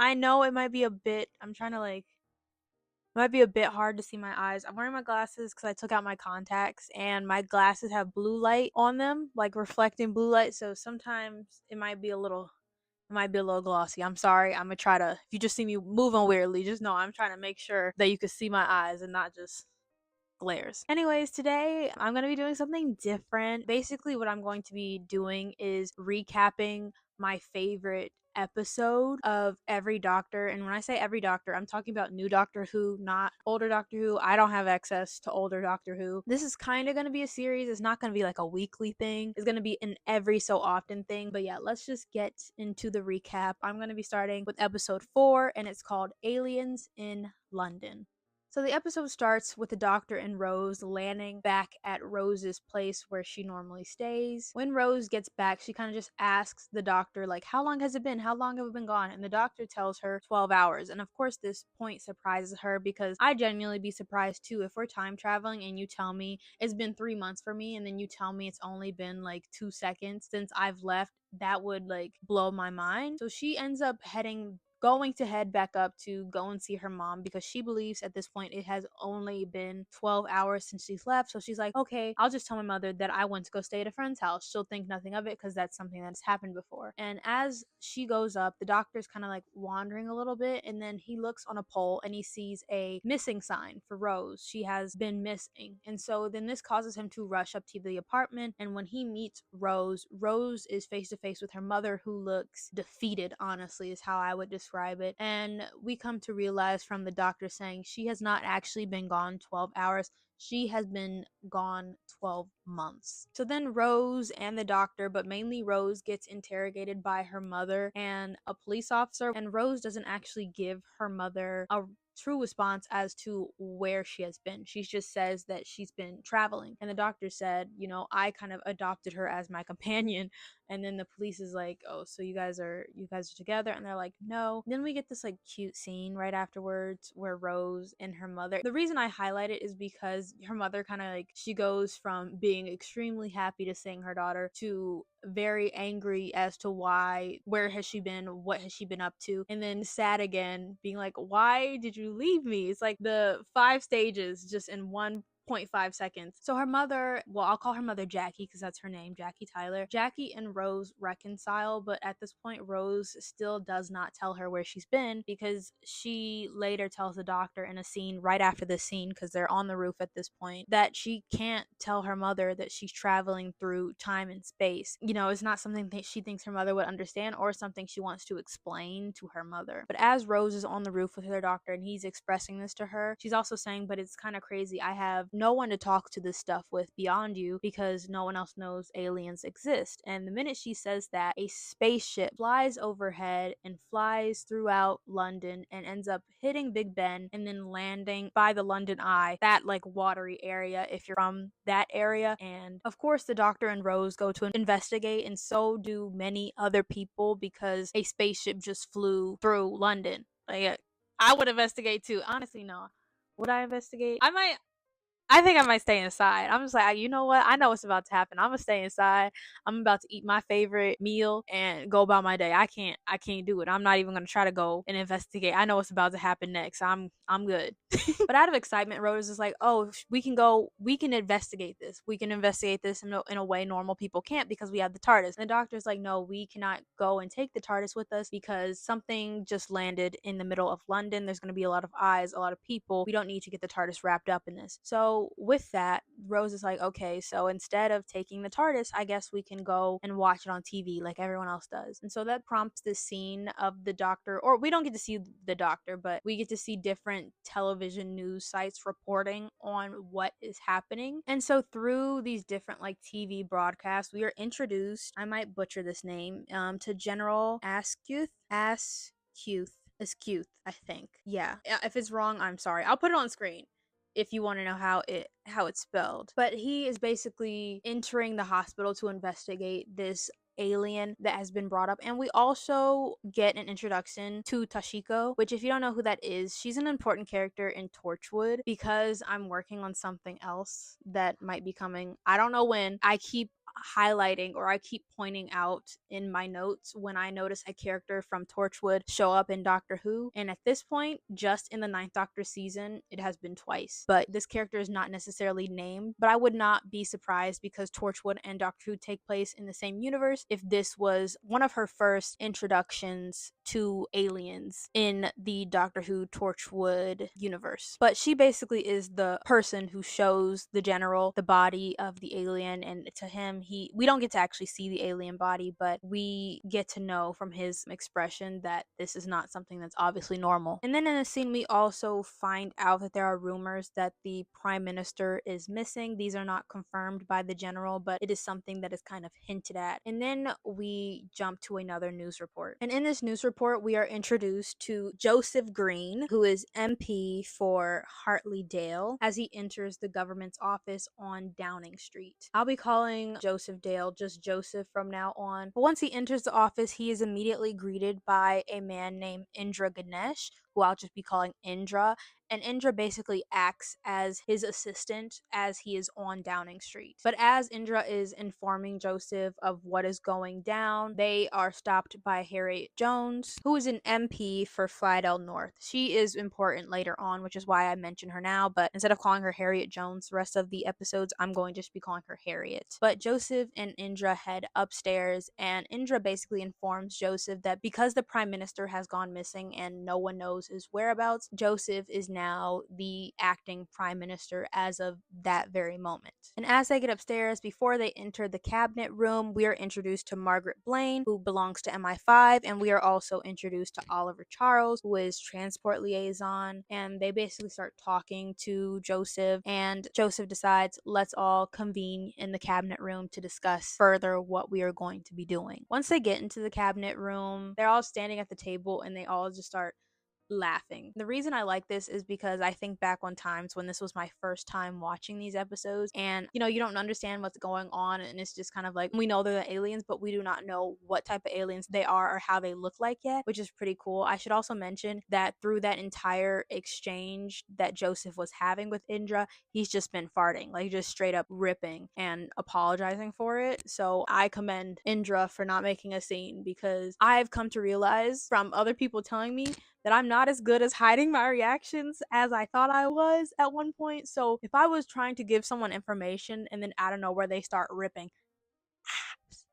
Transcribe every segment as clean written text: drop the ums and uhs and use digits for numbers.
I know it might be a bit, I'm trying to like, it might be a bit hard to see my eyes. I'm wearing my glasses because I took out my contacts and my glasses have blue light on them, like reflecting blue light. So sometimes it might be a little glossy. I'm sorry. I'm gonna try to, if you just see me moving weirdly, just know I'm trying to make sure that you can see my eyes and not just glares. Anyways, today I'm going to be doing something different. Basically, what I'm going to be doing is recapping my favorite episode of every Doctor. And when I say every Doctor, I'm talking about new Doctor Who, not older Doctor Who. I don't have access to older Doctor Who. This is kind of going to be a series. It's not going to be like a weekly thing. It's going to be an every so often thing. But yeah, let's just get into the recap. I'm going to be starting with episode 4, and it's called Aliens in London. So the episode starts with the Doctor and Rose landing back at Rose's place where she normally stays. When Rose gets back, she kind of just asks the Doctor, like, how long has it been? How long have we been gone? And the Doctor tells her 12 hours. And of course, this point surprises her because I'd genuinely be surprised too if we're time traveling and you tell me it's been 3 months for me and then you tell me it's only been like 2 seconds since I've left. That would like blow my mind. So she ends up going to head back up to go and see her mom because she believes at this point it has only been 12 hours since she's left. So she's like, okay, I'll just tell my mother that I went to go stay at a friend's house. She'll think nothing of it because that's something that's happened before. And as she goes up, the Doctor's kind of like wandering a little bit, and then he looks on a pole and he sees a missing sign for Rose. She has been missing. And so then this causes him to rush up to the apartment, and when he meets Rose, Rose is face to face with her mother, who looks defeated, honestly, is how I would describe it. And we come to realize from the Doctor saying she has not actually been gone 12 hours. She has been gone 12 months. So then Rose and the Doctor, but mainly Rose, gets interrogated by her mother and a police officer. And Rose doesn't actually give her mother a true response as to where she has been. She just says that she's been traveling. And the Doctor said, I kind of adopted her as my companion. And then the police is like, oh, so you guys are together? And they're like, no. Then we get this like cute scene right afterwards where Rose and her mother, the reason I highlight it is because her mother kind of like, she goes from being extremely happy to seeing her daughter to very angry as to where has she been, what has she been up to, and then sad again, being like, why did you leave me? It's like the 5 stages just in 1.5 seconds. So her mother, well, I'll call her mother Jackie because that's her name, Jackie Tyler. Jackie and Rose reconcile, but at this point, Rose still does not tell her where she's been because she later tells the Doctor in a scene right after this scene, because they're on the roof at this point, that she can't tell her mother that she's traveling through time and space. It's not something that she thinks her mother would understand or something she wants to explain to her mother. But as Rose is on the roof with her Doctor and he's expressing this to her, she's also saying, but it's kind of crazy. I have no one to talk to this stuff with beyond you because no one else knows aliens exist. And the minute she says that, a spaceship flies overhead and flies throughout London and ends up hitting Big Ben and then landing by the London Eye, that like watery area if you're from that area. And of course, the Doctor and Rose go to investigate, and so do many other people because a spaceship just flew through London. Like, I would investigate too. Honestly, no. Would I investigate? I think I might stay inside. I'm just like, you know what? I know what's about to happen. I'm gonna stay inside. I'm about to eat my favorite meal and go about my day. I can't do it. I'm not even gonna try to go and investigate. I know what's about to happen next. I'm good. But out of excitement, Rose is like, oh, we can investigate this. We can investigate this in a way normal people can't because we have the TARDIS. And the Doctor's like, no, we cannot go and take the TARDIS with us because something just landed in the middle of London. There's gonna be a lot of eyes, a lot of people. We don't need to get the TARDIS wrapped up in this. So with that, Rose is like, okay, so instead of taking the TARDIS, I guess we can go and watch it on TV like everyone else does. And so that prompts this scene of the Doctor, or we don't get to see the Doctor, but we get to see different television news sites reporting on what is happening. And so through these different like TV broadcasts, we are introduced, I might butcher this name, to General Ascuth, I think. Yeah. If it's wrong, I'm sorry. I'll put it on screen if you want to know how it's spelled. But he is basically entering the hospital to investigate this alien that has been brought up. And we also get an introduction to Tashiko, which, if you don't know who that is, she's an important character in Torchwood. Because I'm working on something else that might be coming, I don't know when, I keep highlighting, or I keep pointing out in my notes when I notice a character from Torchwood show up in Doctor Who. And at this point, just in the Ninth Doctor season, it has been twice. But this character is not necessarily named, but I would not be surprised because Torchwood and Doctor Who take place in the same universe if this was one of her first introductions to aliens in the Doctor Who Torchwood universe. But she basically is the person who shows the general the body of the alien, and to him, we don't get to actually see the alien body, but we get to know from his expression that this is not something that's obviously normal. And then in the scene, we also find out that there are rumors that the prime minister is missing. These are not confirmed by the general, but it is something that is kind of hinted at. And then we jump to another news report. And in this news report, we are introduced to Joseph Green, who is MP for Hartley Dale, as he enters the government's office on Downing Street. I'll be calling Joseph Dale just Joseph from now on. But once he enters the office, he is immediately greeted by a man named Indra Ganesh, who I'll just be calling Indra. And Indra basically acts as his assistant as he is on Downing Street. But as Indra is informing Joseph of what is going down, they are stopped by Harriet Jones, who is an MP for Flydell North. She is important later on, which is why I mention her now, but instead of calling her Harriet Jones the rest of the episodes, I'm going to just be calling her Harriet. But Joseph and Indra head upstairs, and Indra basically informs Joseph that because the Prime Minister has gone missing and no one knows his whereabouts, Joseph is now the acting Prime Minister as of that very moment. And as they get upstairs, before they enter the cabinet room, we are introduced to Margaret Blaine, who belongs to MI5, and we are also introduced to Oliver Charles, who is transport liaison, and they basically start talking to Joseph, and Joseph decides, let's all convene in the cabinet room to discuss further what we are going to be doing. Once they get into the cabinet room, they're all standing at the table and they all just start laughing. The reason I like this is because I think back on times when this was my first time watching these episodes, and you don't understand what's going on, and it's just kind of like we know they're the aliens, but we do not know what type of aliens they are or how they look like yet, which is pretty cool. I should also mention that through that entire exchange that Joseph was having with Indra, he's just been farting, like just straight up ripping and apologizing for it. So I commend Indra for not making a scene, because I've come to realize from other people telling me that I'm not as good as hiding my reactions as I thought I was at one point. So if I was trying to give someone information and then out of nowhere they start ripping,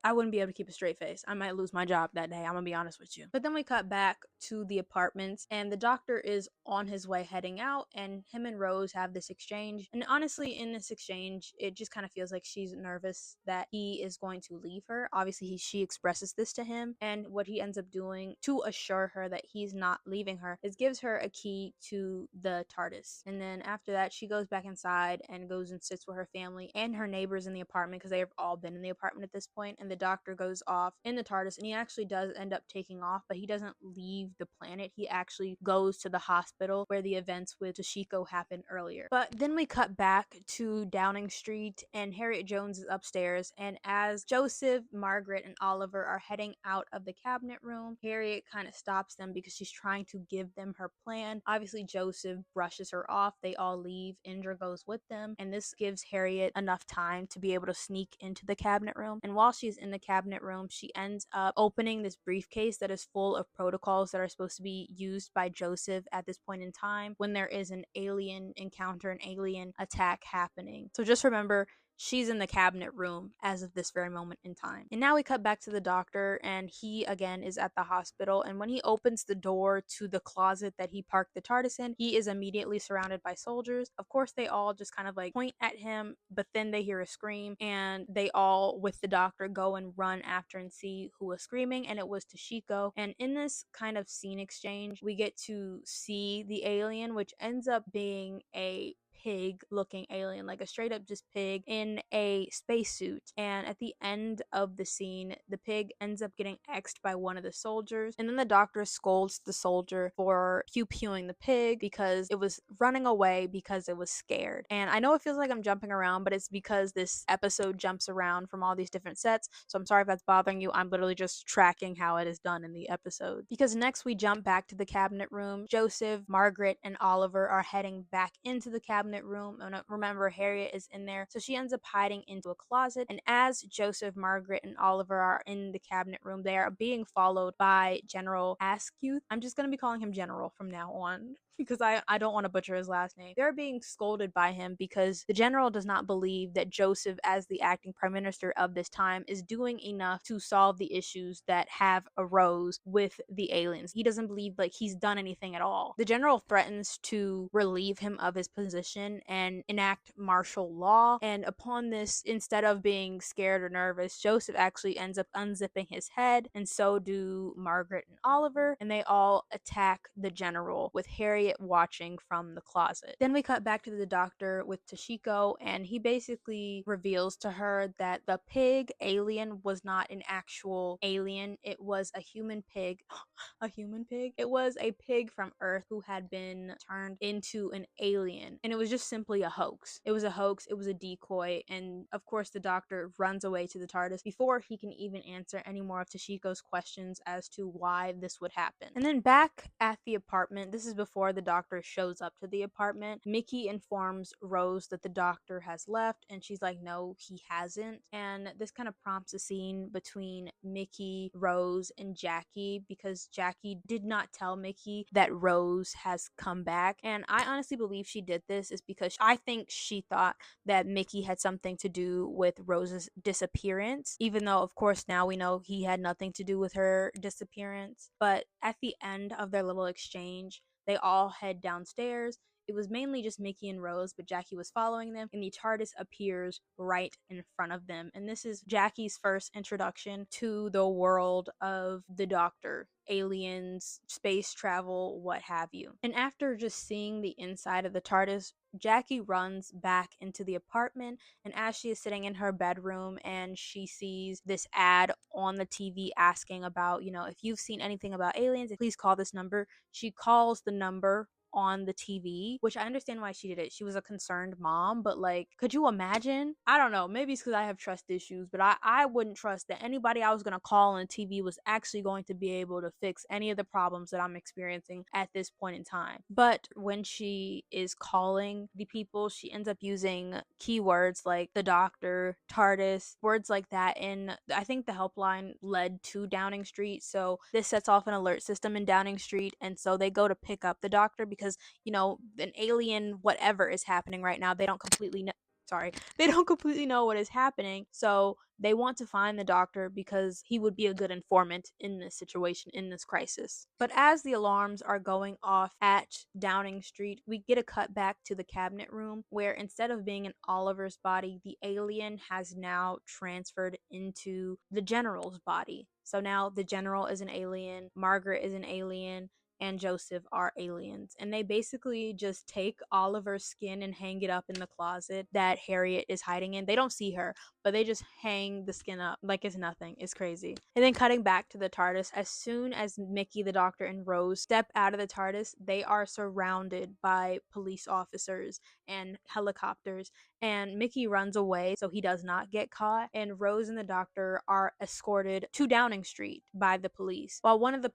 I wouldn't be able to keep a straight face. I might lose my job that day. I'm gonna be honest with you. But then we cut back to the apartments, and the doctor is on his way heading out, and him and Rose have this exchange. And honestly, in this exchange, it just kind of feels like she's nervous that he is going to leave her. Obviously, she expresses this to him, and what he ends up doing to assure her that he's not leaving her is gives her a key to the TARDIS. And then after that, she goes back inside and goes and sits with her family and her neighbors in the apartment, because they have all been in the apartment at this point. And the doctor goes off in the TARDIS, and he actually does end up taking off, but he doesn't leave the planet. He actually goes to the hospital where the events with Toshiko happened earlier. But then we cut back to Downing Street, and Harriet Jones is upstairs, and as Joseph, Margaret, and Oliver are heading out of the cabinet room, Harriet kind of stops them because she's trying to give them her plan. Obviously, Joseph brushes her off. They all leave. Indra goes with them, and this gives Harriet enough time to be able to sneak into the cabinet room. And while she's in the cabinet room, she ends up opening this briefcase that is full of protocols that are supposed to be used by Joseph at this point in time when there is an alien encounter, an alien attack happening. So just remember, she's in the cabinet room as of this very moment in time. And now we cut back to the doctor, and he again is at the hospital, and when he opens the door to the closet that he parked the TARDIS in, he is immediately surrounded by soldiers. Of course, they all just kind of like point at him, but then they hear a scream, and they all, with the doctor, go and run after and see who was screaming, and it was Toshiko. And in this kind of scene exchange, we get to see the alien, which ends up being a pig looking alien, like a straight up just pig in a spacesuit. And at the end of the scene, the pig ends up getting X'd by one of the soldiers, and then the doctor scolds the soldier for pew-pewing the pig because it was running away because it was scared. And I know it feels like I'm jumping around, but it's because this episode jumps around from all these different sets, so I'm sorry if that's bothering you. I'm literally just tracking how it is done in the episode. Because next we jump back to the cabinet room. Joseph, Margaret, and Oliver are heading back into the cabinet cabinet room. And remember, Harriet is in there. So she ends up hiding into a closet. And as Joseph, Margaret, and Oliver are in the cabinet room, they are being followed by General Askew. I'm just going to be calling him General from now on because I don't want to butcher his last name. They're being scolded by him because the general does not believe that Joseph, as the acting prime minister of this time, is doing enough to solve the issues that have arose with the aliens. He doesn't believe like he's done anything at all. The general threatens to relieve him of his position and enact martial law. And upon this, instead of being scared or nervous, Joseph actually ends up unzipping his head, and so do Margaret and Oliver, and they all attack the general with Harriet watching from the closet. Then we cut back to the doctor with Toshiko, and he basically reveals to her that the pig alien was not an actual alien. It was a human pig. A human pig? It was a pig from Earth who had been turned into an alien, and it was just simply a hoax. It was a hoax, it was a decoy, and of course the doctor runs away to the TARDIS before he can even answer any more of Toshiko's questions as to why this would happen. And then back at the apartment, this is before the doctor shows up to the apartment, Mickey informs Rose that the doctor has left, and she's like, no, he hasn't. And this kind of prompts a scene between Mickey, Rose, and Jackie, because Jackie did not tell Mickey that Rose has come back. And I honestly believe she did this is because I think she thought that Mickey had something to do with Rose's disappearance, even though, of course, now we know he had nothing to do with her disappearance. But at the end of their little exchange, they all head downstairs. It was mainly just Mickey and Rose, but Jackie was following them, and the TARDIS appears right in front of them. And this is Jackie's first introduction to the world of the Doctor. Aliens, space travel, what have you. And after just seeing the inside of the TARDIS, Jackie runs back into the apartment, and as she is sitting in her bedroom and she sees this ad on the TV asking about, if you've seen anything about aliens, please call this number. She calls the number on the TV, which I understand why she did it. She was a concerned mom, but like, could you imagine? I don't know. Maybe it's because I have trust issues, but I wouldn't trust that anybody I was going to call on TV was actually going to be able to fix any of the problems that I'm experiencing at this point in time. But when she is calling the people, she ends up using keywords like the doctor, TARDIS, words like that. And I think the helpline led to Downing Street. So this sets off an alert system in Downing Street. And so they go to pick up the doctor because an alien whatever is happening right now. They don't completely know what is happening. So they want to find the doctor because he would be a good informant in this situation, in this crisis. But as the alarms are going off at Downing Street, we get a cut back to the cabinet room where instead of being in Oliver's body, the alien has now transferred into the general's body. So now the general is an alien, Margaret is an alien, and Joseph are aliens. And they basically just take Oliver's skin and hang it up in the closet that Harriet is hiding in. They don't see her, but they just hang the skin up like it's nothing. It's crazy. And then cutting back to the TARDIS, as soon as Mickey, the doctor, and Rose step out of the TARDIS, they are surrounded by police officers and helicopters. And Mickey runs away so he does not get caught. And Rose and the doctor are escorted to Downing Street by the police. While one of the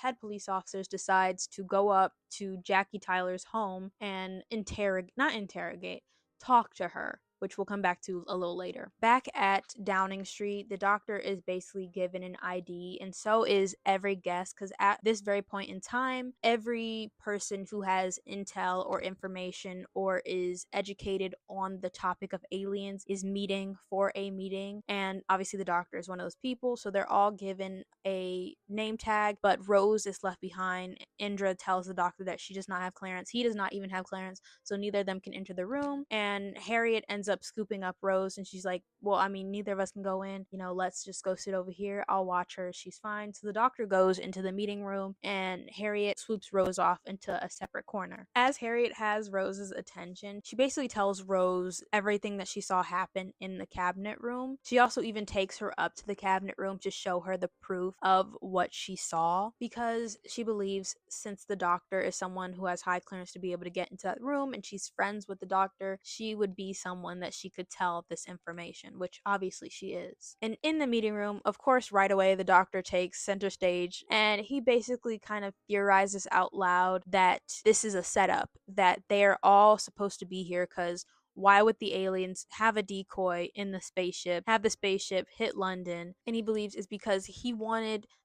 head police officers, decides to go up to Jackie Tyler's home and talk to her, which we'll come back to a little later. Back at Downing Street, the doctor is basically given an ID, and so is every guest, because at this very point in time, every person who has intel or information or is educated on the topic of aliens is meeting for a meeting, and obviously the doctor is one of those people, so they're all given a name tag, but Rose is left behind. Indra tells the doctor that she does not have clearance. He does not even have clearance, so neither of them can enter the room, and Harriet ends up scooping up Rose, and she's like, well, I mean, neither of us can go in, let's just go sit over here, I'll watch her, she's fine. So the doctor goes into the meeting room, and Harriet swoops Rose off into a separate corner. As Harriet has Rose's attention, she basically tells Rose everything that she saw happen in the cabinet room. She also even takes her up to the cabinet room to show her the proof of what she saw, because she believes since the doctor is someone who has high clearance to be able to get into that room and she's friends with the doctor, she would be someone one that she could tell this information, which obviously she is. And in the meeting room, of course, right away, the doctor takes center stage and he basically kind of theorizes out loud that this is a setup, that they're all supposed to be here because why would the aliens have a decoy in the spaceship, have the spaceship hit London? And he believes is because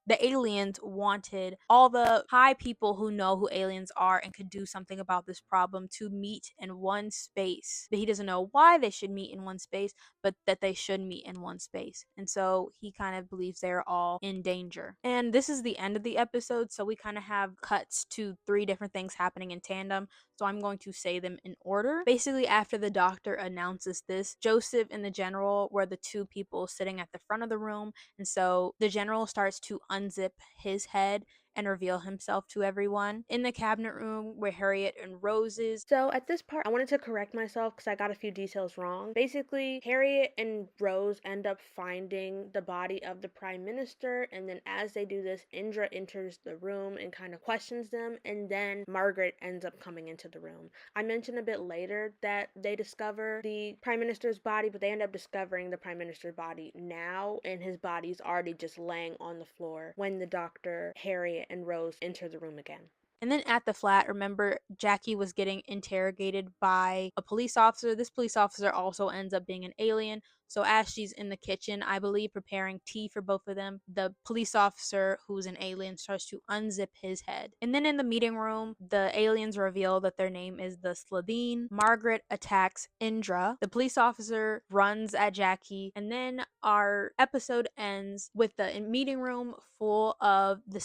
the aliens wanted all the high people who know who aliens are and could do something about this problem to meet in one space. But he doesn't know why they should meet in one space, but that they should meet in one space. And so he kind of believes they're all in danger. And this is the end of the episode, so we kind of have cuts to 3 different things happening in tandem. So I'm going to say them in order. Basically, after the doctor announces this, Joseph and the general were the 2 people sitting at the front of the room. And so the general starts to unzip his head and reveal himself to everyone. In the cabinet room where Harriet and Rose is. So at this part, I wanted to correct myself because I got a few details wrong. Basically, Harriet and Rose end up finding the body of the prime minister, and then as they do this, Indra enters the room and kind of questions them, and then Margaret ends up coming into the room. I mentioned a bit later that they discover the prime minister's body, but they end up discovering the prime minister's body now, and his body's already just laying on the floor when the doctor, Harriet, and Rose enter the room again. And then at the flat, remember, Jackie was getting interrogated by a police officer. This police officer also ends up being an alien. So as she's in the kitchen, I believe, preparing tea for both of them, the police officer, who's an alien, starts to unzip his head. And then in the meeting room, the aliens reveal that their name is the Slitheen. Margaret attacks Indra. The police officer runs at Jackie. And then our episode ends with the meeting room full of the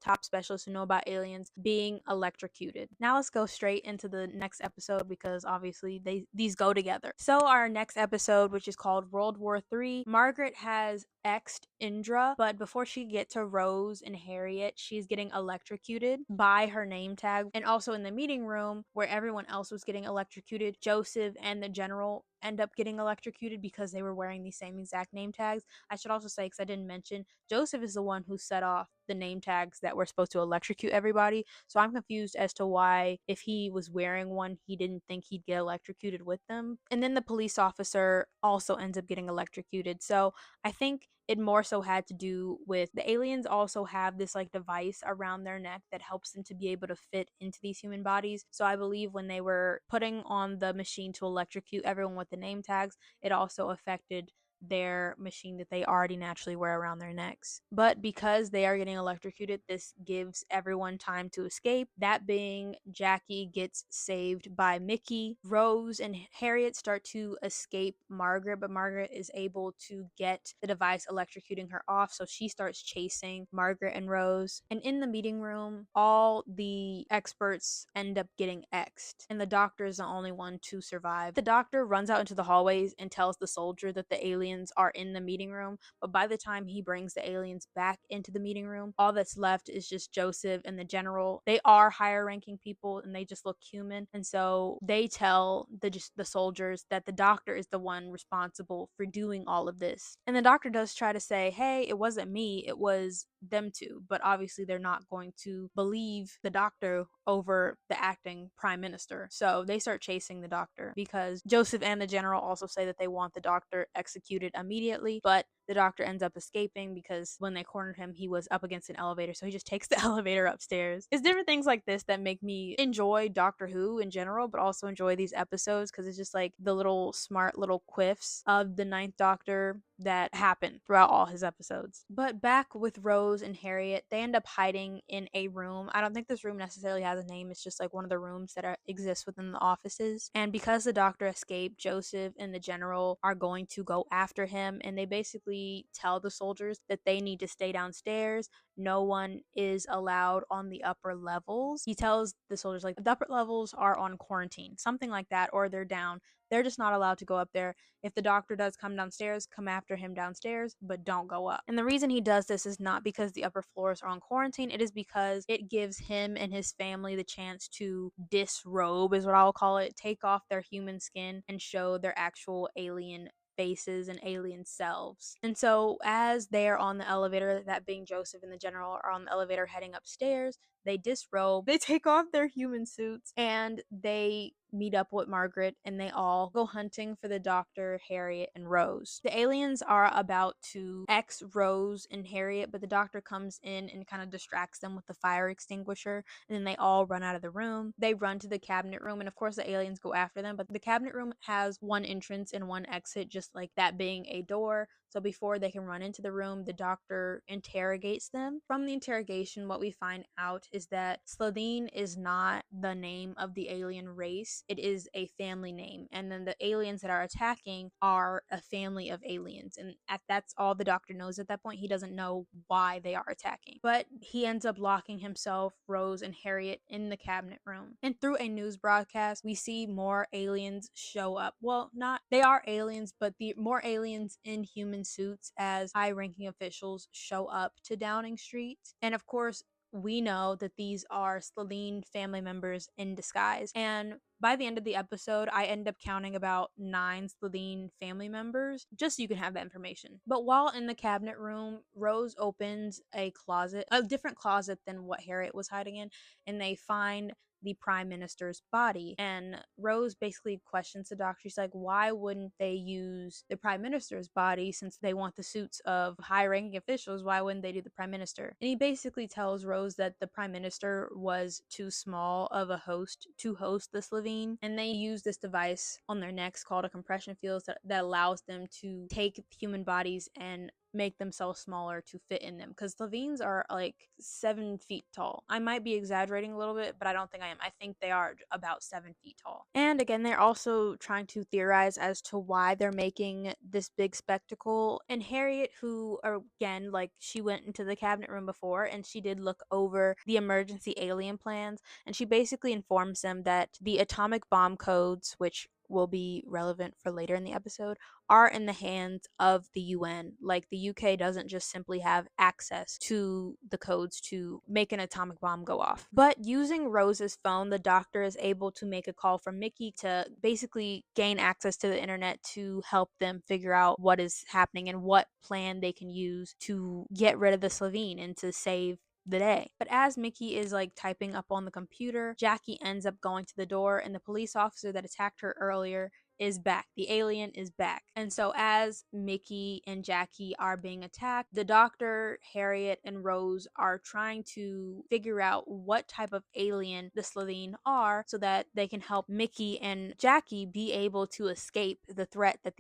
top specialists who know about aliens, being electrocuted. Now let's go straight into the next episode because obviously these go together. So our next episode, which is called World War III, Margaret has X'd Indra, but before she gets to Rose and Harriet, she's getting electrocuted by her name tag. And also in the meeting room where everyone else was getting electrocuted, Joseph and the general end up getting electrocuted because they were wearing the same exact name tags. I should also say, because I didn't mention, Joseph is the one who set off the name tags that were supposed to electrocute everybody. So I'm confused as to why, if he was wearing one, he didn't think he'd get electrocuted with them. And then the police officer also ends up getting electrocuted. So I think it more so had to do with the aliens also have this like device around their neck that helps them to be able to fit into these human bodies. So I believe when they were putting on the machine to electrocute everyone with the name tags, it also affected their machine that they already naturally wear around their necks. But because they are getting electrocuted, this gives everyone time to escape. That being, Jackie gets saved by Mickey. Rose and Harriet start to escape Margaret, but Margaret is able to get the device electrocuting her off, so she starts chasing Margaret and Rose. And in the meeting room, all the experts end up getting X'd, and the doctor is the only one to survive. The doctor runs out into the hallways and tells the soldier that the aliens are in the meeting room, but by the time he brings the aliens back into the meeting room, all that's left is just Joseph and the general. They are higher ranking people and they just look human, and so they tell the soldiers that the doctor is the one responsible for doing all of this. And the doctor does try to say, hey, it wasn't me, it was them two, but obviously they're not going to believe the doctor over the acting prime minister. So they start chasing the doctor because Joseph and the general also say that they want the doctor executed immediately, but the doctor ends up escaping because when they cornered him, he was up against an elevator, so he just takes the elevator upstairs. It's different things like this that make me enjoy Doctor Who in general, but also enjoy these episodes because it's just like the little smart little quiffs of the Ninth Doctor that happen throughout all his episodes. But back with Rose and Harriet, they end up hiding in a room. I don't think this room necessarily has a name, it's just like one of the rooms that exist within the offices. And because the doctor escaped, Joseph and the general are going to go after him, and they basically tell the soldiers that they need to stay downstairs. No one is allowed on the upper levels. He tells the soldiers, like, the upper levels are on quarantine, something like that, or they're down. They're just not allowed to go up there. If the doctor does come downstairs, come after him downstairs, but don't go up. And the reason he does this is not because the upper floors are on quarantine. It is because it gives him and his family the chance to disrobe, is what I'll call it, take off their human skin and show their actual alien faces and alien selves. And so as they are on the elevator, that being Joseph and the general are on the elevator heading upstairs, they disrobe, they take off their human suits, and they meet up with Margaret, and they all go hunting for the Doctor, Harriet, and Rose. The aliens are about to X Rose and Harriet, but the Doctor comes in and kind of distracts them with the fire extinguisher, and then they all run out of the room. They run to the cabinet room, and of course the aliens go after them, but the cabinet room has one entrance and one exit, just like that being a door. So before they can run into the room, the Doctor interrogates them. From the interrogation, what we find out is that Slitheen is not the name of the alien race. It is a family name. And then the aliens that are attacking are a family of aliens. And that's all the Doctor knows at that point. He doesn't know why they are attacking. But he ends up locking himself, Rose, and Harriet in the cabinet room. And through a news broadcast, we see more aliens show up. Well, they are aliens, but the more aliens in human suits as high-ranking officials show up to Downing Street. And of course, we know that these are Slitheen family members in disguise. And by the end of the episode, I end up counting about 9 Slitheen family members, just so you can have that information. But while in the cabinet room, Rose opens a closet, a different closet than what Harriet was hiding in, and they find the prime minister's body. And Rose basically questions the Doctor. She's like, why wouldn't they use the prime minister's body since they want the suits of high ranking officials? Why wouldn't they do the prime minister? And he basically tells Rose that the prime minister was too small of a host to host the Slitheen, and they use this device on their necks called a compression field that allows them to take human bodies and make themselves smaller to fit in them, because Slitheens are like 7 feet tall. I might be exaggerating a little bit, but I don't think I am. I think they are about 7 feet tall. And again, they're also trying to theorize as to why they're making this big spectacle. And Harriet, who again, like, she went into the cabinet room before and she did look over the emergency alien plans, and she basically informs them that the atomic bomb codes, which will be relevant for later in the episode, are in the hands of the UN. Like, the UK doesn't just simply have access to the codes to make an atomic bomb go off. But using Rose's phone, the Doctor is able to make a call from Mickey to basically gain access to the internet to help them figure out what is happening and what plan they can use to get rid of the Slitheen and to save the day. But as Mickey is like typing up on the computer, Jackie ends up going to the door, and the police officer that attacked her earlier is back. The alien is back. And so as Mickey and Jackie are being attacked, the Doctor, Harriet, and Rose are trying to figure out what type of alien the Slitheen are so that they can help Mickey and Jackie be able to escape the threat that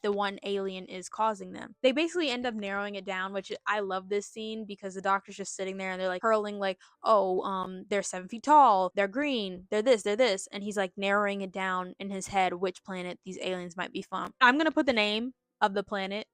the one alien is causing them. They basically end up narrowing it down, which I love this scene because the Doctor's just sitting there and they're like hurling like, oh, they're 7 feet tall, they're green, they're this, and he's like narrowing it down in his head which planet these aliens might be from. I'm gonna put the name of the planet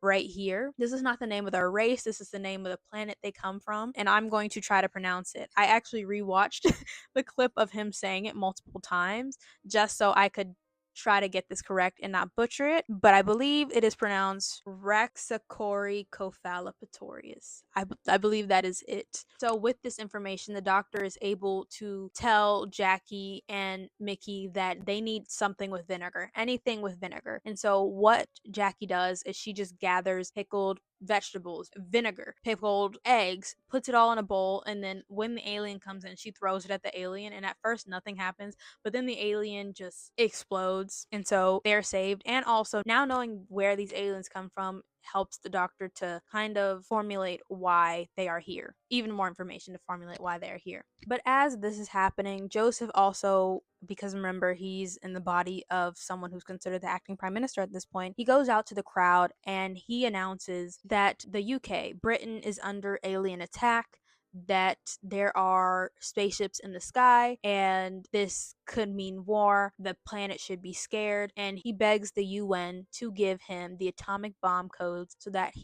right here. This is not the name of their race, this is the name of the planet they come from, and I'm going to try to pronounce it. I actually rewatched the clip of him saying it multiple times just so I could try to get this correct and not butcher it, but I believe it is pronounced Raxacoricophalopatorius. I believe that is it. So with this information, the Doctor is able to tell Jackie and Mickey that they need something with vinegar, anything with vinegar. And so what Jackie does is she just gathers pickled vegetables, vinegar, pickled eggs, puts it all in a bowl, and then when the alien comes in, she throws it at the alien, and at first nothing happens, but then the alien just explodes, and so they're saved. And also, now knowing where these aliens come from helps the Doctor to kind of formulate why they are here. Even more information to formulate why they are here. But as this is happening, Joseph also, because remember, he's in the body of someone who's considered the acting prime minister at this point, he goes out to the crowd and he announces that the UK, Britain, is under alien attack, that there are spaceships in the sky, and this could mean war. The planet should be scared, and he begs the UN to give him the atomic bomb codes so that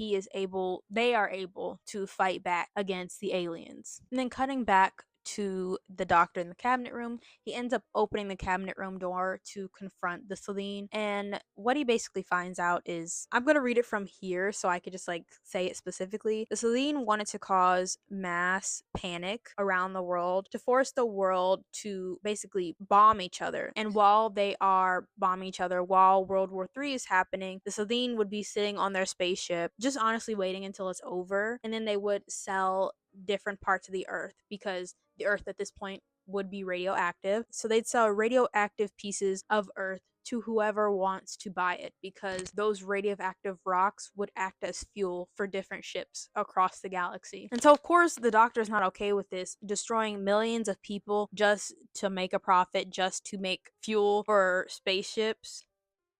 they are able to fight back against the aliens. And then cutting back to the Doctor in the cabinet room, he ends up opening the cabinet room door to confront the Slitheen, and what he basically finds out is, I'm gonna read it from here so I could just like say it specifically. The Slitheen wanted to cause mass panic around the world to force the world to basically bomb each other, and while they are bombing each other, while World War III is happening, the Slitheen would be sitting on their spaceship just honestly waiting until it's over, and then they would sell different parts of the earth, because the earth at this point would be radioactive. So they'd sell radioactive pieces of earth to whoever wants to buy it, because those radioactive rocks would act as fuel for different ships across the galaxy. And so, of course, the Doctor's not okay with this, destroying millions of people just to make a profit, just to make fuel for spaceships.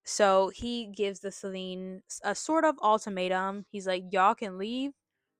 So he gives the Selene a sort of ultimatum. He's like, y'all can leave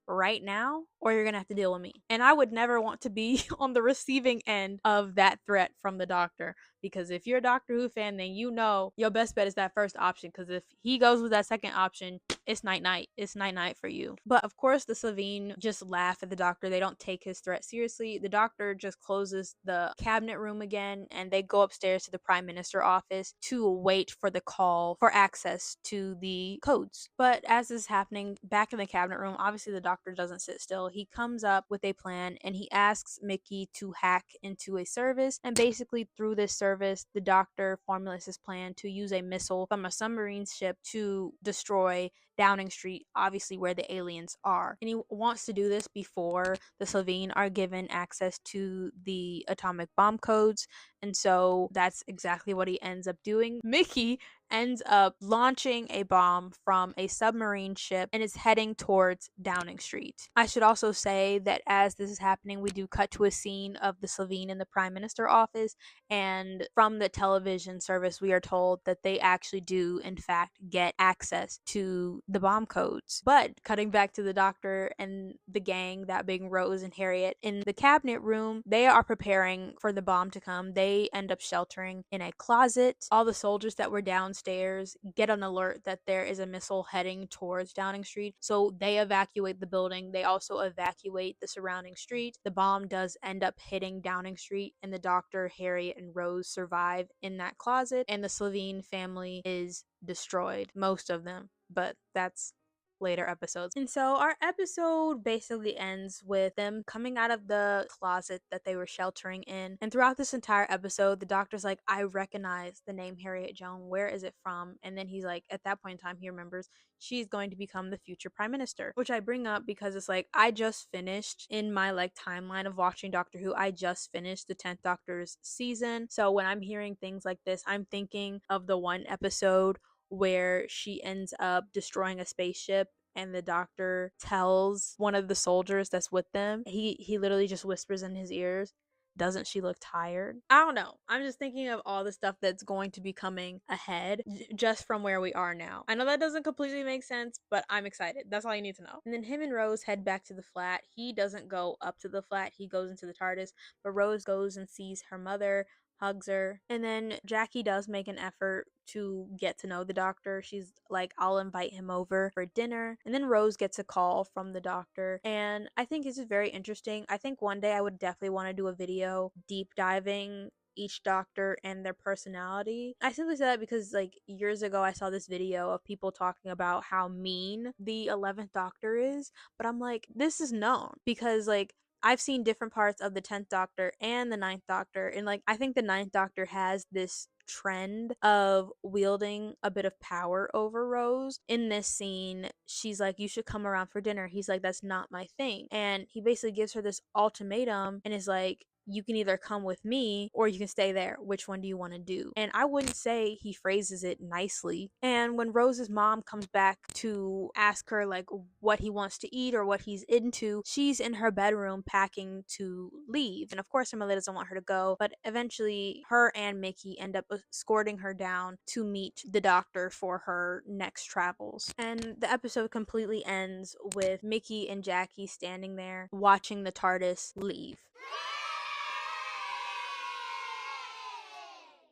right now, or you're gonna have to deal with me. And I would never want to be on the receiving end of that threat from the Doctor, because if you're a Doctor Who fan, then you know your best bet is that first option, because if he goes with that second option, it's night night. It's night night for you. But of course, the Slitheen just laugh at the Doctor. They don't take his threat seriously. The Doctor just closes the cabinet room again, and they go upstairs to the Prime Minister office to wait for the call for access to the codes. But as this is happening back in the cabinet room, obviously the Doctor doesn't sit still. He comes up with a plan, and he asks Mickey to hack into a service, and basically through this service, the Doctor formulates his plan to use a missile from a submarine ship to destroy Downing Street, obviously where the aliens are. And he wants to do this before the Slitheen are given access to the atomic bomb codes. And so that's exactly what he ends up doing. Mickey ends up launching a bomb from a submarine ship and is heading towards Downing Street. I should also say that as this is happening, we do cut to a scene of the Slitheen in the Prime Minister office, and from the television service, we are told that they actually do, in fact, get access to the bomb codes. But cutting back to the Doctor and the gang, that being Rose and Harriet, in the cabinet room, they are preparing for the bomb to come. They end up sheltering in a closet. All the soldiers that were downstairs get an alert that there is a missile heading towards Downing Street, so they evacuate the building. They also evacuate the surrounding street. The bomb does end up hitting Downing Street, and the Doctor, Harriet, and Rose survive in that closet, and the Slitheen family is destroyed, most of them, but that's later episodes. And so our episode basically ends with them coming out of the closet that they were sheltering in. And throughout this entire episode, the Doctor's like, I recognize the name Harriet Joan. Where is it from? And then he's like, at that point in time, he remembers she's going to become the future Prime Minister, which I bring up because it's like, I just finished in my like timeline of watching Doctor Who, I just finished the 10th Doctor's season. So when I'm hearing things like this, I'm thinking of the one episode where she ends up destroying a spaceship, and the Doctor tells one of the soldiers that's with them, he literally just whispers in his ears, doesn't she look tired? I don't know. I'm just thinking of all the stuff that's going to be coming ahead just from where we are now. I know that doesn't completely make sense, but I'm excited. That's all you need to know. And then him and Rose head back to the flat. He doesn't go up to the flat. He goes into the TARDIS, but Rose goes and sees her mother, hugs her, and then Jackie does make an effort to get to know the Doctor. She's like, I'll invite him over for dinner. And then Rose gets a call from the Doctor, and I think this is very interesting. I think one day I would definitely want to do a video deep diving each Doctor and their personality. I simply say that because like years ago I saw this video of people talking about how mean the 11th Doctor is, but I'm like, this is known because like I've seen different parts of the 10th Doctor and the Ninth Doctor, and like I think the Ninth Doctor has this trend of wielding a bit of power over Rose. In this scene, she's like, you should come around for dinner. He's like, that's not my thing. And he basically gives her this ultimatum and is like, you can either come with me or you can stay there. Which one do you want to do? And I wouldn't say he phrases it nicely. And when Rose's mom comes back to ask her like what he wants to eat or what he's into, she's in her bedroom packing to leave. And of course, her mother doesn't want her to go, but eventually her and Mickey end up escorting her down to meet the Doctor for her next travels. And the episode completely ends with Mickey and Jackie standing there watching the TARDIS leave.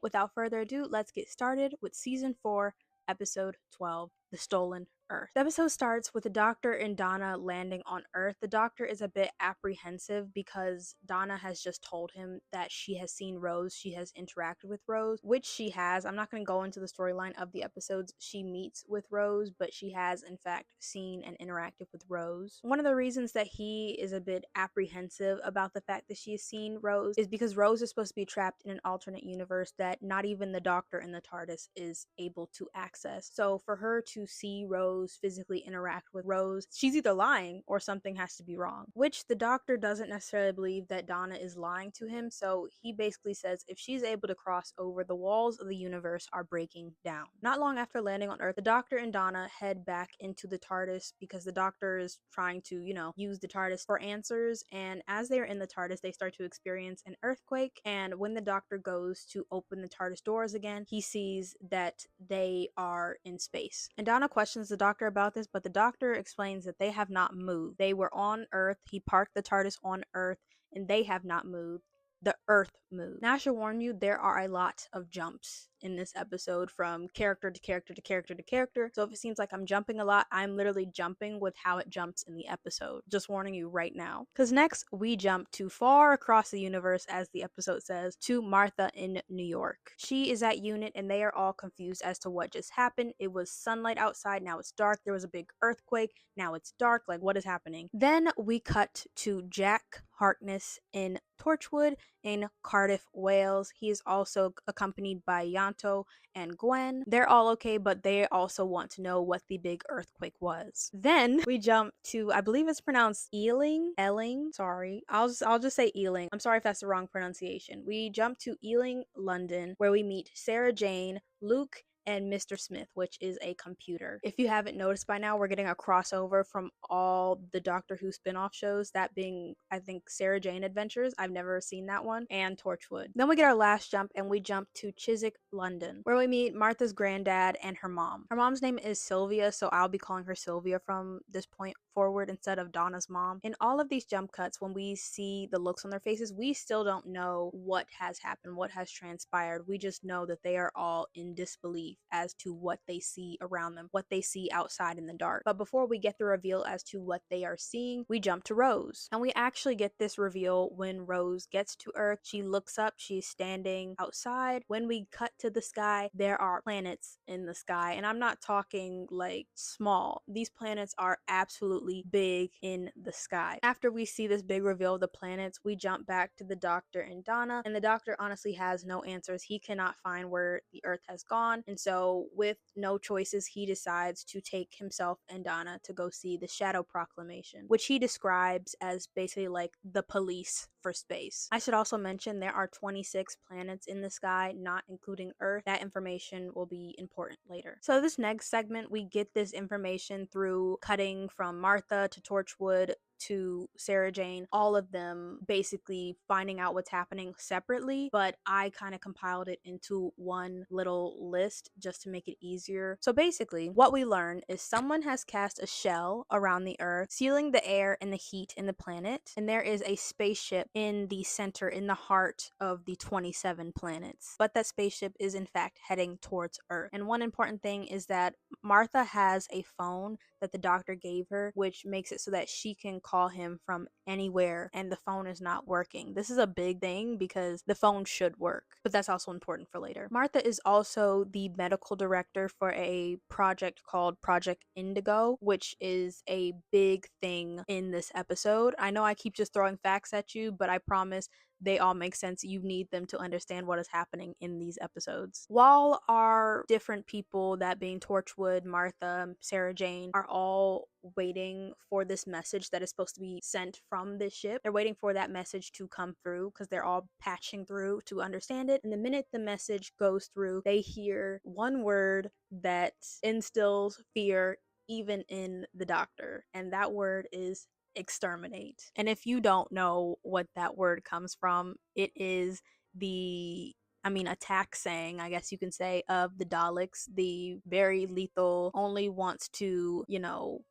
Without further ado, let's get started with Season 4, Episode 12, The Stolen Earth. The episode starts with the Doctor and Donna landing on Earth. The Doctor is a bit apprehensive because Donna has just told him that she has seen Rose, she has interacted with Rose, which she has. I'm not going to go into the storyline of the episodes she meets with Rose, but she has in fact seen and interacted with Rose. One of the reasons that he is a bit apprehensive about the fact that she has seen Rose is because Rose is supposed to be trapped in an alternate universe that not even the Doctor in the TARDIS is able to access. So for her to to see Rose physically interact with Rose, she's either lying or something has to be wrong, which the doctor doesn't necessarily believe that Donna is lying to him. So he basically says if she's able to cross over, the walls of the universe are breaking down. Not long after landing on Earth, the doctor and Donna head back into the TARDIS because the doctor is trying to, use the TARDIS for answers. And as they're in the TARDIS, they start to experience an earthquake. And when the doctor goes to open the TARDIS doors again, he sees that they are in space. And Donna questions the doctor about this, but the doctor explains that they have not moved. They were on Earth. He parked the TARDIS on Earth, and they have not moved. The Earth moved. Now, I should warn you, there are a lot of jumps in this episode from character to character to character to character. So if it seems like I'm jumping a lot, I'm literally jumping with how it jumps in the episode. Just warning you right now. Because next, we jump to far across the universe, as the episode says, to Martha in New York. She is at unit, and they are all confused as to what just happened. It was sunlight outside, now it's dark. There was a big earthquake, now it's dark. Like, what is happening? Then we cut to Jack Harkness in Torchwood in Cardiff, Wales. He is also accompanied by Yanto and Gwen. They're all okay, but they also want to know what the big earthquake was. Then we jump to, I believe it's pronounced Elling. Sorry, I'll just say Ealing. I'm sorry if that's the wrong pronunciation. We jump to Ealing, London, where we meet Sarah Jane, Luke, and Mr. Smith, which is a computer. If you haven't noticed by now, we're getting a crossover from all the Doctor Who spin-off shows, that being, I think, Sarah Jane Adventures. I've never seen that one, and Torchwood. Then we get our last jump, and we jump to Chiswick, London, where we meet Martha's granddad and her mom. Her mom's name is Sylvia, so I'll be calling her Sylvia from this point forward instead of Donna's mom. In all of these jump cuts, when we see the looks on their faces, we still don't know what has happened, what has transpired. We just know that they are all in disbelief as to what they see around them, what they see outside in the dark. But before we get the reveal as to what they are seeing, we jump to Rose. And we actually get this reveal when Rose gets to Earth. She looks up, she's standing outside. When we cut to the sky, there are planets in the sky. And I'm not talking like small. These planets are absolutely big in the sky. After we see this big reveal of the planets, we jump back to the doctor and Donna, and the doctor honestly has no answers. He cannot find where the Earth has gone, and so with no choices, he decides to take himself and Donna to go see the Shadow Proclamation, which he describes as basically like the police for space. I should also mention there are 26 planets in the sky, not including Earth. That information will be important later. So this next segment, we get this information through cutting from Martha to Torchwood to Sarah Jane, all of them basically finding out what's happening separately, but I kind of compiled it into one little list just to make it easier. So basically, what we learn is someone has cast a shell around the Earth, sealing the air and the heat in the planet, and there is a spaceship in the center, in the heart of the 27 planets. But that spaceship is in fact heading towards Earth. And one important thing is that Martha has a phone that the doctor gave her, which makes it so that she can call him from anywhere and the phone is not working. This is a big thing because the phone should work, but that's also important for later. Martha is also the medical director for a project called Project Indigo, which is a big thing in this episode. I know I keep just throwing facts at you, but I promise they all make sense. You need them to understand what is happening in these episodes. While our different people, that being Torchwood, Martha, Sarah Jane, are all waiting for this message that is supposed to be sent from this ship, they're waiting for that message to come through because they're all patching through to understand it. And the minute the message goes through, they hear one word that instills fear even in the doctor, and that word is exterminate. And if you don't know what that word comes from, it is the attack saying, I guess you can say, of the Daleks, the very lethal, only wants to,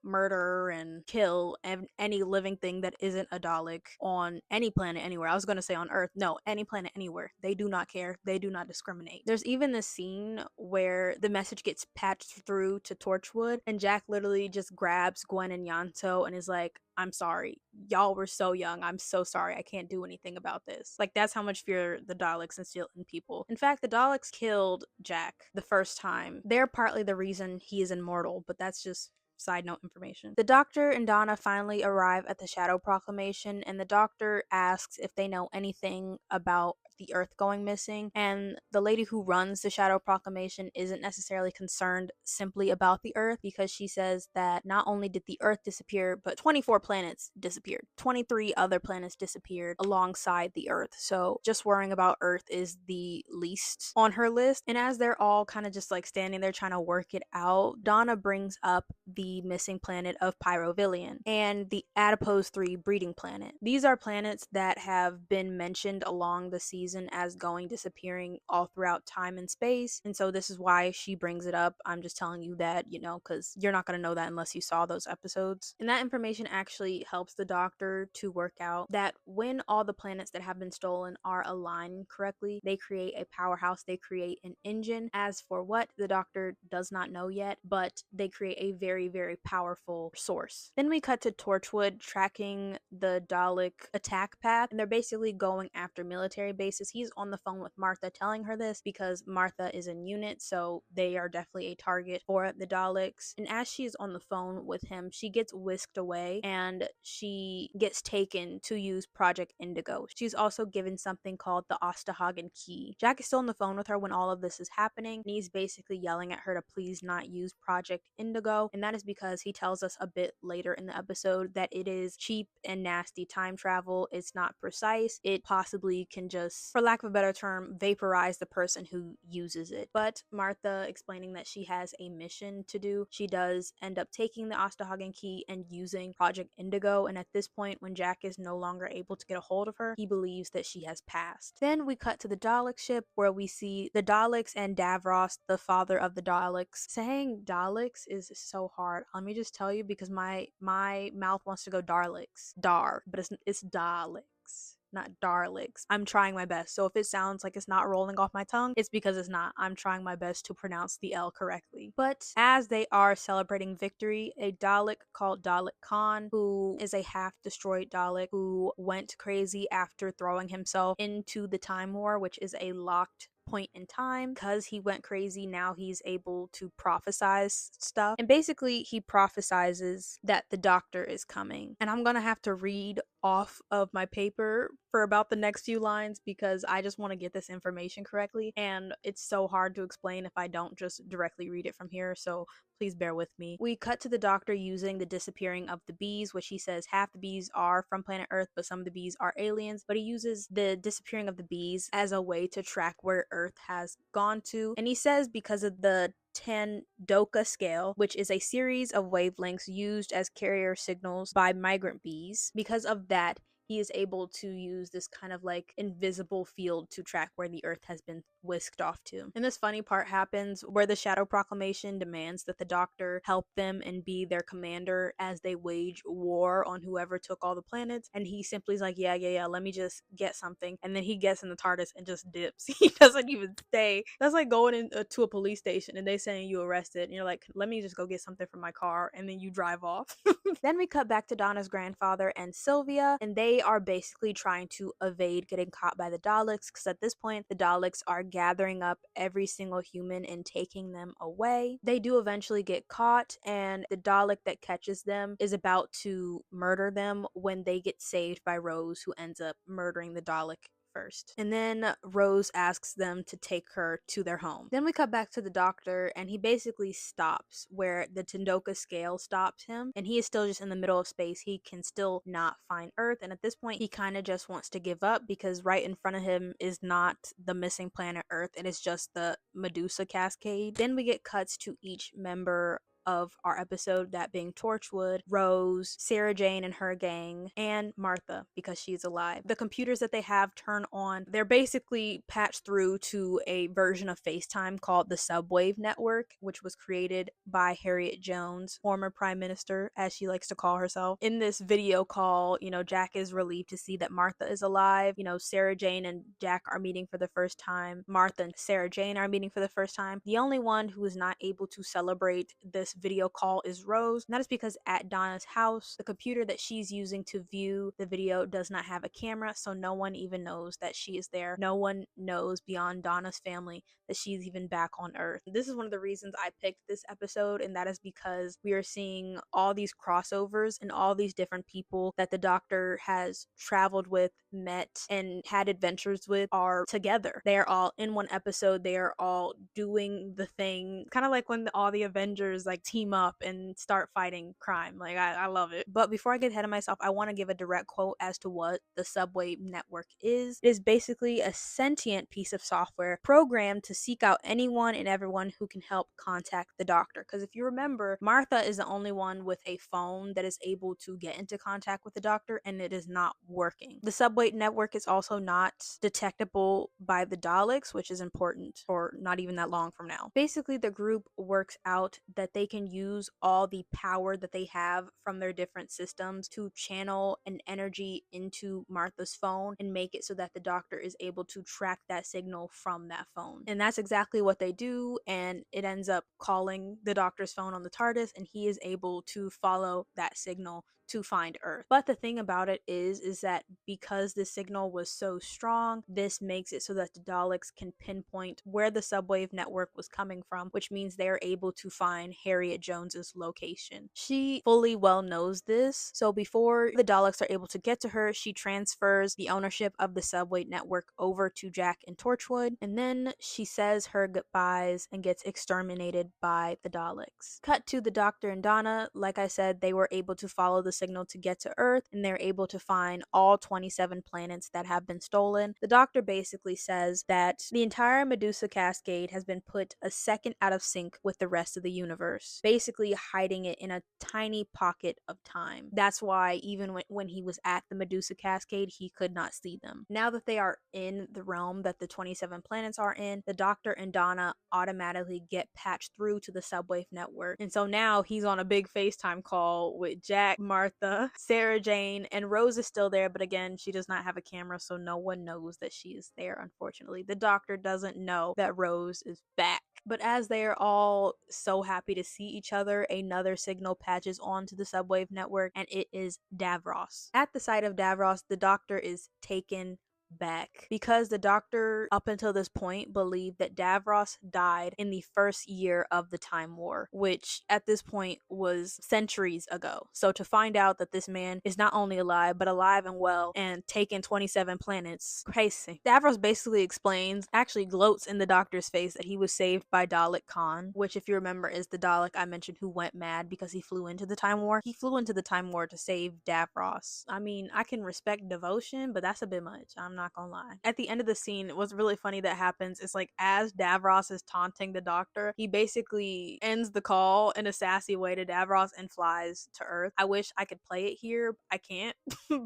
murder and kill any living thing that isn't a Dalek on any planet anywhere. I was going to say on Earth. No, any planet anywhere. They do not care. They do not discriminate. There's even this scene where the message gets patched through to Torchwood, and Jack literally just grabs Gwen and Yanto and is like, I'm sorry. Y'all were so young. I'm so sorry. I can't do anything about this. Like, that's how much fear the Daleks instill in people. In fact, the Daleks killed Jack the first time. They're partly the reason he is immortal, but that's just side note information. The doctor and Donna finally arrive at the Shadow Proclamation, and the doctor asks if they know anything about the Earth going missing, and the lady who runs the Shadow Proclamation isn't necessarily concerned simply about the Earth, because she says that not only did the Earth disappear, but 24 planets disappeared. 23 other planets disappeared alongside the Earth. So just worrying about Earth is the least on her list. And as they're all kind of just like standing there trying to work it out, Donna brings up the missing planet of Pyrovillian and the Adipose 3 breeding planet. These are planets that have been mentioned along the season as going disappearing all throughout time and space. And so this is why she brings it up. I'm just telling you that, because you're not going to know that unless you saw those episodes. And that information actually helps the Doctor to work out that when all the planets that have been stolen are aligned correctly, they create a powerhouse, they create an engine. As for what, the Doctor does not know yet, but they create a very, very powerful source. Then we cut to Torchwood tracking the Dalek attack path, and they're basically going after military bases. He's on the phone with Martha telling her this because Martha is in unit, so they are definitely a target for the Daleks. And as she's on the phone with him, she gets whisked away and she gets taken to use Project Indigo. She's also given something called the Ostahagen key. Jack is still on the phone with her when all of this is happening, and he's basically yelling at her to please not use Project Indigo, and that is because he tells us a bit later in the episode that it is cheap and nasty time travel. It's not precise. It possibly can just, for lack of a better term, vaporize the person who uses it. But Martha explaining that she has a mission to do, she does end up taking the Ostahagen key and using Project Indigo, and at this point, when Jack is no longer able to get a hold of her, he believes that she has passed. Then we cut to the Dalek ship, where we see the Daleks and Davros, the father of the Daleks. Saying Daleks is so hard. Let me just tell you, because my mouth wants to go Darleks. But it's Daleks, not Darleks. I'm trying my best. So if it sounds like it's not rolling off my tongue, it's because it's not. I'm trying my best to pronounce the L correctly. But as they are celebrating victory, a Dalek called Dalek Khan, who is a half-destroyed Dalek who went crazy after throwing himself into the Time War, which is a locked point in time. Because he went crazy, now he's able to prophesize stuff, and basically he prophesizes that the Doctor is coming. And I'm gonna have to read off of my paper for about the next few lines because I just want to get this information correctly, and it's so hard to explain if I don't just directly read it from here, so please bear with me. We cut to the Doctor using the disappearing of the bees, which he says half the bees are from planet Earth, but some of the bees are aliens. But he uses the disappearing of the bees as a way to track where Earth has gone to. And he says because of the Tandoka scale, which is a series of wavelengths used as carrier signals by migrant bees, because of that, he is able to use this kind of like invisible field to track where the Earth has been whisked off to. And this funny part happens where the Shadow Proclamation demands that the Doctor help them and be their commander as they wage war on whoever took all the planets. And he simply is like, yeah, let me just get something. And then he gets in the TARDIS and just dips. He doesn't even stay. That's like going into a police station and they saying you arrested. And you're like, let me just go get something from my car. And then you drive off. Then we cut back to Donna's grandfather and Sylvia, and they are basically trying to evade getting caught by the Daleks, because at this point the Daleks are gathering up every single human and taking them away. They do eventually get caught, and the Dalek that catches them is about to murder them when they get saved by Rose, who ends up murdering the Dalek first. And then Rose asks them to take her to their home. Then we cut back to the Doctor, and he basically stops where the Tandoka scale stops him, and he is still just in the middle of space. He can still not find Earth, and at this point he kind of just wants to give up because right in front of him is not the missing planet Earth, it is just the Medusa Cascade. Then we get cuts to each member of our episode, that being Torchwood, Rose, Sarah Jane and her gang, and Martha because she's alive. The computers that they have turn on, they're basically patched through to a version of FaceTime called the Subwave Network, which was created by Harriet Jones, former Prime Minister, as she likes to call herself. In this video call, Jack is relieved to see that Martha is alive. Sarah Jane and Jack are meeting for the first time. Martha and Sarah Jane are meeting for the first time. The only one who is not able to celebrate this this video call is Rose. And that is because at Donna's house, the computer that she's using to view the video does not have a camera, so no one even knows that she is there. No one knows beyond Donna's family that she's even back on Earth. This is one of the reasons I picked this episode, and that is because we are seeing all these crossovers and all these different people that the Doctor has traveled with, met, and had adventures with are together. They are all in one episode. They are all doing the thing, kind of like when all the Avengers like team up and start fighting crime. Like I love it. But before I get ahead of myself, I want to give a direct quote as to what the Subway Network is. It is basically a sentient piece of software programmed to seek out anyone and everyone who can help contact the Doctor. Because if you remember, Martha is the only one with a phone that is able to get into contact with the Doctor, and it is not working. The Subway Network is also not detectable by the Daleks, which is important for not even that long from now. Basically, the group works out that they can use all the power that they have from their different systems to channel an energy into Martha's phone and make it so that the Doctor is able to track that signal from that phone. And that's exactly what they do, and it ends up calling the Doctor's phone on the TARDIS, and he is able to follow that signal to find Earth. But the thing about it is that because the signal was so strong, this makes it so that the Daleks can pinpoint where the subwave network was coming from, which means they are able to find Harriet Jones's location. She fully well knows this, so before the Daleks are able to get to her, she transfers the ownership of the subway network over to Jack and Torchwood, and then she says her goodbyes and gets exterminated by the Daleks. Cut to the Doctor and Donna. Like I said, they were able to follow the signal to get to Earth, and they're able to find all 27 planets that have been stolen. The Doctor basically says that the entire Medusa Cascade has been put a second out of sync with the rest of the universe, basically hiding it in a tiny pocket of time. That's why even when he was at the Medusa Cascade, he could not see them. Now that they are in the realm that the 27 planets are in, the Doctor and Donna automatically get patched through to the subwave network. And so now he's on a big FaceTime call with Jack, Martha, Sarah Jane, and Rose is still there, but again, she does not have a camera, so no one knows that she is there, unfortunately. The Doctor doesn't know that Rose is back. But as they are all so happy to see each other, another signal patches onto the subwave network, and it is Davros. At the sight of Davros, the Doctor is taken back because the Doctor up until this point believed that Davros died in the first year of the Time War, which at this point was centuries ago. So to find out that this man is not only alive but alive and well and taken 27 planets, crazy. Davros basically explains, actually gloats in the Doctor's face, that he was saved by Dalek Khan, which if you remember is the Dalek I mentioned who went mad because he flew into the Time War. He flew into the Time War to save Davros. I mean, I can respect devotion, but that's a bit much. I'm not gonna lie. At the end of the scene, what's really funny that happens is like as Davros is taunting the Doctor, he basically ends the call in a sassy way to Davros and flies to Earth. I wish I could play it here. I can't,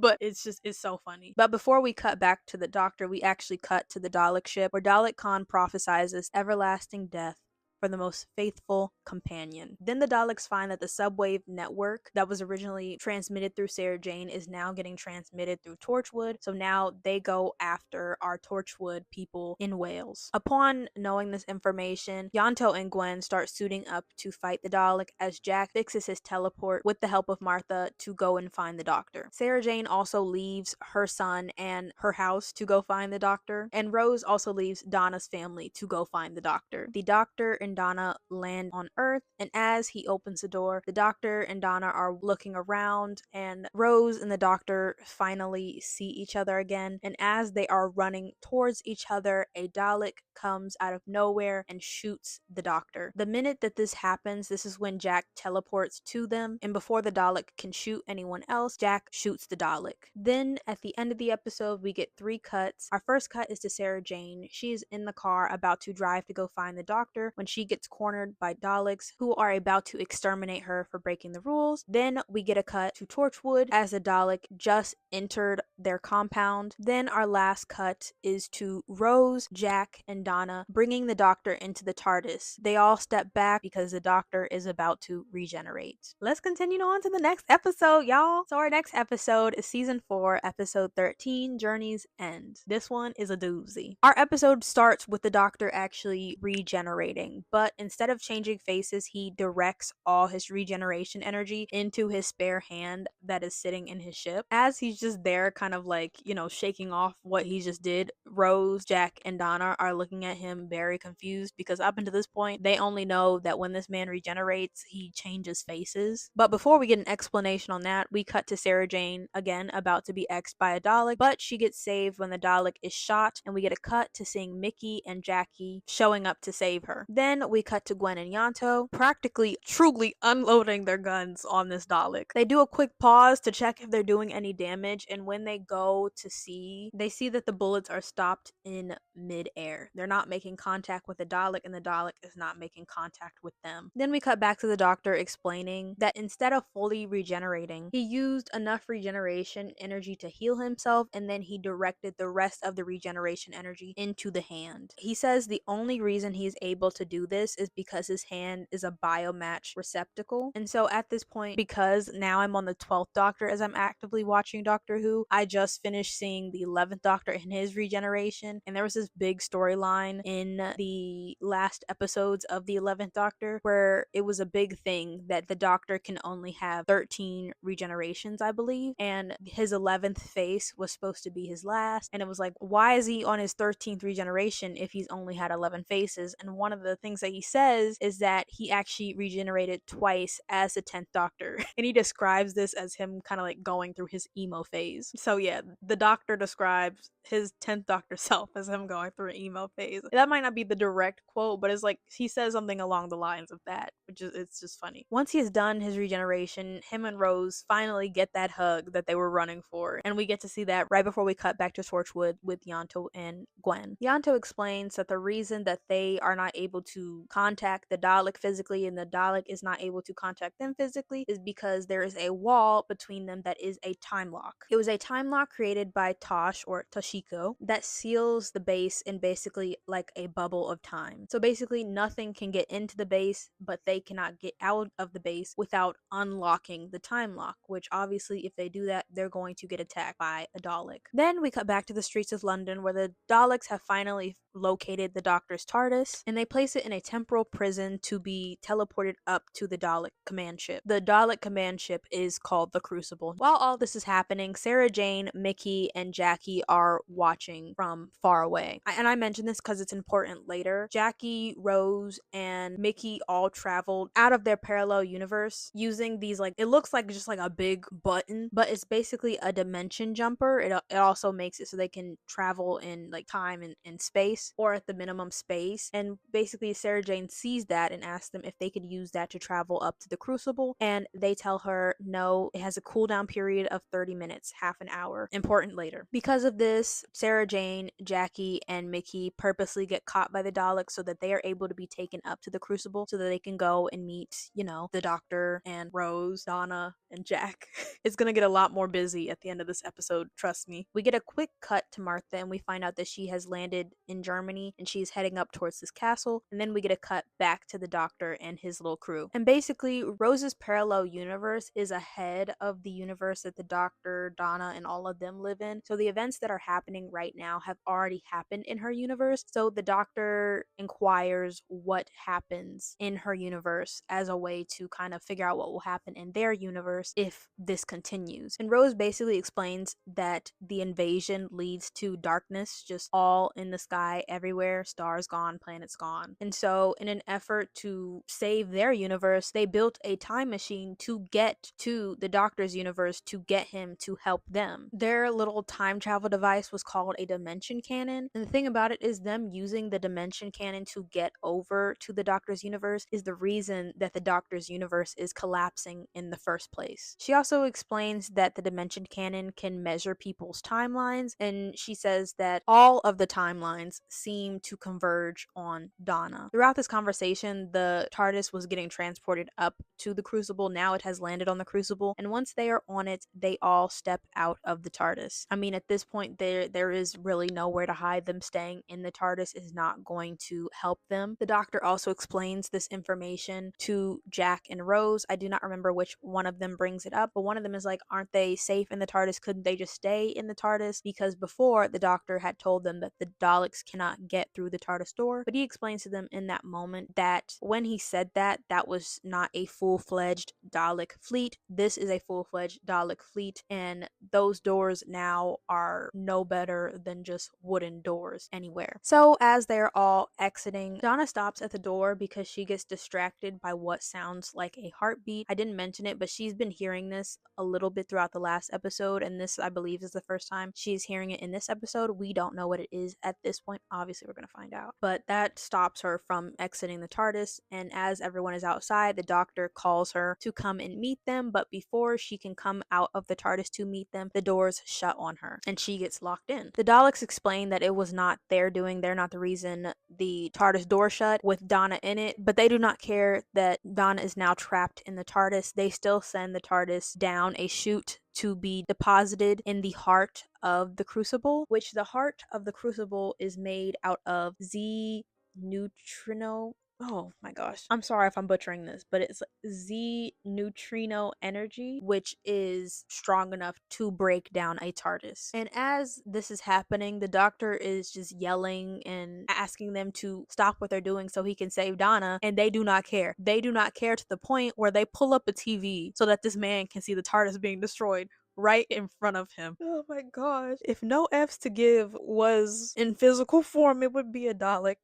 but it's so funny. But before we cut back to the Doctor, we actually cut to the Dalek ship where Dalek Khan prophesizes everlasting death for the most faithful companion. Then the Daleks find that the subwave network that was originally transmitted through Sarah Jane is now getting transmitted through Torchwood, so now they go after our Torchwood people in Wales. Upon knowing this information, Yonto and Gwen start suiting up to fight the Dalek as Jack fixes his teleport with the help of Martha to go and find the Doctor. Sarah Jane also leaves her son and her house to go find the Doctor, and Rose also leaves Donna's family to go find the Doctor. The Doctor and Donna land on Earth, and as he opens the door, the Doctor and Donna are looking around, and Rose and the Doctor finally see each other again, and as they are running towards each other, a Dalek comes out of nowhere and shoots the Doctor. The minute that this happens, this is when Jack teleports to them, and before the Dalek can shoot anyone else, Jack shoots the Dalek. Then at the end of the episode, we get 3 cuts. Our first cut is to Sarah Jane. She's in the car about to drive to go find the Doctor when she gets cornered by Daleks who are about to exterminate her for breaking the rules. Then we get a cut to Torchwood as the Dalek just entered their compound. Then our last cut is to Rose, Jack, and Donna bringing the Doctor into the TARDIS. They all step back because the Doctor is about to regenerate. Let's continue on to the next episode, y'all. So our next episode is season 4, episode 13, Journey's End. This one is a doozy. Our episode starts with the Doctor actually regenerating, but instead of changing faces, he directs all his regeneration energy into his spare hand that is sitting in his ship. As he's just there, kind of like, shaking off what he just did, Rose, Jack, and Donna are looking at him very confused because up until this point, they only know that when this man regenerates, he changes faces. But before we get an explanation on that, we cut to Sarah Jane, again, about to be X'd by a Dalek, but she gets saved when the Dalek is shot, and we get a cut to seeing Mickey and Jackie showing up to save her. Then we cut to Gwen and Yanto, practically, truly unloading their guns on this Dalek. They do a quick pause to check if they're doing any damage, and when they go to see, they see that the bullets are stopped in mid-air. They're not making contact with the Dalek, and the Dalek is not making contact with them. Then we cut back to the Doctor explaining that instead of fully regenerating, he used enough regeneration energy to heal himself, and then he directed the rest of the regeneration energy into the hand. He says the only reason he's able to do this is because his hand is a biomatch receptacle. And so at this point, because now I'm on the 12th Doctor as I'm actively watching Doctor Who, I just finished seeing the 11th Doctor in his regeneration, and there was this big storyline in the last episodes of the 11th Doctor where it was a big thing that the Doctor can only have 13 regenerations, I believe, and his 11th face was supposed to be his last, and it was like, why is he on his 13th regeneration if he's only had 11 faces? And one of the things that he says is that he actually regenerated twice as the 10th Doctor, and he describes this as him kind of like going through his emo phase. So yeah, the Doctor describes his 10th Doctor self as him going through an emo phase. That might not be the direct quote, but it's like he says something along the lines of that, which is, it's just funny. Once he has done his regeneration, him and Rose finally get that hug that they were running for, and we get to see that right before we cut back to Torchwood with Yanto and Gwen. Yanto explains that the reason that they are not able to contact the Dalek physically and the Dalek is not able to contact them physically is because there is a wall between them that is a time lock. It was a time lock created by Tosh or Toshiko that seals the base in basically like a bubble of time. So basically nothing can get into the base, but they cannot get out of the base without unlocking the time lock, which obviously if they do that, they're going to get attacked by a Dalek. Then we cut back to the streets of London where the Daleks have finally located the Doctor's TARDIS, and they place it in a temporal prison to be teleported up to the Dalek command ship. The Dalek command ship is called the Crucible. While all this is happening, Sarah Jane, Mickey, and Jackie are watching from far away. And I mention this because it's important later. Jackie, Rose, and Mickey all traveled out of their parallel universe using these, like, it looks like just like a big button, but it's basically a dimension jumper. It also makes it so they can travel in like time and space, or at the minimum space. And basically Sarah Jane sees that and asks them if they could use that to travel up to the Crucible, and they tell her no, it has a cooldown period of 30 minutes, half an hour. Important later. Because of this, Sarah Jane, Jackie, and Mickey purposely get caught by the Daleks so that they are able to be taken up to the Crucible so that they can go and meet, the Doctor and Rose, Donna, and Jack. It's gonna get a lot more busy at the end of this episode, trust me. We get a quick cut to Martha and we find out that she has landed in Germany and she's heading up towards this castle, and then we get a cut back to the Doctor and his little crew. And basically, Rose's parallel universe is ahead of the universe that the Doctor, Donna, and all of them live in. So the events that are happening right now have already happened in her universe. So the Doctor inquires what happens in her universe as a way to kind of figure out what will happen in their universe if this continues. And Rose basically explains that the invasion leads to darkness, just all in the sky everywhere, stars gone, planets gone. And so in an effort to save their universe, they built a time machine to get to the Doctor's universe to get him to help them. Their little time travel device was called a dimension cannon. And the thing about it is them using the dimension cannon to get over to the Doctor's universe is the reason that the Doctor's universe is collapsing in the first place. She also explains that the dimension cannon can measure people's timelines, and she says that all of the timelines seem to converge on Donna. Throughout this conversation, the TARDIS was getting transported up to the Crucible. Now it has landed on the Crucible, and once they are on it, they all step out of the TARDIS. I mean, at this point, there is really nowhere to hide. Them staying in the TARDIS is not going to help them. The Doctor also explains this information to Jack and Rose. I do not remember which one of them brings it up, but one of them is like, aren't they safe in the TARDIS? Couldn't they just stay in the TARDIS? Because before, the Doctor had told them that the Daleks cannot get through the TARDIS door, but he explains to them in that moment that when he said that, that was not a full-fledged Dalek fleet. This is a full-fledged Dalek fleet, and those doors now are no better than just wooden doors anywhere. So as they're all exiting, Donna stops at the door because she gets distracted by what sounds like a heartbeat. I didn't mention it, but she's been hearing this a little bit throughout the last episode, and this, I believe, is the first time she's hearing it in this episode. We don't know what it is at this point. Obviously, we're going to find out. But that stops her from exiting the TARDIS, and as everyone is outside, the Doctor calls her to come and meet them, but before she can come out of the TARDIS to meet them, the doors shut on her, and she gets locked in. The Daleks explain that it was not their doing. They're not the reason the TARDIS door shut with Donna in it, but they do not care that Donna is now trapped in the TARDIS. They still send the TARDIS down a chute to be deposited in the heart of the Crucible, which the heart of the Crucible is made out of Z neutrino. Oh my gosh. I'm sorry if I'm butchering this, but it's Z neutrino energy, which is strong enough to break down a TARDIS. And as this is happening, the Doctor is just yelling and asking them to stop what they're doing so he can save Donna, and they do not care. They do not care to the point where they pull up a TV so that this man can see the TARDIS being destroyed right in front of him. Oh my gosh. If no F's to give was in physical form, it would be a Dalek.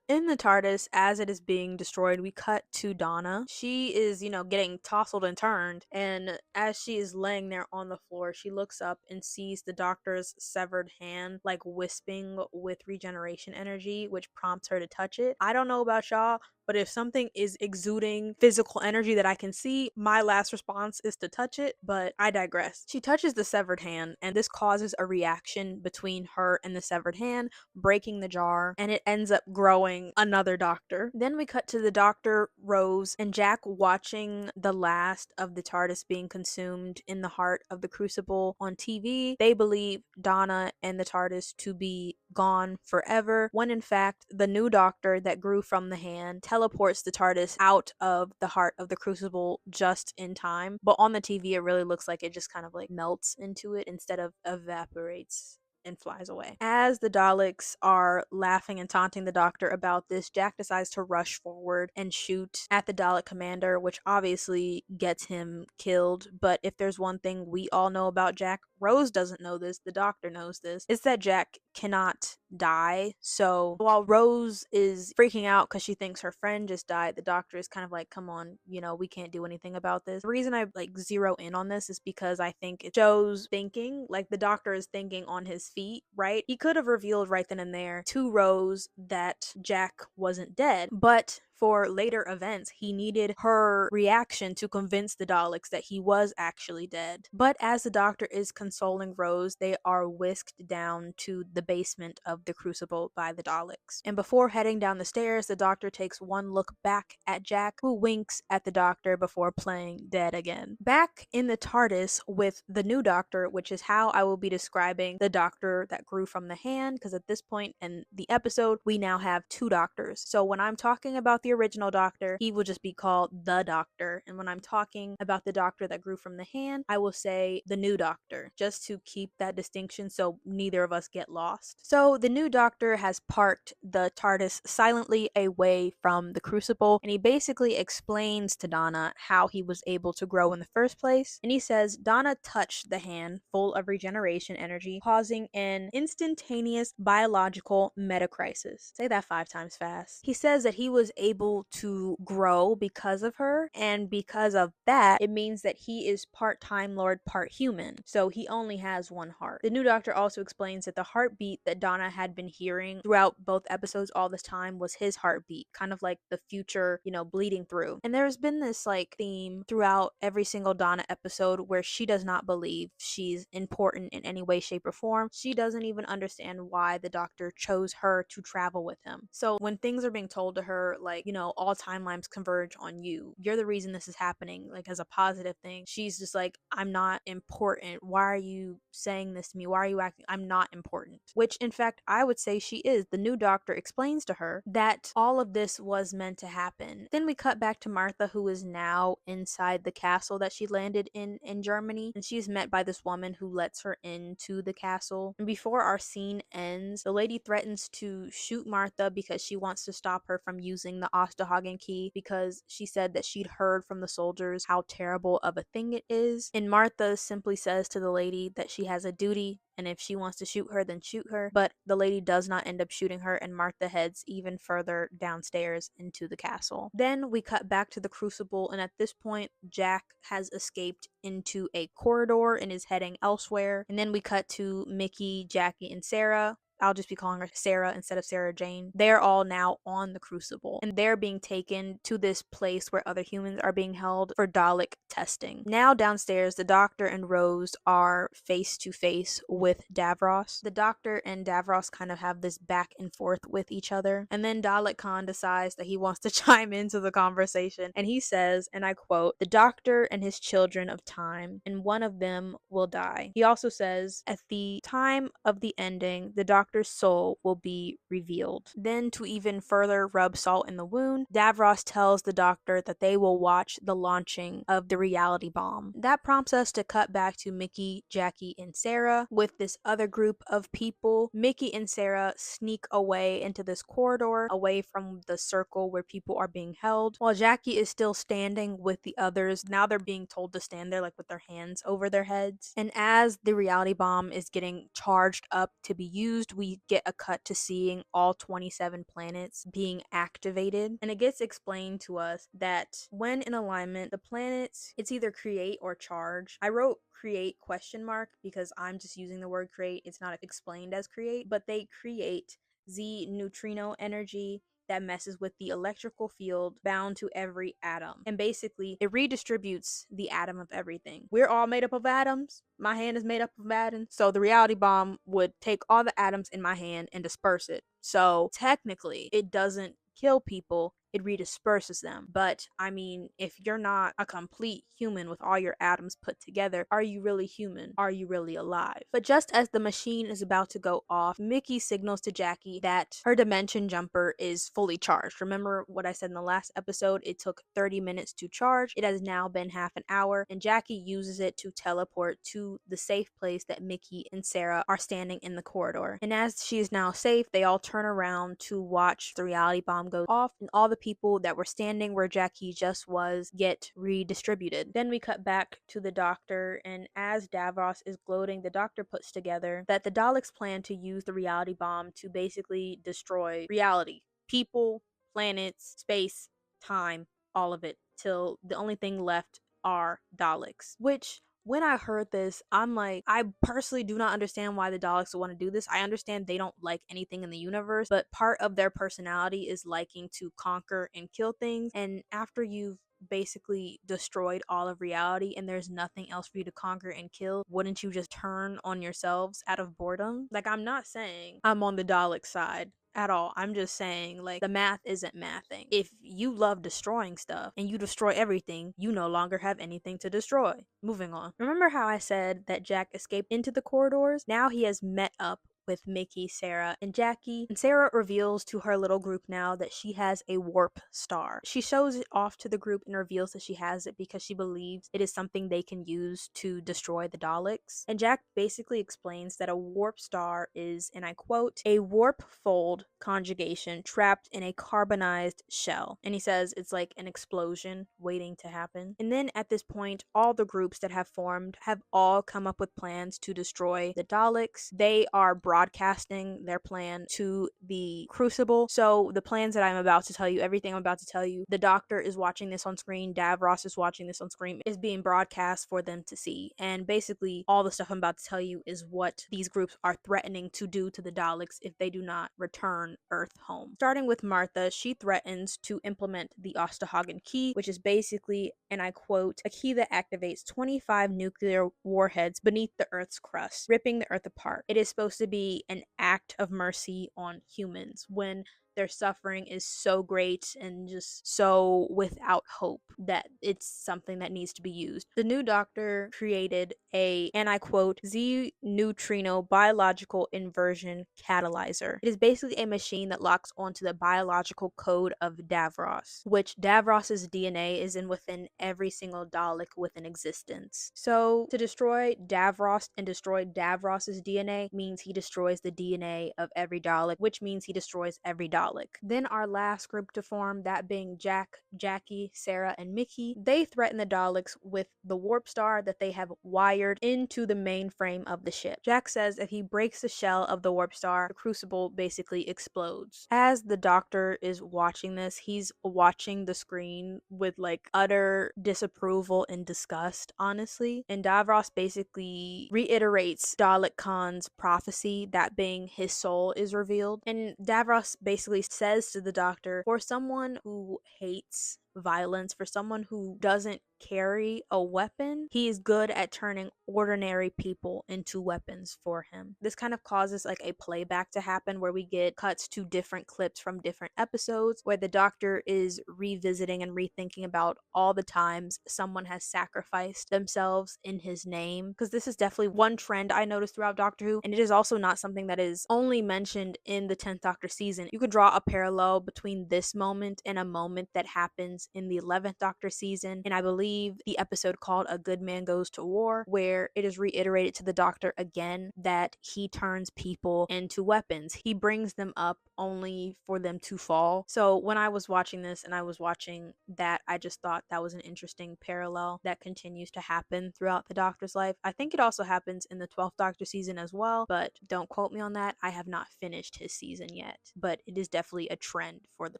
In the TARDIS, as it is being destroyed, we cut to Donna. She is, getting tousled and turned, and as she is laying there on the floor, she looks up and sees the Doctor's severed hand, like wisping with regeneration energy, which prompts her to touch it. I don't know about y'all, but if something is exuding physical energy that I can see, my last response is to touch it, but I digress. She touches the severed hand, and this causes a reaction between her and the severed hand, breaking the jar, and it ends up growing another Doctor. Then we cut to the Doctor, Rose, and Jack watching the last of the TARDIS being consumed in the heart of the Crucible on TV. They believe Donna and the TARDIS to be gone forever, when in fact the new Doctor that grew from the hand teleports the TARDIS out of the heart of the Crucible just in time. But on the TV, it really looks like it just kind of like melts into it instead of evaporates and flies away. As the Daleks are laughing and taunting the Doctor about this, Jack decides to rush forward and shoot at the Dalek commander, which obviously gets him killed. But if there's one thing we all know about Jack, Rose doesn't know this, the Doctor knows this, it's that Jack cannot die. So while Rose is freaking out because she thinks her friend just died, the Doctor is kind of like, come on, we can't do anything about this. The reason I zero in on this is because I think it shows thinking, like the Doctor is thinking on his feet, right? He could have revealed right then and there to Rose that Jack wasn't dead, but for later events, he needed her reaction to convince the Daleks that he was actually dead. But as the Doctor is consoling Rose, they are whisked down to the basement of the Crucible by the Daleks. And before heading down the stairs, the Doctor takes one look back at Jack, who winks at the Doctor before playing dead again. Back in the TARDIS with the new Doctor, which is how I will be describing the Doctor that grew from the hand, because at this point in the episode, we now have two Doctors. So when I'm talking about the original Doctor, he will just be called the Doctor, and when I'm talking about the Doctor that grew from the hand, I will say the new Doctor, just to keep that distinction so neither of us get lost. So the new Doctor has parked the TARDIS silently away from the Crucible, and he basically explains to Donna how he was able to grow in the first place, and he says Donna touched the hand full of regeneration energy, causing an instantaneous biological metacrisis. Say that 5 times fast. He says that he was able to grow because of her, and because of that, it means that he is part Time Lord, part human, so he only has one heart. The new Doctor also explains that the heartbeat that Donna had been hearing throughout both episodes all this time was his heartbeat, kind of like the future, bleeding through. And there's been this theme throughout every single Donna episode where she does not believe she's important in any way, shape, or form. She doesn't even understand why the Doctor chose her to travel with him. So when things are being told to her, like, all timelines converge on you. You're the reason this is happening, like as a positive thing. She's just like, I'm not important. Why are you saying this to me? Why are you acting? I'm not important. Which, in fact, I would say she is. The new doctor explains to her that all of this was meant to happen. Then we cut back to Martha, who is now inside the castle that she landed in Germany, and she's met by this woman who lets her into the castle. And before our scene ends, the lady threatens to shoot Martha because she wants to stop her from using the Osterhagen key, because she said that she'd heard from the soldiers how terrible of a thing it is. And Martha simply says to the lady that she has a duty, and if she wants to shoot her, then shoot her. But the lady does not end up shooting her, and Martha heads even further downstairs into the castle. Then we cut back to the Crucible, and at this point, Jack has escaped into a corridor and is heading elsewhere. And then we cut to Mickey, Jackie, and Sarah. I'll just be calling her Sarah instead of Sarah Jane. They're all now on the Crucible, and they're being taken to this place where other humans are being held for Dalek testing. Now downstairs, the Doctor and Rose are face to face with Davros. The Doctor and Davros kind of have this back and forth with each other, and then Dalek Khan decides that he wants to chime into the conversation, and he says, and I quote, "The Doctor and his children of time, and one of them will die." He also says, "At the time of the ending, the Doctor's soul will be revealed." Then, to even further rub salt in the wound, Davros tells the Doctor that they will watch the launching of the reality bomb. That prompts us to cut back to Mickey, Jackie, and Sarah with this other group of people. Mickey and Sarah sneak away into this corridor, away from the circle where people are being held, while Jackie is still standing with the others. Now they're being told to stand there, like with their hands over their heads. And as the reality bomb is getting charged up to be used, we get a cut to seeing all 27 planets being activated. And it gets explained to us that when in alignment, the planets, it's either create or charge. I wrote create question mark because I'm just using the word create. It's not explained as create, but they create Z neutrino energy that messes with the electrical field bound to every atom. And basically, it redistributes the atom of everything. We're all made up of atoms. My hand is made up of atoms. So the reality bomb would take all the atoms in my hand and disperse it. So technically, it doesn't kill people, it redisperses them. But I mean, if you're not a complete human with all your atoms put together, are you really human? Are you really alive? But just as the machine is about to go off, Mickey signals to Jackie that her dimension jumper is fully charged. Remember what I said in the last episode? It took 30 minutes to charge. It has now been half an hour, and Jackie uses it to teleport to the safe place that Mickey and Sarah are standing in the corridor. And as she is now safe, they all turn around to watch the reality bomb go off, and all the people that were standing where Jackie just was get redistributed. Then we cut back to the Doctor, and as Davros is gloating, the Doctor puts together that the Daleks plan to use the reality bomb to basically destroy reality. People, planets, space, time, all of it, till the only thing left are Daleks. Which, when I heard this, I'm like, I personally do not understand why the Daleks would want to do this. I understand they don't like anything in the universe, but part of their personality is liking to conquer and kill things. And after you've basically destroyed all of reality and there's nothing else for you to conquer and kill, wouldn't you just turn on yourselves out of boredom? Like, I'm not saying I'm on the Dalek side at all. I'm just saying, like, the math isn't mathing. If you love destroying stuff and you destroy everything, you no longer have anything to destroy. Moving on. Remember how I said that Jack escaped into the corridors? Now he has met up with Mickey, Sarah, and Jackie, and Sarah reveals to her little group now that she has a warp star. She shows it off to the group and reveals that she has it because she believes it is something they can use to destroy the Daleks. And Jack basically explains that a warp star is, and I quote, "a warp fold conjugation trapped in a carbonized shell." And he says it's like an explosion waiting to happen. And then at this point, all the groups that have formed have all come up with plans to destroy the Daleks. They are broadcasting their plan to the Crucible. So the plans that I'm about to tell you, everything I'm about to tell you, the Doctor is watching this on screen, Davros is watching this on screen, is being broadcast for them to see. And basically all the stuff I'm about to tell you is what these groups are threatening to do to the Daleks if they do not return Earth home. Starting with Martha, she threatens to implement the Osterhagen key, which is basically, and I quote, "a key that activates 25 nuclear warheads beneath the Earth's crust, ripping the Earth apart. It is supposed to be an act of mercy on humans." When their suffering is so great and just so without hope that it's something that needs to be used. The new doctor created a, and I quote, Z neutrino biological inversion catalyzer. It is basically a machine that locks onto the biological code of Davros, which Davros's DNA is in within every single Dalek within existence. So to destroy Davros and destroy Davros's DNA means he destroys the DNA of every Dalek, which means he destroys every Dalek. Then our last group to form, that being Jack, Jackie, Sarah, and Mickey, they threaten the Daleks with the warp star that they have wired into the mainframe of the ship. Jack says if he breaks the shell of the warp star, the crucible basically explodes. As the doctor is watching this, he's watching the screen with like utter disapproval and disgust, honestly. And Davros basically reiterates Dalek Khan's prophecy, that being his soul is revealed. And Davros basically says to the doctor, for someone who hates violence, for someone who doesn't carry a weapon, he is good at turning ordinary people into weapons for him. This kind of causes like a playback to happen where we get cuts to different clips from different episodes where the doctor is revisiting and rethinking about all the times someone has sacrificed themselves in his name, because this is definitely one trend I noticed throughout Doctor Who, and it is also not something that is only mentioned in the 10th Doctor season. You could draw a parallel between this moment and a moment that happens in the 11th Doctor season, and I believe the episode called A Good Man Goes to War, where it is reiterated to the doctor again that he turns people into weapons. He brings them up only for them to fall. So when I was watching this and I was watching that, I just thought that was an interesting parallel that continues to happen throughout the Doctor's life. I think it also happens in the 12th Doctor season as well, but don't quote me on that. I have not finished his season yet, but it is definitely a trend for the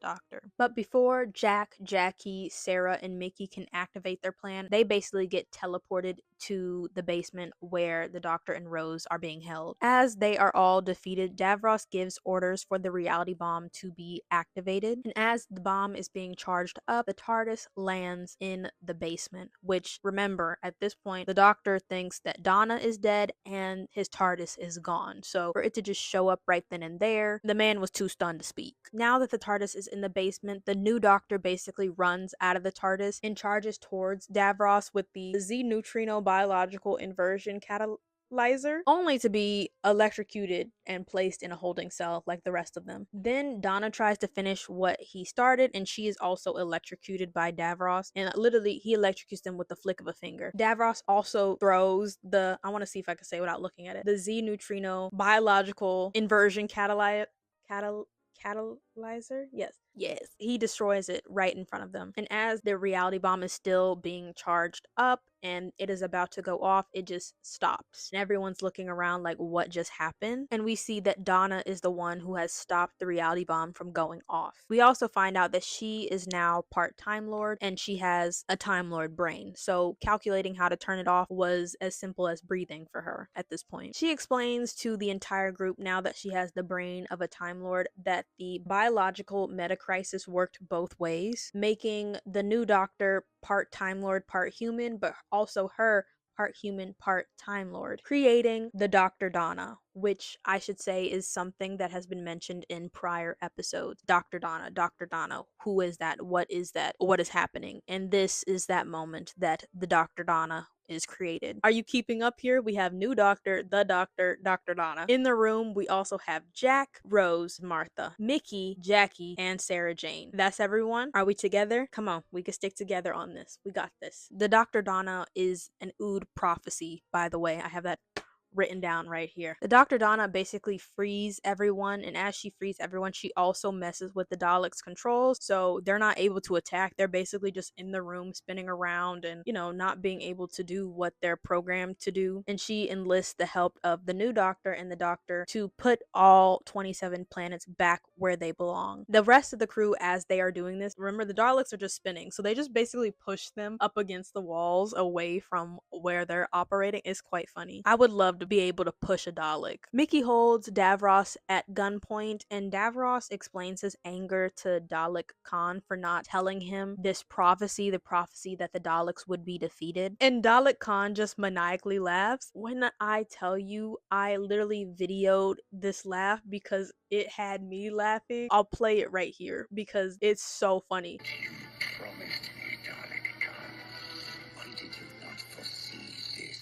Doctor. But before Jack, Jackie, Sarah, and Mickey can activate their plan, they basically get teleported to the basement where the Doctor and Rose are being held. As they are all defeated, Davros gives orders for the reality bomb to be activated, and as the bomb is being charged up, the TARDIS lands in the basement, which, remember, at this point, the Doctor thinks that Donna is dead and his TARDIS is gone, so for it to just show up right then and there, the man was too stunned to speak. Now that the TARDIS is in the basement, the new Doctor basically runs out of the TARDIS and charges towards Davros with the Z neutrino biological inversion catalyzer, only to be electrocuted and placed in a holding cell like the rest of them. Then Donna tries to finish what he started, and she is also electrocuted by Davros, and literally he electrocutes them with the flick of a finger. Davros also throws the, I want to see if I can say without looking at it, the Z neutrino biological inversion catalyzer. Yes, he destroys it right in front of them. And as the reality bomb is still being charged up and it is about to go off, it just stops. And everyone's looking around like, what just happened? And we see that Donna is the one who has stopped the reality bomb from going off. We also find out that she is now part Time Lord and she has a Time Lord brain. So calculating how to turn it off was as simple as breathing for her at this point. She explains to the entire group, now that she has the brain of a Time Lord, that the biological meta-crisis worked both ways, making the new Doctor part Time Lord, part human, but also her part human, part Time Lord, creating the Dr. Donna, which I should say is something that has been mentioned in prior episodes. Dr. Donna, who is that? What is that? What is happening? And this is that moment that the Dr. Donna is created. Are you keeping up here? We have new Doctor, the Doctor, Dr. Donna. In the room, we also have Jack, Rose, Martha, Mickey, Jackie, and Sarah Jane. That's everyone. Are we together? Come on, we can stick together on this. We got this. The Dr. Donna is an Ood prophecy, by the way. I have that written down right here. The Dr. Donna basically frees everyone, and as she frees everyone, she also messes with the Daleks' controls, so they're not able to attack. They're basically just in the room spinning around and, not being able to do what they're programmed to do. And she enlists the help of the new Doctor and the Doctor to put all 27 planets back where they belong. The rest of the crew, as they are doing this, remember the Daleks are just spinning, so they just basically push them up against the walls away from where they're operating. It's quite funny. I would love to to be able to push a Dalek. Mickey holds Davros at gunpoint, and Davros explains his anger to Dalek Khan for not telling him this prophecy, the prophecy that the Daleks would be defeated. And Dalek Khan just maniacally laughs. When I tell you, I literally videoed this laugh because it had me laughing. I'll play it right here because it's so funny. You promised me, Dalek Khan. Why did you not foresee this?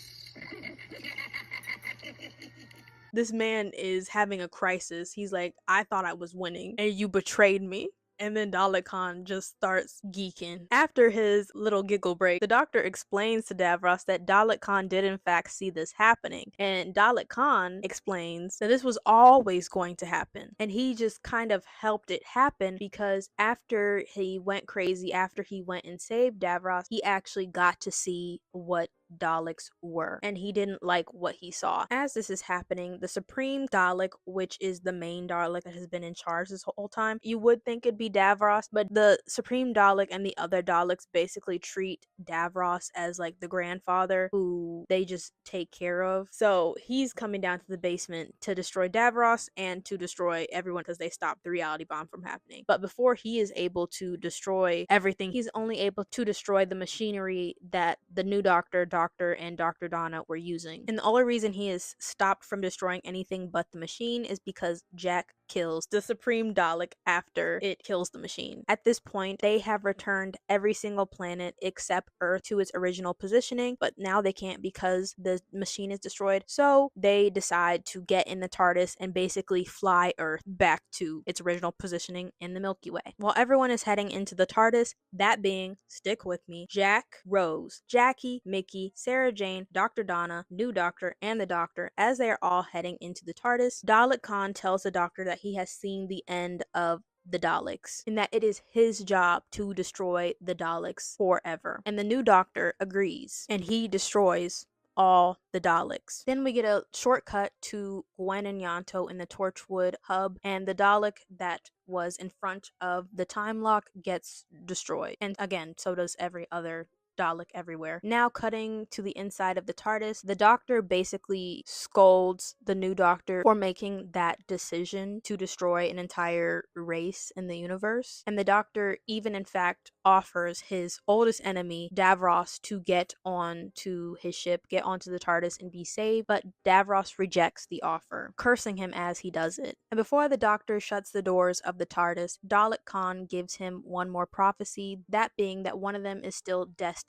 This man is having a crisis. He's like, I thought I was winning, and you betrayed me. And then Dalek Khan just starts geeking. After his little giggle break, the doctor explains to Davros that Dalek Khan did in fact see this happening. And Dalek Khan explains that this was always going to happen. And he just kind of helped it happen because after he went crazy, after he went and saved Davros, he actually got to see what Daleks were, and he didn't like what he saw. As this is happening, the Supreme Dalek, which is the main Dalek that has been in charge this whole time, you would think it'd be Davros, but the Supreme Dalek and the other Daleks basically treat Davros as like the grandfather who they just take care of. So he's coming down to the basement to destroy Davros and to destroy everyone because they stopped the reality bomb from happening. But before he is able to destroy everything, he's only able to destroy the machinery that the new Doctor and Dr. Donna were using. And the only reason he is stopped from destroying anything but the machine is because Jack kills the Supreme Dalek after it kills the machine. At this point, they have returned every single planet except Earth to its original positioning, but now they can't because the machine is destroyed. So they decide to get in the TARDIS and basically fly Earth back to its original positioning in the Milky Way. While everyone is heading into the TARDIS, that being, stick with me, Jack, Rose, Jackie, Mickey, Sarah Jane, Dr. Donna, New Doctor, and the Doctor, as they are all heading into the TARDIS, Dalek Khan tells the Doctor that he has seen the end of the Daleks and that it is his job to destroy the Daleks forever. And the new Doctor agrees and he destroys all the Daleks. Then we get a shortcut to Gwen and Yanto in the Torchwood hub, and the Dalek that was in front of the time lock gets destroyed. And again, so does every other Dalek everywhere. Now cutting to the inside of the TARDIS, the Doctor basically scolds the new Doctor for making that decision to destroy an entire race in the universe. And the Doctor even in fact offers his oldest enemy, Davros, to get onto his ship, get onto the TARDIS and be saved, but Davros rejects the offer, cursing him as he does it. And before the Doctor shuts the doors of the TARDIS, Dalek Khan gives him one more prophecy, that being that one of them is still destined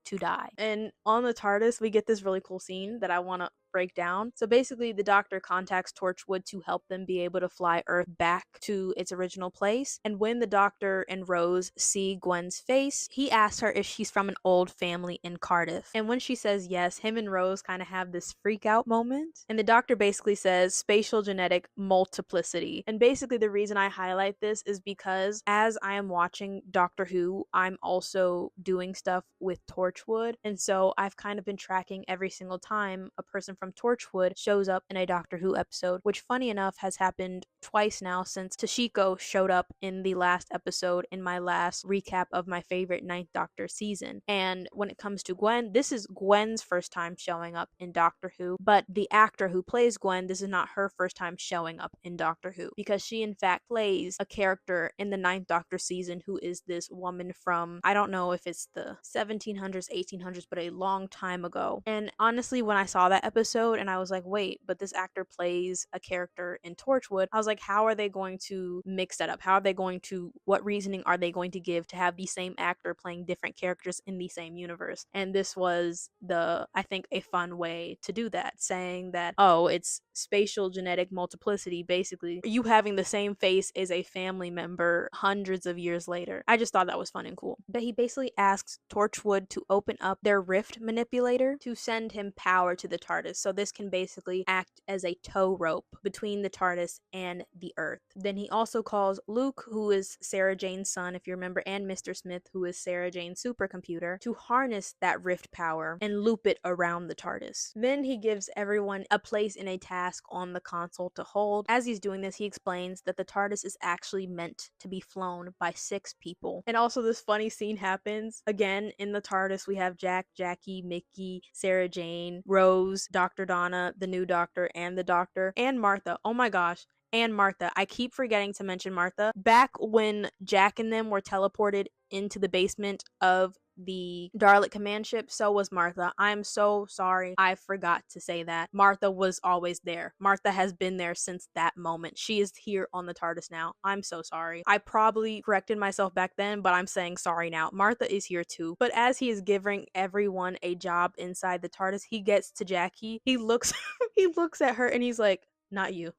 to die. And on the TARDIS, we get this really cool scene that I want to break down. So basically, the Doctor contacts Torchwood to help them be able to fly Earth back to its original place. And when the Doctor and Rose see Gwen's face, he asks her if she's from an old family in Cardiff. And when she says yes, him and Rose kind of have this freak out moment. And the Doctor basically says spatial genetic multiplicity. And basically, the reason I highlight this is because as I am watching Doctor Who, I'm also doing stuff with Torchwood. And so I've kind of been tracking every single time a person from Torchwood shows up in a Doctor Who episode, which funny enough has happened twice now since Toshiko showed up in the last episode in my last recap of my favorite Ninth Doctor season. And when it comes to Gwen, this is Gwen's first time showing up in Doctor Who, but the actor who plays Gwen, this is not her first time showing up in Doctor Who, because she in fact plays a character in the Ninth Doctor season who is this woman from, I don't know if it's the 1700s, 1800s, but a long time ago. And honestly, when I saw that episode and I was like, wait, but this actor plays a character in Torchwood, I was like, how are they going to mix that up? How are they going to, what reasoning are they going to give to have the same actor playing different characters in the same universe? And this was I think, a fun way to do that, saying that, oh, it's spatial genetic multiplicity, basically you having the same face as a family member hundreds of years later. I just thought that was fun and cool. But he basically asks Torchwood to open up their rift manipulator to send him power to the TARDIS. So this can basically act as a tow rope between the TARDIS and the Earth. Then he also calls Luke, who is Sarah Jane's son, if you remember, and Mr. Smith, who is Sarah Jane's supercomputer, to harness that rift power and loop it around the TARDIS. Then he gives everyone a place in a task on the console to hold. As he's doing this, he explains that the TARDIS is actually meant to be flown by 6 people. And also, this funny scene happens again in the TARDIS. We have Jack, Jackie, Mickey, Sarah Jane, Rose, Dr. Donna, the new doctor, and the doctor, and Martha. Oh my gosh. And Martha. I keep forgetting to mention Martha. Back when Jack and them were teleported into the basement of the Dalek command ship, so was Martha. I'm so sorry. I forgot to say that. Martha was always there. Martha has been there since that moment. She is here on the TARDIS now. I'm so sorry. I probably corrected myself back then, but I'm saying sorry now. Martha is here too. But as he is giving everyone a job inside the TARDIS, he gets to Jackie. He looks he looks at her and he's like, not you,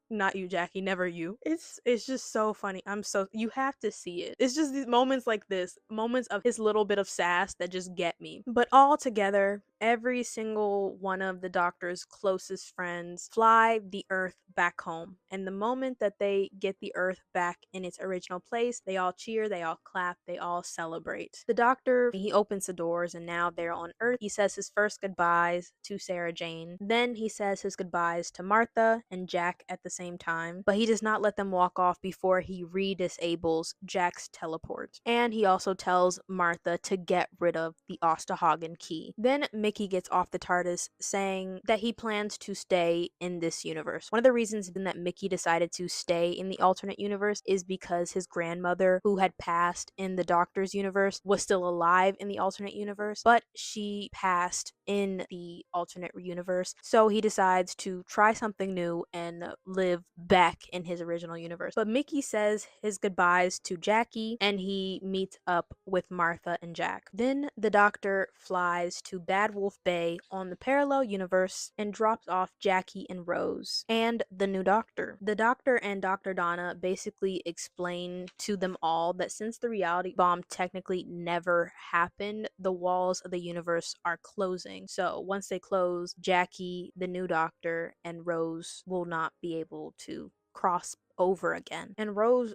Jackie, never you. It's just so funny. You have to see it. It's just these moments like this, moments of his little bit of sass that just get me. But all together, every single one of the Doctor's closest friends fly the Earth back home. And the moment that they get the Earth back in its original place, they all cheer, they all clap, they all celebrate. The Doctor, he opens the doors and now they're on Earth. He says his first goodbyes to Sarah Jane. Then he says his goodbyes to Martha and Jack at the same time, but he does not let them walk off before he re-disables Jack's teleport. And he also tells Martha to get rid of the Ostahagen key. Then Mickey gets off the TARDIS saying that he plans to stay in this universe. One of the reasons that Mickey decided to stay in the alternate universe is because his grandmother, who had passed in the Doctor's universe, was still alive in the alternate universe, but she passed in the alternate universe. So he decides to try something new and live back in his original universe. But Mickey says his goodbyes to Jackie and he meets up with Martha and Jack. Then the Doctor flies to Bad Wolf Bay on the parallel universe and drops off Jackie and Rose and the new Doctor. The Doctor and Dr. Donna basically explain to them all that since the reality bomb technically never happened, the walls of the universe are closing. So once they close, Jackie, the new Doctor, and Rose will not be able to cross over again. And Rose,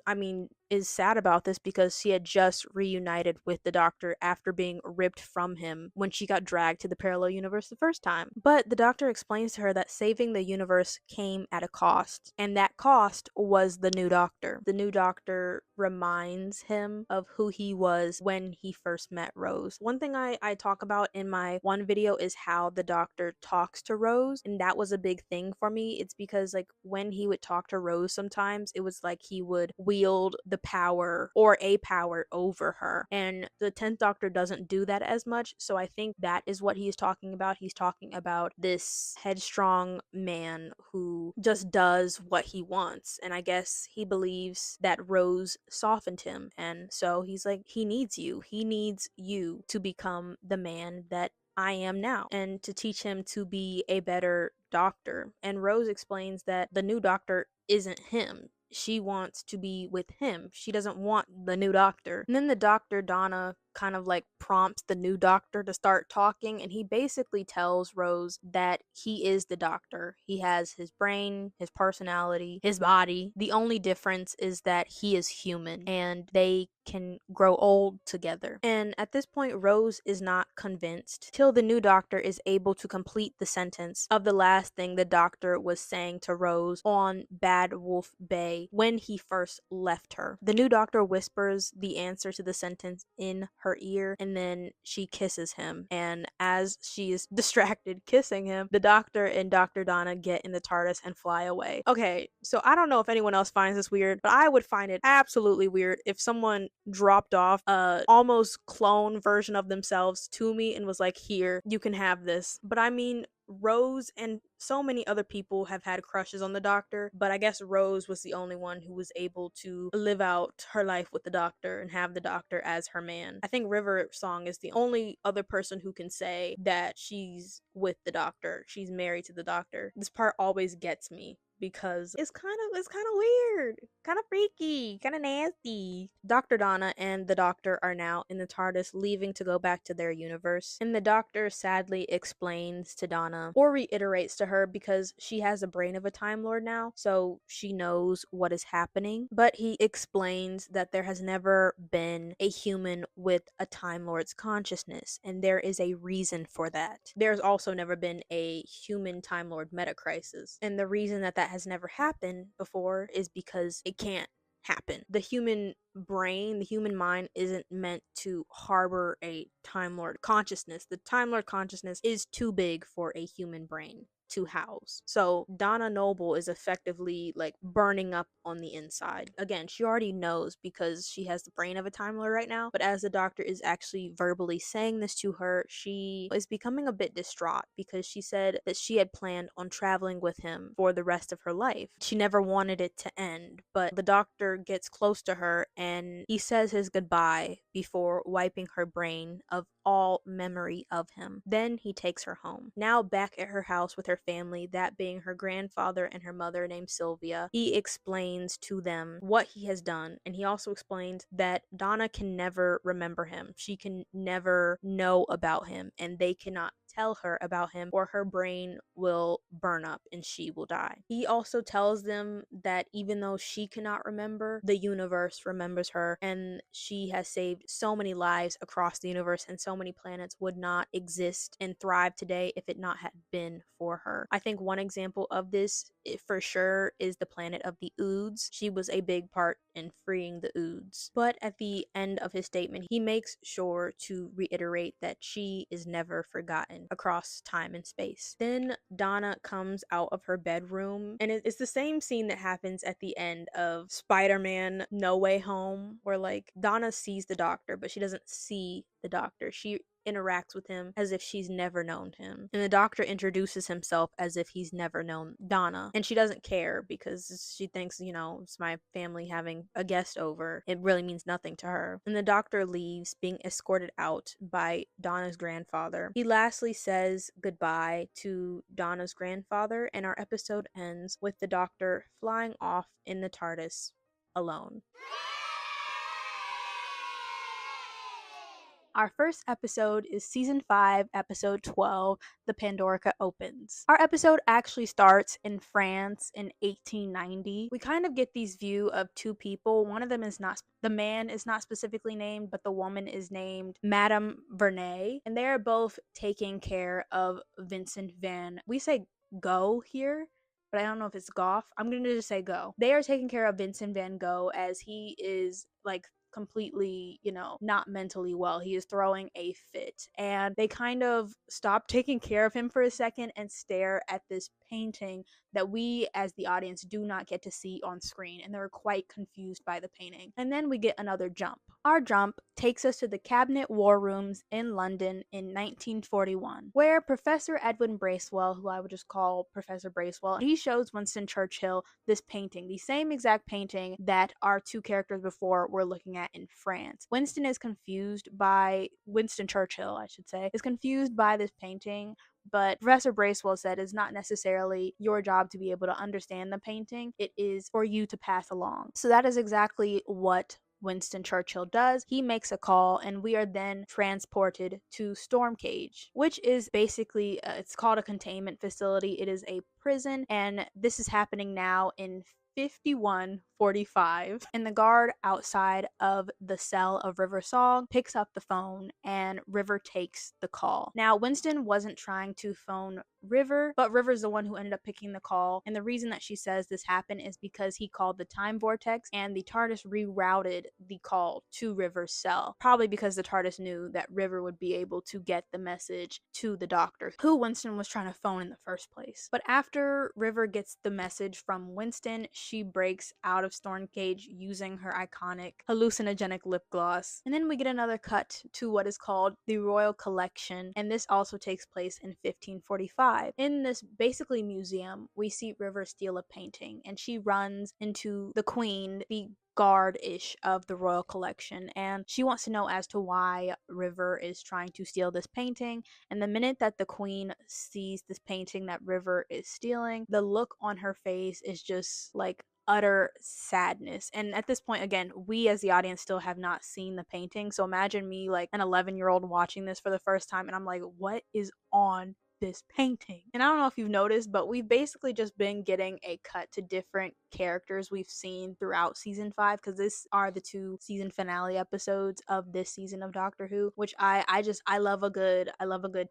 is sad about this because she had just reunited with the Doctor after being ripped from him when she got dragged to the parallel universe the first time. But the Doctor explains to her that saving the universe came at a cost, and that cost was the new Doctor. The new Doctor reminds him of who he was when he first met Rose. One thing I talk about in my one video is how the Doctor talks to Rose, and that was a big thing for me. It's because like when he would talk to Rose sometimes, it was like he would wield the power or a power over her, and the 10th Doctor doesn't do that as much. So I think that is what he's talking about. He's talking about this headstrong man who just does what he wants, and I guess he believes that Rose softened him, and so he's like, he needs you to become the man that I am now, and to teach him to be a better Doctor. And Rose explains that the new Doctor isn't him. She wants to be with him. She doesn't want the new Doctor. And then the Dr. Donna kind of like prompts the new Doctor to start talking, and he basically tells Rose that he is the Doctor. He has his brain, his personality, his body. The only difference is that he is human and they can grow old together. And at this point, Rose is not convinced till the new Doctor is able to complete the sentence of the last thing the Doctor was saying to Rose on Bad Wolf Bay when he first left her. The new Doctor whispers the answer to the sentence in her ear, and then she kisses him. And as she is distracted kissing him, the Doctor and Dr. Donna get in the TARDIS and fly away. Okay, so I don't know if anyone else finds this weird, but I would find it absolutely weird if someone dropped off a almost clone version of themselves to me and was like, here, you can have this. But I mean, Rose and so many other people have had crushes on the Doctor, but I guess Rose was the only one who was able to live out her life with the Doctor and have the Doctor as her man. I think River Song is the only other person who can say that she's with the Doctor. She's married to the Doctor. This part always gets me because it's kind of weird, kind of freaky, kind of nasty. Dr. Donna and the doctor are now in the TARDIS leaving to go back to their universe. And the doctor sadly explains to Donna, or reiterates to her, because she has the brain of a Time Lord now, so she knows what is happening. But he explains that there has never been a human with a Time Lord's consciousness, and there is a reason for that. There's also never been a human Time Lord meta crisis, and the reason that that has never happened before is because it can't happen. The human brain, the human mind isn't meant to harbor a Time Lord consciousness. The Time Lord consciousness is too big for a human brain to house. So Donna Noble is effectively like burning up on the inside. Again, she already knows because she has the brain of a Time Lord right now, but as the doctor is actually verbally saying this to her, she is becoming a bit distraught because she said that she had planned on traveling with him for the rest of her life. She never wanted it to end, but the doctor gets close to her and he says his goodbye before wiping her brain of all memory of him. Then he takes her home. Now back at her house with her family, that being her grandfather and her mother named Sylvia, he explains to them what he has done, and he also explains that Donna can never remember him. She can never know about him, and they cannot tell her about him or her brain will burn up and she will die. He also tells them that even though she cannot remember, the universe remembers her, and she has saved so many lives across the universe, and so many planets would not exist and thrive today if it not had been for her. I think one example of this for sure is the planet of the Oods. She was a big part in freeing the Oods. But at the end of his statement, he makes sure to reiterate that she is never forgotten across time and space. Then Donna comes out of her bedroom, and it's the same scene that happens at the end of Spider-Man No Way Home, where like Donna sees the doctor, but she doesn't see the doctor. She interacts with him as if she's never known him. And the doctor introduces himself as if he's never known Donna. And she doesn't care because she thinks, it's my family having a guest over. It really means nothing to her. And the doctor leaves, being escorted out by Donna's grandfather. He lastly says goodbye to Donna's grandfather, and our episode ends with the doctor flying off in the TARDIS alone. Our first episode is season 5, episode 12, The Pandorica Opens. Our episode actually starts in France in 1890. We kind of get these view of two people. One of them is not, the man is not specifically named, but the woman is named Madame Vernay, and they are both taking care of Vincent van, we say Gogh here, but I don't know if it's Gough. I'm going to just say Go. They are taking care of Vincent van Gogh as he is like completely, not mentally well. He is throwing a fit. And they kind of stop taking care of him for a second and stare at this painting that we as the audience do not get to see on screen. And they're quite confused by the painting. And then we get another jump. Our jump takes us to the Cabinet War Rooms in London in 1941, where Professor Edwin Bracewell, who I would just call Professor Bracewell, he shows Winston Churchill this painting, the same exact painting that our two characters before were looking at in France. Winston Churchill, I should say, is confused by this painting, but Professor Bracewell said it's not necessarily your job to be able to understand the painting, it is for you to pass along. So that is exactly what Winston Churchill does. He makes a call, and we are then transported to Stormcage, which is basically, it's called a containment facility. It is a prison, and this is happening now in 5145, and the guard outside of the cell of River Song picks up the phone, and River takes the call. Now, Winston wasn't trying to phone River, but River's the one who ended up picking the call, and the reason that she says this happened is because he called the time vortex, and the TARDIS rerouted the call to River's cell, probably because the TARDIS knew that River would be able to get the message to the doctor, who Winston was trying to phone in the first place. But after River gets the message from Winston, she breaks out of of Stormcage using her iconic hallucinogenic lip gloss. And then we get another cut to what is called the Royal Collection, and this also takes place in 1545. In this basically museum, we see River steal a painting, and she runs into the queen, the guard-ish of the Royal Collection, and she wants to know as to why River is trying to steal this painting. And the minute that the queen sees this painting that River is stealing, the look on her face is just like utter sadness. And at this point, again, we as the audience still have not seen the painting, so imagine me like an 11-year-old watching this for the first time, and I'm like, what is on this painting? And I don't know if you've noticed, but we've basically just been getting a cut to different characters we've seen throughout season 5, because this are the 2 season finale episodes of this season of Doctor Who, which I love a good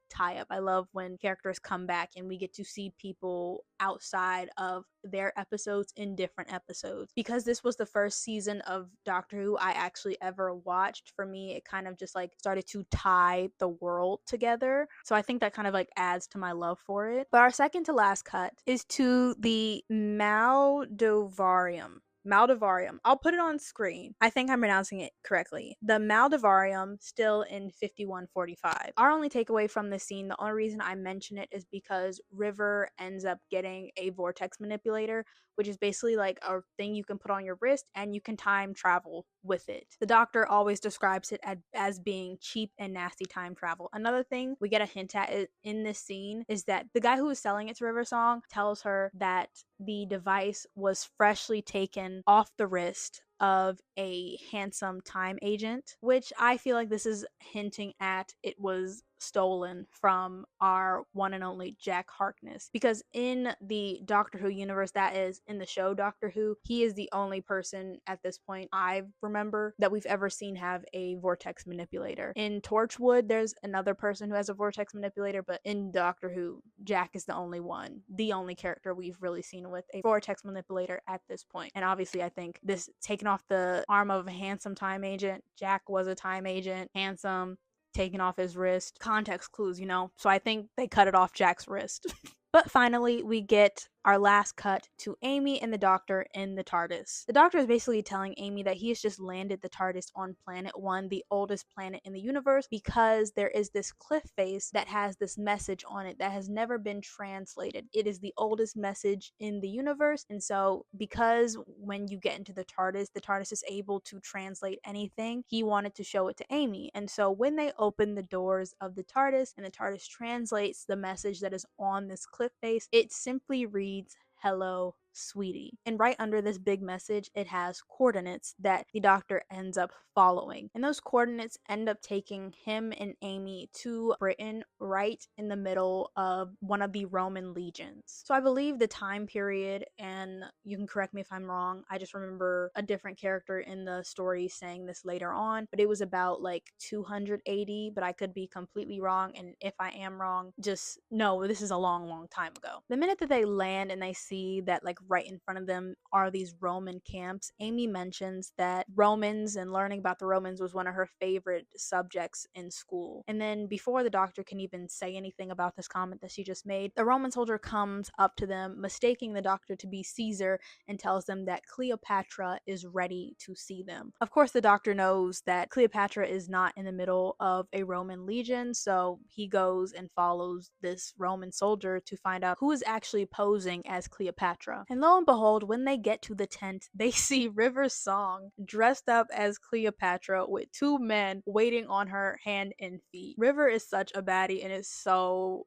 tie up. I love when characters come back and we get to see people outside of their episodes in different episodes. Because this was the first season of Doctor Who I actually ever watched, for me it kind of just like started to tie the world together, so I think that kind of like adds to my love for it. But our second to last cut is to the Maldivarium. I'll put it on screen. I think I'm pronouncing it correctly. The Maldivarium, still in 5145. Our only takeaway from this scene, the only reason I mention it is because River ends up getting a vortex manipulator, which is basically like a thing you can put on your wrist and you can time travel with it. The Doctor always describes it as being cheap and nasty time travel. Another thing we get a hint at in this scene is that the guy who is selling it to River Song tells her that the device was freshly taken off the wrist of a handsome time agent, which I feel like this is hinting at it was stolen from our one and only Jack Harkness, because in the Doctor Who universe, that is in the show Doctor Who, he is the only person at this point I remember that we've ever seen have a vortex manipulator. In Torchwood, there's another person who has a vortex manipulator, but in Doctor Who, Jack is the only character we've really seen with a vortex manipulator at this point. And obviously I think this taking off the arm of a handsome time agent, Jack was a time agent, handsome, taking off his wrist, context clues, so I think they cut it off Jack's wrist. But finally, we get our last cut to Amy and the Doctor in the TARDIS. The Doctor is basically telling Amy that he has just landed the TARDIS on Planet One, the oldest planet in the universe, because there is this cliff face that has this message on it that has never been translated. It is the oldest message in the universe, and so because when you get into the TARDIS is able to translate anything, he wanted to show it to Amy. And so when they open the doors of the TARDIS and the TARDIS translates the message that is on this cliff face, it simply reads, "Hello, sweetie." And right under this big message, it has coordinates that the Doctor ends up following. And those coordinates end up taking him and Amy to Britain, right in the middle of one of the Roman legions. So I believe the time period, and you can correct me if I'm wrong, I just remember a different character in the story saying this later on, but it was about like 280, but I could be completely wrong. And if I am wrong, just know this is a long, long time ago. The minute that they land and they see that like right in front of them are these Roman camps, Amy mentions that Romans and learning about the Romans was one of her favorite subjects in school. And then before the Doctor can even say anything about this comment that she just made, the Roman soldier comes up to them, mistaking the Doctor to be Caesar, and tells them that Cleopatra is ready to see them. Of course, the Doctor knows that Cleopatra is not in the middle of a Roman legion, so he goes and follows this Roman soldier to find out who is actually posing as Cleopatra. And lo and behold, when they get to the tent, they see River Song dressed up as Cleopatra with 2 men waiting on her hand and feet. River is such a baddie and it's so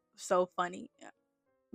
funny.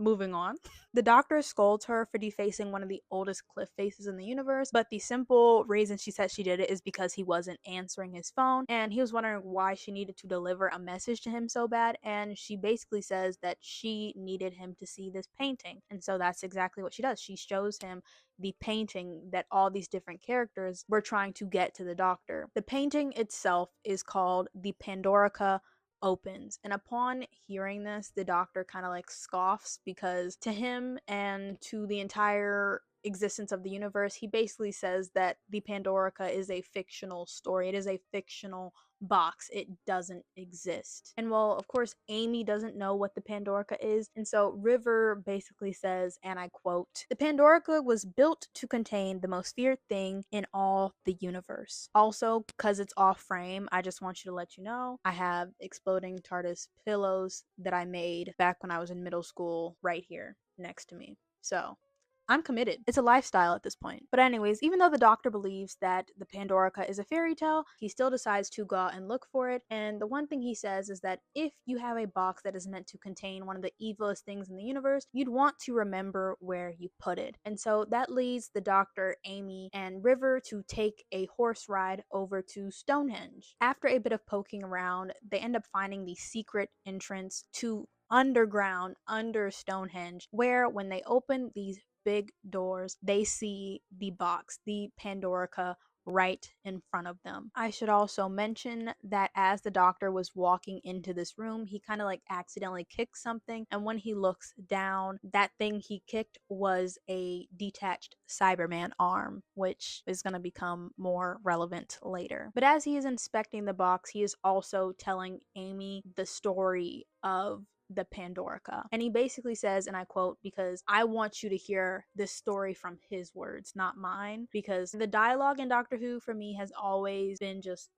Moving on. The Doctor scolds her for defacing one of the oldest cliff faces in the universe, but the simple reason she said she did it is because he wasn't answering his phone, and he was wondering why she needed to deliver a message to him so bad, and she basically says that she needed him to see this painting. And so that's exactly what she does. She shows him the painting that all these different characters were trying to get to the Doctor. The painting itself is called the Pandorica Opens, and upon hearing this, the Doctor kind of like scoffs, because to him and to the entire existence of the universe, he basically says that the Pandorica is a fictional story. It is a fictional box. It doesn't exist. And well, of course, Amy doesn't know what the Pandorica is. And so River basically says, and I quote, "The Pandorica was built to contain the most feared thing in all the universe. Also, because it's off frame, I just want you to let you know I have exploding TARDIS pillows that I made back when I was in middle school right here next to me. So I'm committed. It's a lifestyle at this point. But anyways, even though the Doctor believes that the Pandorica is a fairy tale, he still decides to go out and look for it. And the one thing he says is that if you have a box that is meant to contain one of the evilest things in the universe, you'd want to remember where you put it. And so that leads the Doctor, Amy, and River to take a horse ride over to Stonehenge. After a bit of poking around, they end up finding the secret entrance to underground under Stonehenge, where when they open these big doors, they see the box, the Pandorica, right in front of them. I should also mention that as the Doctor was walking into this room, he kind of like accidentally kicked something, and when he looks down, that thing he kicked was a detached Cyberman arm, which is going to become more relevant later. But as he is inspecting the box, he is also telling Amy the story of the Pandorica. And he basically says, and I quote, because I want you to hear this story from his words, not mine, because the dialogue in Doctor Who for me has always been just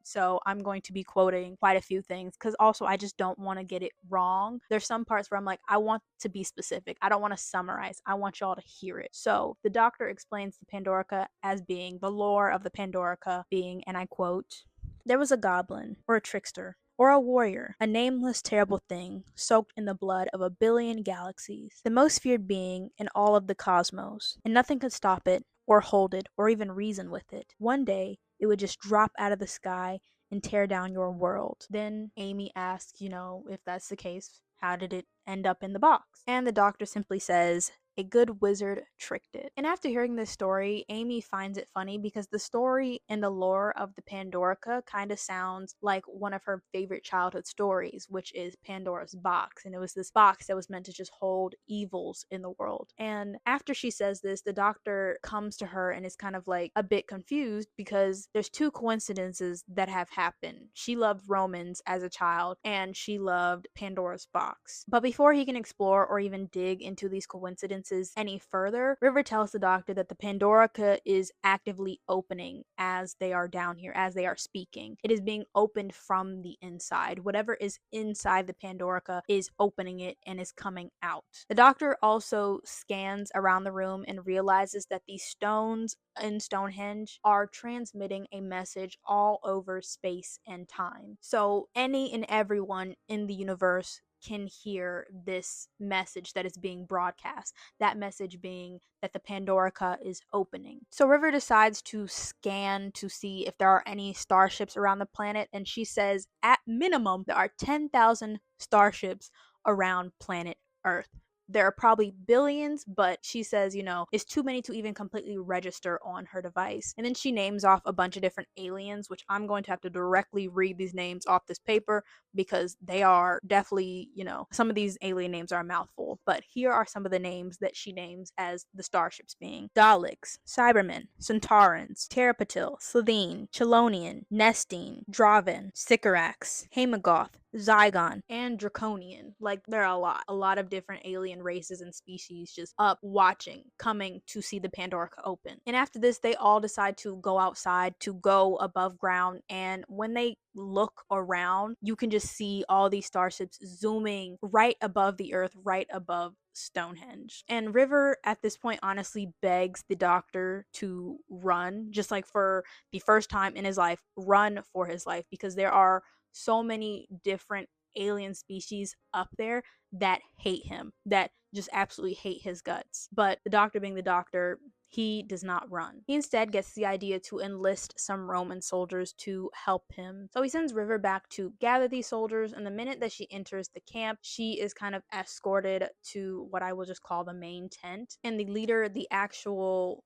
so I'm going to be quoting quite a few things because also I just don't want to get it wrong. There's some parts where I'm like, I want to be specific. I don't want to summarize. I want y'all to hear it. So the Doctor explains the Pandorica as being the lore of the Pandorica being, and I quote, "There was a goblin, or a trickster, or a warrior, a nameless terrible thing, soaked in the blood of a billion galaxies, the most feared being in all of the cosmos, and nothing could stop it, or hold it, or even reason with it. One day, it would just drop out of the sky and tear down your world." Then Amy asks, if that's the case, how did it end up in the box? And the Doctor simply says, "A good wizard tricked it." And after hearing this story, Amy finds it funny because the story and the lore of the Pandorica kind of sounds like one of her favorite childhood stories, which is Pandora's Box. And it was this box that was meant to just hold evils in the world. And after she says this, the Doctor comes to her and is kind of like a bit confused because there's two coincidences that have happened. She loved Romans as a child and she loved Pandora's Box. But before he can explore or even dig into these coincidences any further, River tells the Doctor that the Pandorica is actively opening as they are down here, as they are speaking. It is being opened from the inside. Whatever is inside the Pandorica is opening it and is coming out. The Doctor also scans around the room and realizes that the stones in Stonehenge are transmitting a message all over space and time. So any and everyone in the universe can hear this message that is being broadcast. That message being that the Pandorica is opening. So River decides to scan to see if there are any starships around the planet, and she says at minimum there are 10,000 starships around planet Earth. There are probably billions, but she says, it's too many to even completely register on her device. And then she names off a bunch of different aliens, which I'm going to have to directly read these names off this paper because they are definitely, some of these alien names are a mouthful. But here are some of the names that she names as the starships being Daleks, Cybermen, Centaurans, Terrapatil, Slitheen, Chelonian, Nestine, Draven, Sycorax, Hamagoth, Zygon, and Draconian. Like, there are a lot of different alien races and species just up watching, coming to see the Pandorica open. And after this, they all decide to go outside, to go above ground, and when they look around, you can just see all these starships zooming right above the Earth, right above Stonehenge. And River at this point honestly begs the Doctor to run, just like for the first time in his life, run for his life, because there are so many different alien species up there that hate him, that just absolutely hate his guts. But the Doctor being the Doctor, he does not run. He instead gets the idea to enlist some Roman soldiers to help him. So he sends River back to gather these soldiers, and the minute that she enters the camp, she is kind of escorted to what I will just call the main tent. And the leader, the actual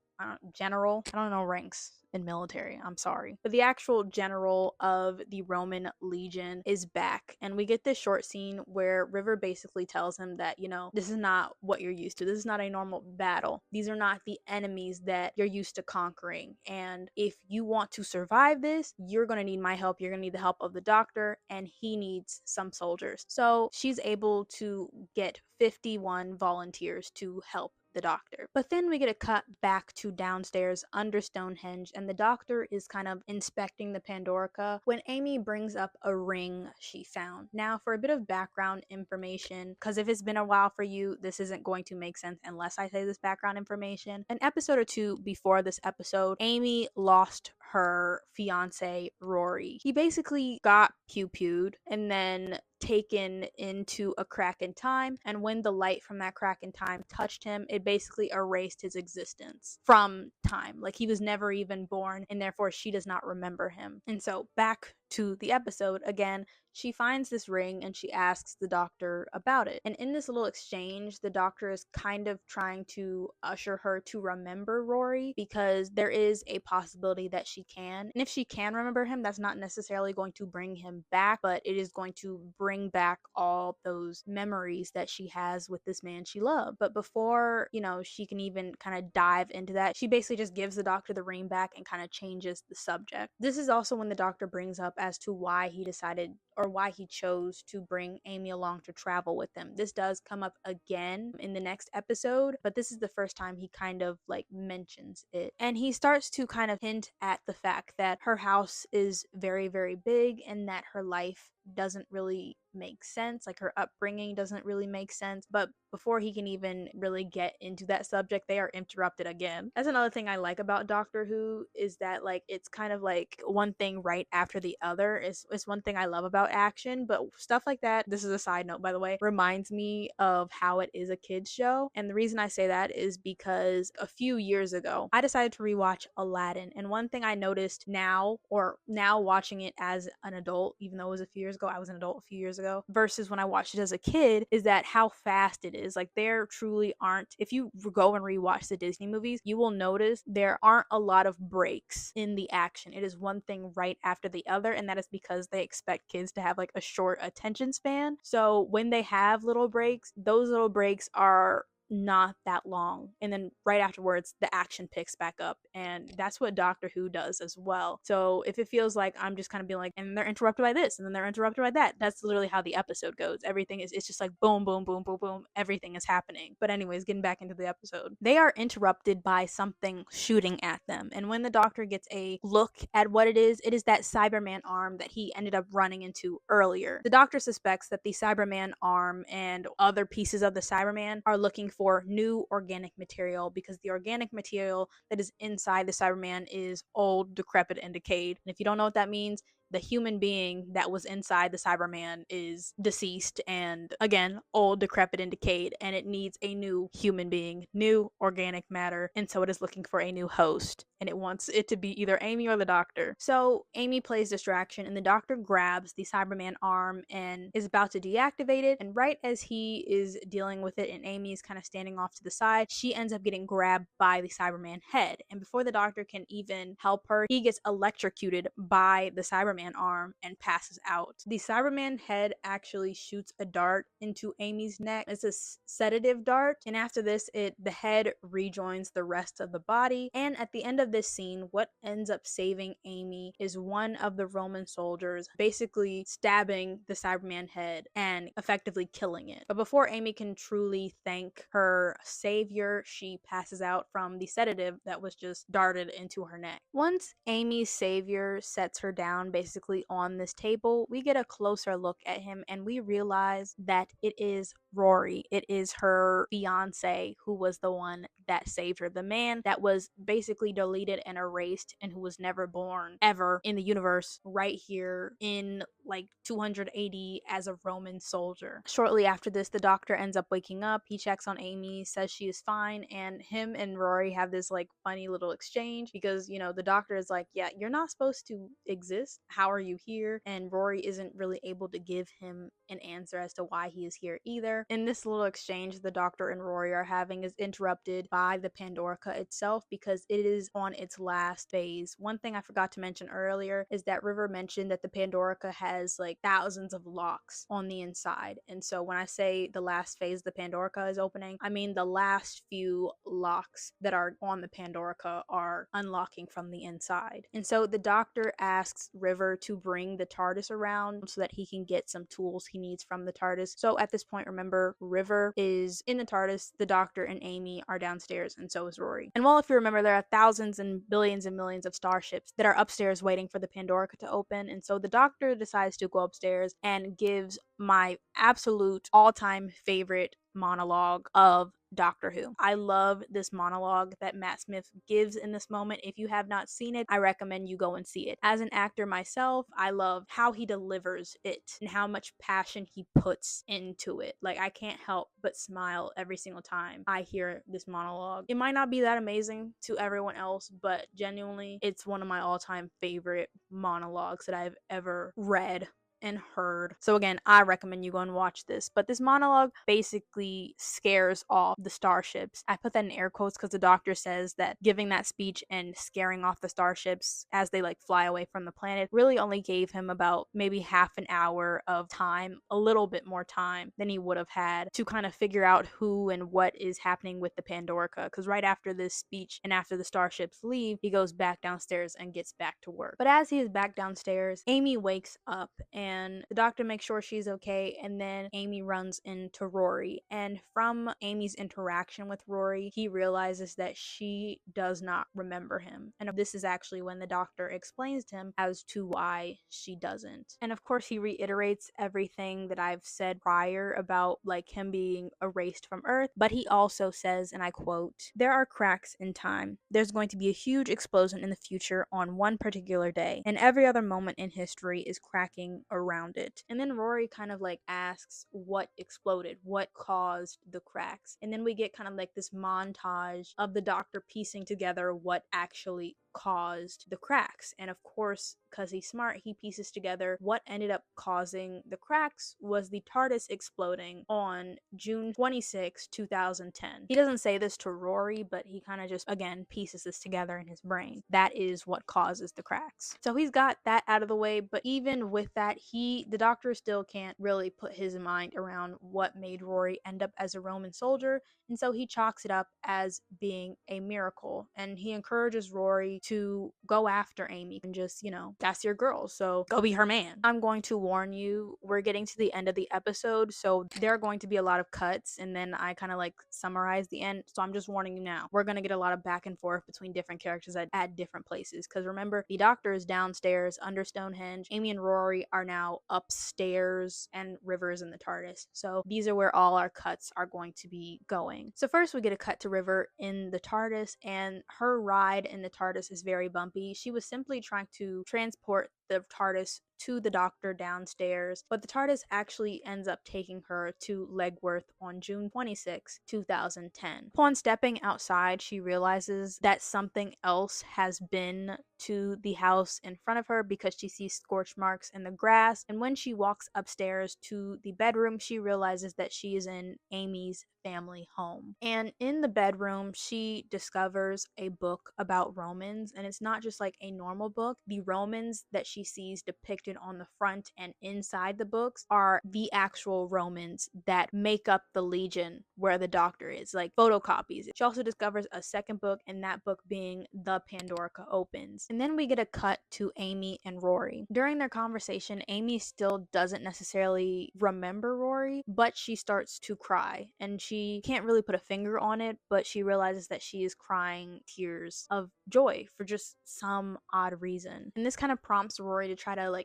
general, I don't know ranks. in military. I'm sorry. But the actual general of the Roman legion is back. And we get this short scene where River basically tells him that, this is not what you're used to. This is not a normal battle. These are not the enemies that you're used to conquering. And if you want to survive this, you're going to need my help. You're going to need the help of the doctor, and he needs some soldiers. So she's able to get 51 volunteers to help the doctor. But then we get a cut back to downstairs under Stonehenge, and the doctor is kind of inspecting the Pandorica when Amy brings up a ring she found. Now, for a bit of background information, because if it's been a while for you, this isn't going to make sense unless I say this background information. An episode or two before this episode, Amy lost her fiance Rory. He basically got pew-pewed and then taken into a crack in time, and when the light from that crack in time touched him, it basically erased his existence from time. Like, he was never even born, and therefore she does not remember him. And so back to the episode again, she finds this ring and she asks the doctor about it. And in this little exchange, the doctor is kind of trying to usher her to remember Rory, because there is a possibility that she can. And if she can remember him, that's not necessarily going to bring him back, but it is going to bring back all those memories that she has with this man she loved. But before, she can even kind of dive into that, she basically just gives the doctor the ring back and kind of changes the subject. This is also when the doctor brings up as to why he decided, or why he chose to bring Amy along to travel with him. This does come up again in the next episode, but this is the first time he kind of like mentions it. And he starts to kind of hint at the fact that her house is very, very big, and that her life doesn't really make sense. Like, her upbringing doesn't really make sense. But before he can even really get into that subject, they are interrupted again. That's another thing I like about Doctor Who, is that like it's kind of like one thing right after the other. It's one thing I love about action, but stuff like that, this is a side note by the way, reminds me of how it is a kids show. And the reason I say that is because a few years ago I decided to rewatch Aladdin, and one thing I noticed now, or now watching it as an adult, even though it was a few years ago, I was an adult a few years ago, versus when I watched it as a kid, is that how fast it is. Like, there truly aren't, if you go and rewatch the Disney movies, you will notice there aren't a lot of breaks in the action. It is one thing right after the other, and that is because they expect kids to have like a short attention span. So when they have little breaks, those little breaks are not that long, and then right afterwards the action picks back up, and that's what Doctor Who does as well. So if it feels like I'm just kind of being like, and they're interrupted by this and then they're interrupted by that, that's literally how the episode goes. Everything is, it's just like boom boom boom boom boom, everything is happening. But anyways, getting back into the episode, they are interrupted by something shooting at them, and when the doctor gets a look at what it is that Cyberman arm that he ended up running into earlier. The doctor suspects that the Cyberman arm and other pieces of the Cyberman are looking for new organic material, because the organic material that is inside the Cyberman is old, decrepit, and decayed. And if you don't know what that means, the human being that was inside the Cyberman is deceased and, again, old, decrepit, and decayed, and it needs a new human being, new organic matter, and so it is looking for a new host, and it wants it to be either Amy or the doctor. So Amy plays distraction, and the doctor grabs the Cyberman arm and is about to deactivate it, and right as he is dealing with it and Amy is kind of standing off to the side, she ends up getting grabbed by the Cyberman head, and before the doctor can even help her, he gets electrocuted by the Cyberman arm and passes out. The Cyberman head actually shoots a dart into Amy's neck. It's a sedative dart, and after this, the head rejoins the rest of the body. And at the end of this scene, what ends up saving Amy is one of the Roman soldiers basically stabbing the Cyberman head and effectively killing it. But before Amy can truly thank her savior, she passes out from the sedative that was just darted into her neck. Once Amy's savior sets her down basically on this table, we get a closer look at him and we realize that it is Rory. It is her fiance who was the one that saved her. The man that was basically deleted and erased and who was never born ever in the universe, right here in like 280 as a Roman soldier. Shortly after this, the doctor ends up waking up. He checks on Amy, says she is fine, and him and Rory have this like funny little exchange because, the doctor is like, yeah, you're not supposed to exist. how are you here? And Rory isn't really able to give him an answer as to why he is here either. In this little exchange the Doctor and Rory are having is interrupted by the Pandorica itself because it is on its last phase. One thing I forgot to mention earlier is that River mentioned that the Pandorica has like thousands of locks on the inside. And so when I say the last phase the Pandorica is opening, I mean the last few locks that are on the Pandorica are unlocking from the inside. And so the Doctor asks River to bring the TARDIS around so that he can get some tools he needs from the TARDIS. So at this point, remember, River is in the TARDIS, the Doctor and Amy are downstairs, and so is Rory. And well, if you remember, there are thousands and billions and millions of starships that are upstairs waiting for the Pandorica to open. And so the Doctor decides to go upstairs and gives my absolute all-time favorite monologue of Doctor Who. I love this monologue that Matt Smith gives in this moment. If you have not seen it, I recommend you go and see it. As an actor myself, I love how he delivers it and how much passion he puts into it. Like, I can't help but smile every single time I hear this monologue. It might not be that amazing to everyone else, but genuinely, it's one of my all-time favorite monologues that I've ever read and heard. So again, I recommend you go and watch this. But this monologue basically scares off the starships. I put that in air quotes because the Doctor says that giving that speech and scaring off the starships as they like fly away from the planet really only gave him about maybe half an hour of time, a little bit more time than he would have had to kind of figure out who and what is happening with the Pandorica. Because right after this speech and after the starships leave, he goes back downstairs and gets back to work. But as he is back downstairs, Amy wakes up and the Doctor makes sure she's okay, and then Amy runs into Rory. And from Amy's interaction with Rory, he realizes that she does not remember him. And this is actually when the Doctor explains to him as to why she doesn't. And of course, he reiterates everything that I've said prior about like him being erased from Earth, but he also says, and I quote, "There are cracks in time. There's going to be a huge explosion in the future on one particular day, and every other moment in history is cracking around it." And then Rory kind of like asks what exploded, what caused the cracks. And then we get kind of like this montage of the Doctor piecing together what actually caused the cracks. And of course, because he's smart, he pieces together what ended up causing the cracks was the TARDIS exploding on June 26, 2010. He doesn't say this to Rory, but he kind of just, again, pieces this together in his brain. That is what causes the cracks. So he's got that out of the way, but even with that, the Doctor still can't really put his mind around what made Rory end up as a Roman soldier, and so he chalks it up as being a miracle. And he encourages Rory to go after Amy and just, that's your girl, so go be her man. I'm going to warn you, we're getting to the end of the episode, so there are going to be a lot of cuts, and then I kind of like summarize the end. So I'm just warning you now. We're going to get a lot of back and forth between different characters at different places. Because remember, the Doctor is downstairs under Stonehenge. Amy and Rory are now upstairs, and River's in the TARDIS. So these are where all our cuts are going to be going. So first we get a cut to River in the TARDIS, and her ride in the TARDIS is very bumpy. She was simply trying to transport the TARDIS to the Doctor downstairs, but the TARDIS actually ends up taking her to Legworth on June 26, 2010. Upon stepping outside, she realizes that something else has been to the house in front of her because she sees scorch marks in the grass, and when she walks upstairs to the bedroom, she realizes that she is in Amy's family home. And in the bedroom, she discovers a book about Romans, and it's not just like a normal book. The Romans that she sees depicted on the front and inside the books are the actual Romans that make up the Legion where the Doctor is, like photocopies. She also discovers a second book, and that book being The Pandorica Opens. And then we get a cut to Amy and Rory. During their conversation, Amy still doesn't necessarily remember Rory, but she starts to cry, and she can't really put a finger on it, but she realizes that she is crying tears of joy for just some odd reason. And this kind of prompts Rory to try to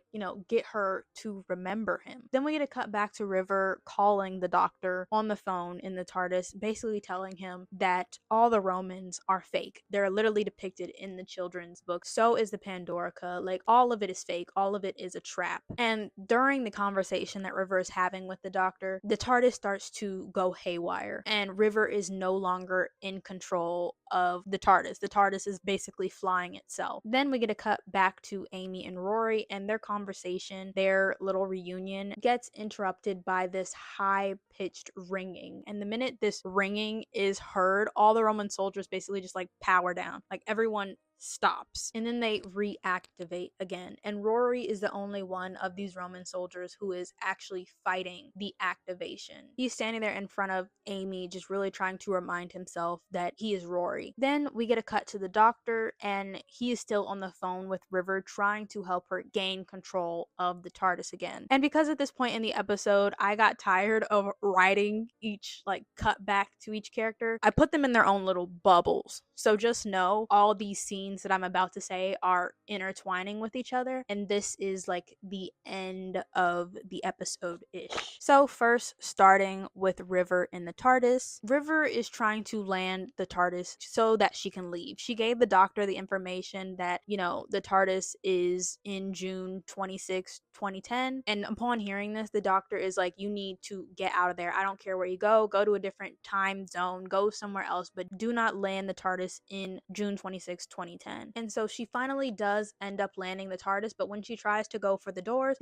get her to remember him. Then we get a cut back to River calling the Doctor on the phone in the TARDIS, basically telling him that all the Romans are fake. They're literally depicted in the children's book. So is the Pandorica. Like, all of it is fake. All of it is a trap. And during the conversation that River is having with the Doctor, the TARDIS starts to go haywire, and River is no longer in control of the TARDIS. The TARDIS is basically basically flying itself. Then we get a cut back to Amy and Rory, and their conversation, their little reunion, gets interrupted by this high pitched ringing. And the minute this ringing is heard, all the Roman soldiers basically just like power down. Like everyone stops, and then they reactivate again, and Rory is the only one of these Roman soldiers who is actually fighting the activation. He's standing there in front of Amy, just really trying to remind himself that he is Rory. Then we get a cut to the doctor, and he is still on the phone with River, trying to help her gain control of the TARDIS again. And because at this point in the episode I got tired of writing each like cut back to each character, I put them in their own little bubbles. So just know all these scenes that I'm about to say are intertwining with each other, and this is like the end of the episode ish. So, first, starting with River in the TARDIS, River is trying to land the TARDIS so that she can leave. She gave the doctor the information that, the TARDIS is in June 26, 2010, and upon hearing this, the doctor is like, you need to get out of there. I don't care where you go to a different time zone, go somewhere else, but do not land the TARDIS in June 26, 2010. And so she finally does end up landing the TARDIS, but when she tries to go for the doors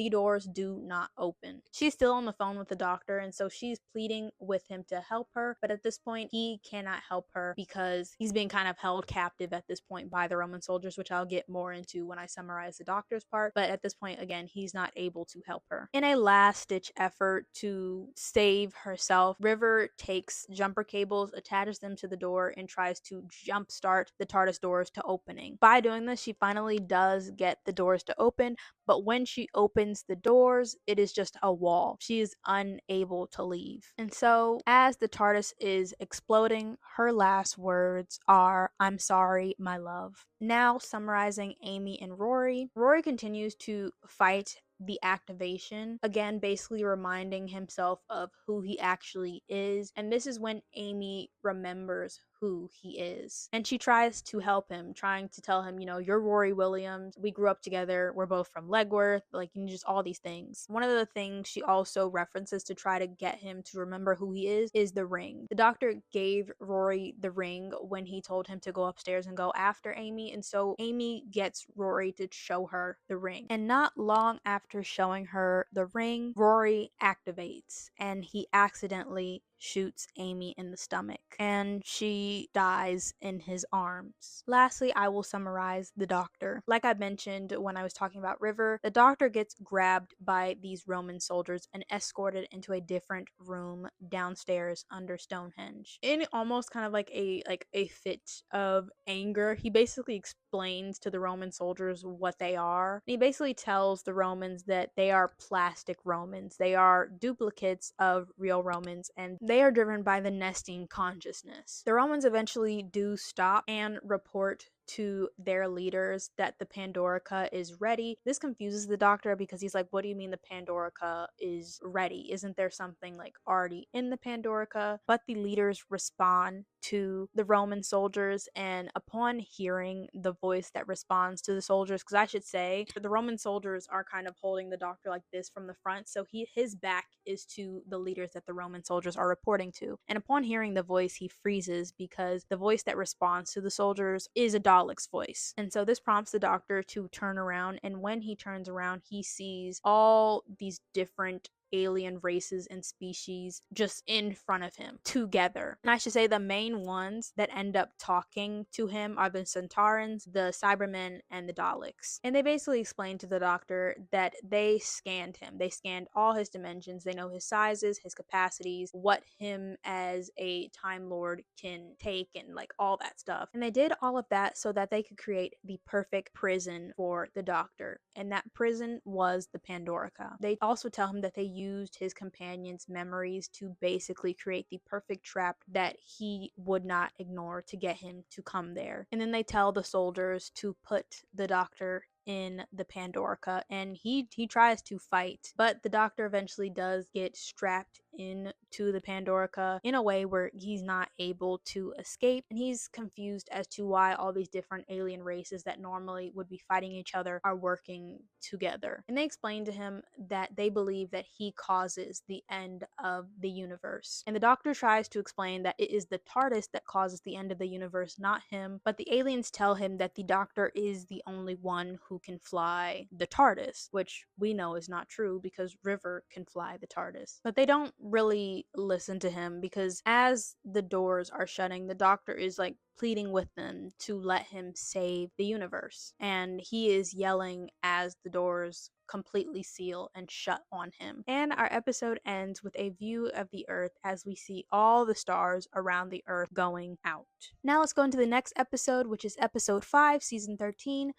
do not open. She's still on the phone with the doctor, and so she's pleading with him to help her, but at this point he cannot help her because he's being kind of held captive at this point by the Roman soldiers, which I'll get more into when I summarize the doctor's part. But at this point, again, he's not able to help her. In a last ditch effort to save herself, River takes jumper cables, attaches them to the door, and tries to jumpstart the TARDIS doors to open. By doing this, she finally does get the doors to open, but when she opens the doors, it is just a wall. She is unable to leave. And so, as the TARDIS is exploding, her last words are, "I'm sorry, my love." Now, summarizing Amy and Rory, Rory continues to fight the activation, again basically reminding himself of who he actually is, and this is when Amy remembers who he is, and she tries to help him, trying to tell him, you're Rory Williams, we grew up together, we're both from Legworth, like, just all these things. One of the things she also references to try to get him to remember who he is the ring. The doctor gave Rory the ring when he told him to go upstairs and go after Amy, and so Amy gets Rory to show her the ring, and not long after showing her the ring, Rory activates, and he accidentally shoots Amy in the stomach, and she dies in his arms. Lastly, I will summarize the doctor. Like I mentioned when I was talking about River, the doctor gets grabbed by these Roman soldiers and escorted into a different room downstairs under Stonehenge. In almost kind of like a fit of anger, he basically explains to the Roman soldiers what they are. He basically tells the Romans that they are plastic Romans. They are duplicates of real Romans, and they are driven by the nesting consciousness. The Romans eventually do stop and report to their leaders that the Pandorica is ready. This confuses the doctor because he's like, what do you mean the Pandorica is ready? Isn't there something like already in the Pandorica? But the leaders respond to the Roman soldiers, and upon hearing the voice that responds to the soldiers, because I should say the Roman soldiers are kind of holding the doctor like this from the front, so his back is to the leaders that the Roman soldiers are reporting to. And upon hearing the voice, he freezes because the voice that responds to the soldiers is a Dalek's voice. And so this prompts the doctor to turn around, and when he turns around, he sees all these different alien races and species just in front of him together. And I should say the main ones that end up talking to him are the Centaurans, the Cybermen, and the Daleks. And they basically explain to the doctor that they scanned him. They scanned all his dimensions. They know his sizes, his capacities, what him as a Time Lord can take, and like all that stuff. And they did all of that so that they could create the perfect prison for the doctor. And that prison was the Pandorica. They also tell him that they used his companion's memories to basically create the perfect trap that he would not ignore to get him to come there. And then they tell the soldiers to put the doctor in the Pandorica, and he tries to fight, but the doctor eventually does get strapped into the Pandorica in a way where he's not able to escape, and he's confused as to why all these different alien races that normally would be fighting each other are working together. And they explain to him that they believe that he causes the end of the universe. And the Doctor tries to explain that it is the TARDIS that causes the end of the universe, not him, but the aliens tell him that the Doctor is the only one who can fly the TARDIS, which we know is not true because River can fly the TARDIS. But they don't really listen to him because as the doors are shutting, the Doctor is like pleading with them to let him save the universe. And he is yelling as the doors completely seal and shut on him. And our episode ends with a view of the Earth as we see all the stars around the Earth going out. Now let's go into the next episode, which is episode 5, season 13.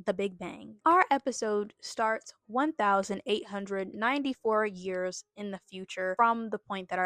The Big Bang. Our episode starts 1,894 years in the future from the point that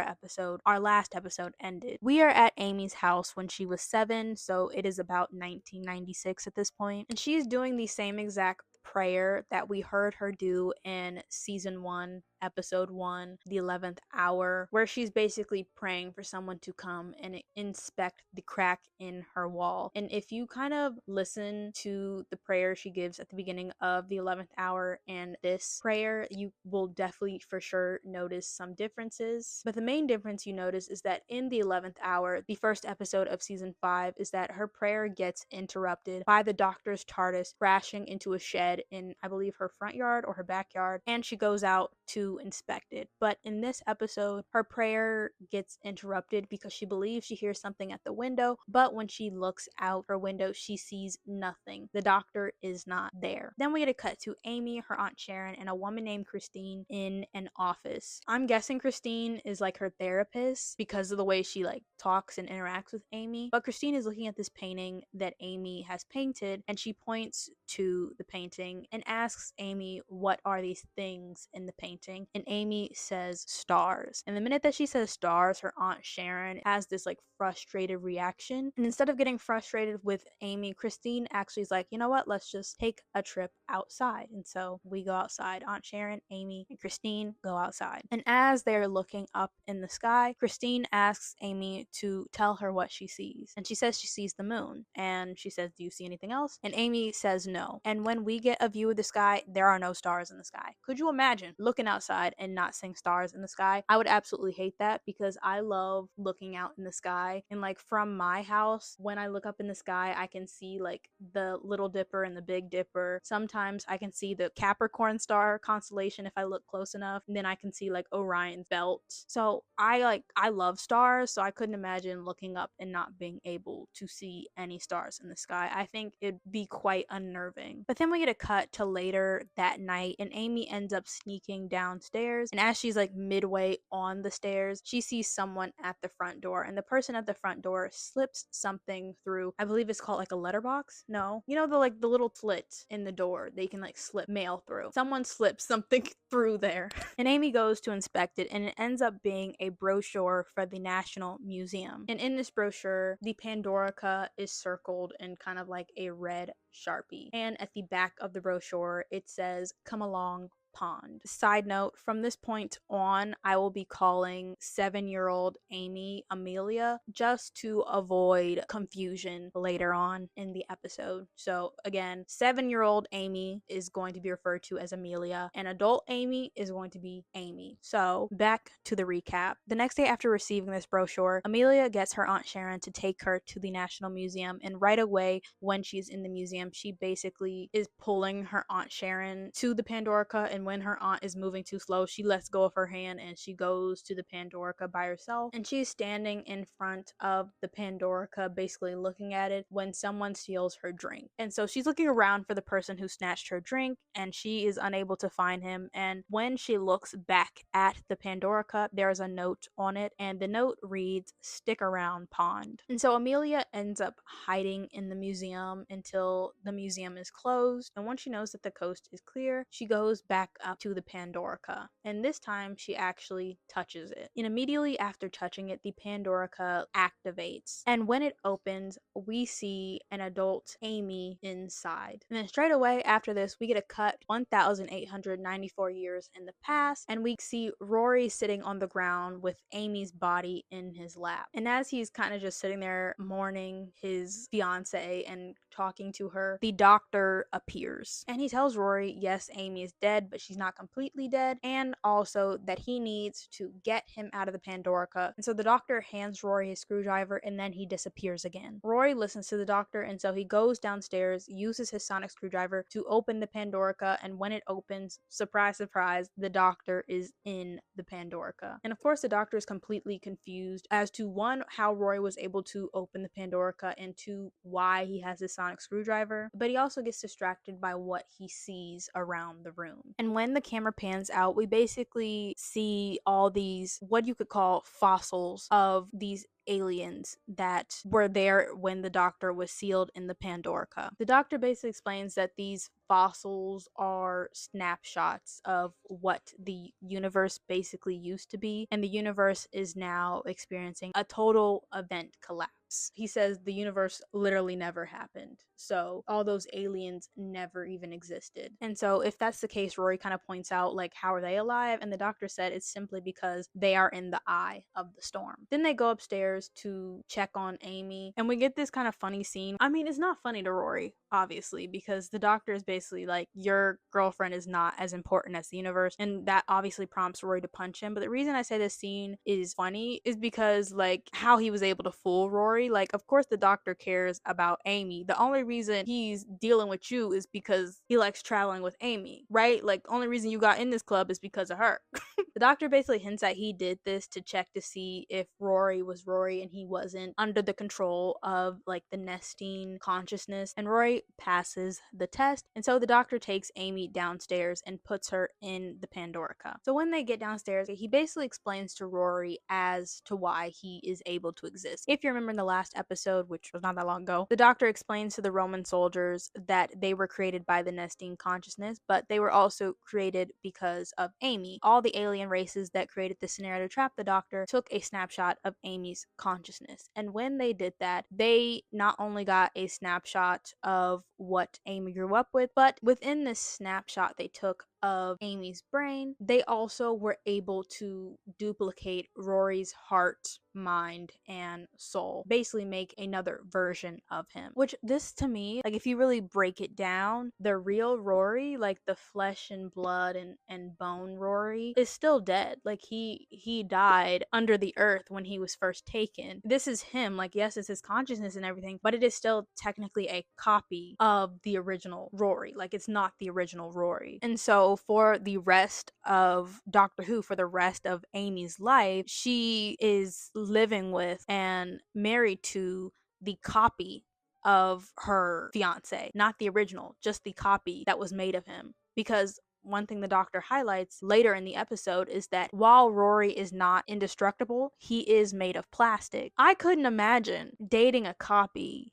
our last episode ended. We are at Amy's house when she was 7, so it is about 1996 at this point, and she's doing the same exact prayer that we heard her do in season 1, episode 1, the 11th hour, where she's basically praying for someone to come and inspect the crack in her wall. And if you kind of listen to the prayer she gives at the beginning of the 11th hour and this prayer, you will definitely for sure notice some differences. But the main difference you notice is that in the 11th hour, the first episode of season 5, is that her prayer gets interrupted by the Doctor's TARDIS crashing into a shed in, I believe, her front yard or her backyard, and she goes out to inspect it. But in this episode, her prayer gets interrupted because she believes she hears something at the window, but when she looks out her window, she sees nothing. The Doctor is not there. Then we get a cut to Amy, her Aunt Sharon, and a woman named Christine in an office. I'm guessing Christine is like her therapist because of the way she like talks and interacts with Amy. But Christine is looking at this painting that Amy has painted, and she points to the painting and asks Amy what are these things in the painting, and Amy says stars. And the minute that she says stars, her Aunt Sharon has this like frustrated reaction, and instead of getting frustrated with Amy, Christine actually is like, you know what, let's just take a trip outside. And so we go outside. Aunt Sharon, Amy, and Christine go outside, and as they're looking up in the sky, Christine asks Amy to tell her what she sees, and she says she sees the moon, and she says, do you see anything else? And Amy says no. And when we get a view of the sky, there are no stars in the sky. Could you imagine looking outside and not seeing stars in the sky? I would absolutely hate that because I love looking out in the sky, and like from my house, when I look up in the sky, I can see like the Little Dipper and the Big Dipper. Sometimes I can see the Capricorn star constellation if I look close enough, and then I can see like Orion's belt. So I love stars, so I couldn't imagine looking up and not being able to see any stars in the sky. I think it'd be quite unnerving. But then we get a cut to later that night, and Amy ends up sneaking downstairs, and as she's like midway on the stairs, she sees someone at the front door, and the person at the front door slips something through, I believe it's called like a letterbox. No, you know, the little slit in the door they can like slip mail through. Someone slips something through there. And Amy goes to inspect it, and it ends up being a brochure for the National Museum. And in this brochure, the Pandorica is circled in kind of like a red Sharpie. And at the back of the brochure, it says, "Come along, Pond." Side note, from this point on, I will be calling 7-year-old Amy Amelia just to avoid confusion later on in the episode. So again, 7-year-old Amy is going to be referred to as Amelia, and adult Amy is going to be Amy. So back to the recap. The next day after receiving this brochure, Amelia gets her Aunt Sharon to take her to the National Museum, and right away when she's in the museum, she basically is pulling her Aunt Sharon to the Pandorica, and when her aunt is moving too slow, she lets go of her hand and she goes to the Pandorica by herself, and she's standing in front of the Pandorica basically looking at it when someone steals her drink. And so she's looking around for the person who snatched her drink, and she is unable to find him. And when she looks back at the Pandorica, there's a note on it, and the note reads, "Stick around, Pond." And so Amelia ends up hiding in the museum until the museum is closed, and once she knows that the coast is clear, she goes back up to the Pandorica, and this time she actually touches it. And immediately after touching it, the Pandorica activates, and when it opens, we see an adult Amy inside. And then straight away after this, we get a cut 1,894 years in the past, and we see Rory sitting on the ground with Amy's body in his lap. And as he's kind of just sitting there mourning his fiance and talking to her, the doctor appears. And he tells Rory, yes, Amy is dead, but she's not completely dead, and also that he needs to get him out of the Pandorica. And so the doctor hands Rory his screwdriver, and then he disappears again. Rory listens to the doctor, and so he goes downstairs, uses his sonic screwdriver to open the Pandorica, and when it opens, surprise, surprise, the doctor is in the Pandorica. And of course, the doctor is completely confused as to one, how Rory was able to open the Pandorica, and two, why he has his sonic screwdriver, but he also gets distracted by what he sees around the room. And when the camera pans out, we basically see all these, what you could call fossils of these aliens that were there when the doctor was sealed in the Pandorica. The doctor basically explains that these fossils are snapshots of what the universe basically used to be, and the universe is now experiencing a total event collapse. He says the universe literally never happened, so all those aliens never even existed. And so if that's the case, Rory kind of points out, like, how are they alive? And the doctor said it's simply because they are in the eye of the storm. Then they go upstairs to check on Amy, and we get this kind of funny scene. I mean, it's not funny to Rory, obviously, because the doctor is basically like, your girlfriend is not as important as the universe, and that obviously prompts Rory to punch him. But the reason I say this scene is funny is because, like, how he was able to fool Rory. Like, of course the doctor cares about Amy. The only reason he's dealing with you is because he likes traveling with Amy, right? Like, the only reason you got in this club is because of her. The doctor basically hints that he did this to check to see if Rory was Rory and he wasn't under the control of, like, the Nestene consciousness. And Rory passes the test, and so the doctor takes Amy downstairs and puts her in the Pandorica. So when they get downstairs, he basically explains to Rory as to why he is able to exist. If you remember in the last episode, which was not that long ago, the doctor explains to the Roman soldiers that they were created by the Nestene consciousness, but they were also created because of Amy. All the alien races that created the scenario to trap the doctor took a snapshot of Amy's consciousness. And when they did that, they not only got a snapshot of what Amy grew up with, but within this snapshot they took of Amy's brain, they also were able to duplicate Rory's heart, mind, and soul. Basically make another version of him. Which, this to me, like, if you really break it down, the real Rory, like the flesh and blood and bone Rory, is still dead. Like, he died under the earth when he was first taken. This is him. Like, yes, it's his consciousness and everything, but it is still technically a copy of the original Rory. Like, it's not the original Rory. And so for the rest of Doctor Who, for the rest of Amy's life, she is living with and married to the copy of her fiance, not the original, just the copy that was made of him. Because one thing the doctor highlights later in the episode is that while Rory is not indestructible, he is made of plastic. I couldn't imagine dating a copy.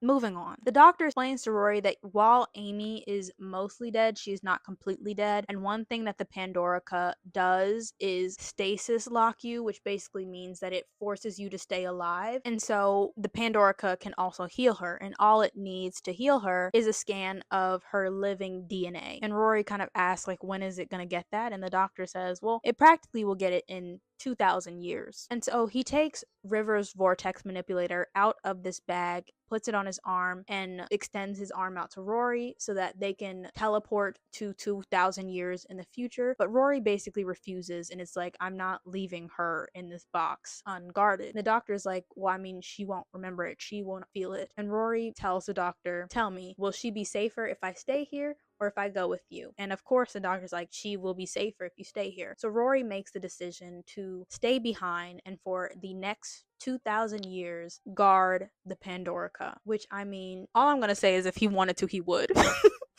Moving on. The doctor explains to Rory that while Amy is mostly dead, she's not completely dead. And one thing that the Pandorica does is stasis lock you, which basically means that it forces you to stay alive. And so the Pandorica can also heal her. And all it needs to heal her is a scan of her living DNA. And Rory kind of asks, like, when is it going to get that? And the doctor says, well, it practically will get it in 2,000 years. And so he takes River's vortex manipulator out of this bag, puts it on his arm, and extends his arm out to Rory so that they can teleport to 2,000 years in the future. But Rory basically refuses, and it's like, I'm not leaving her in this box unguarded. And the doctor's like, well, I mean, she won't remember it. She won't feel it. And Rory tells the doctor, tell me, will she be safer if I stay here or if I go with you? And of course the doctor's like, she will be safer if you stay here. So Rory makes the decision to stay behind and for the next 2,000 years guard the Pandorica, which, I mean, all I'm gonna say is if he wanted to, he would.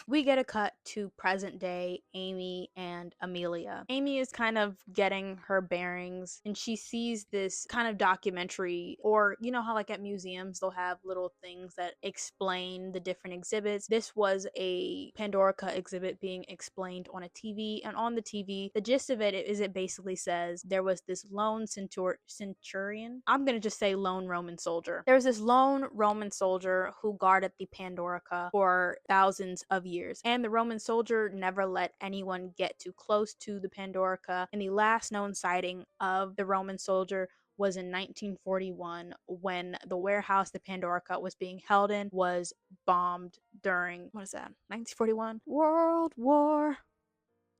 We get a cut to present day Amy and Amelia. Amy is kind of getting her bearings and she sees this kind of documentary, or you know how like at museums they'll have little things that explain the different exhibits. This was a Pandorica exhibit being explained on a TV, and on the TV, the gist of it is it basically says there was this lone centurion. I'm gonna just say lone Roman soldier. There was this lone Roman soldier who guarded the Pandorica for thousands of years, and the Roman soldier never let anyone get too close to the Pandorica. And the last known sighting of the Roman soldier was in 1941 when the warehouse the Pandorica was being held in was bombed during, what is that, 1941? World War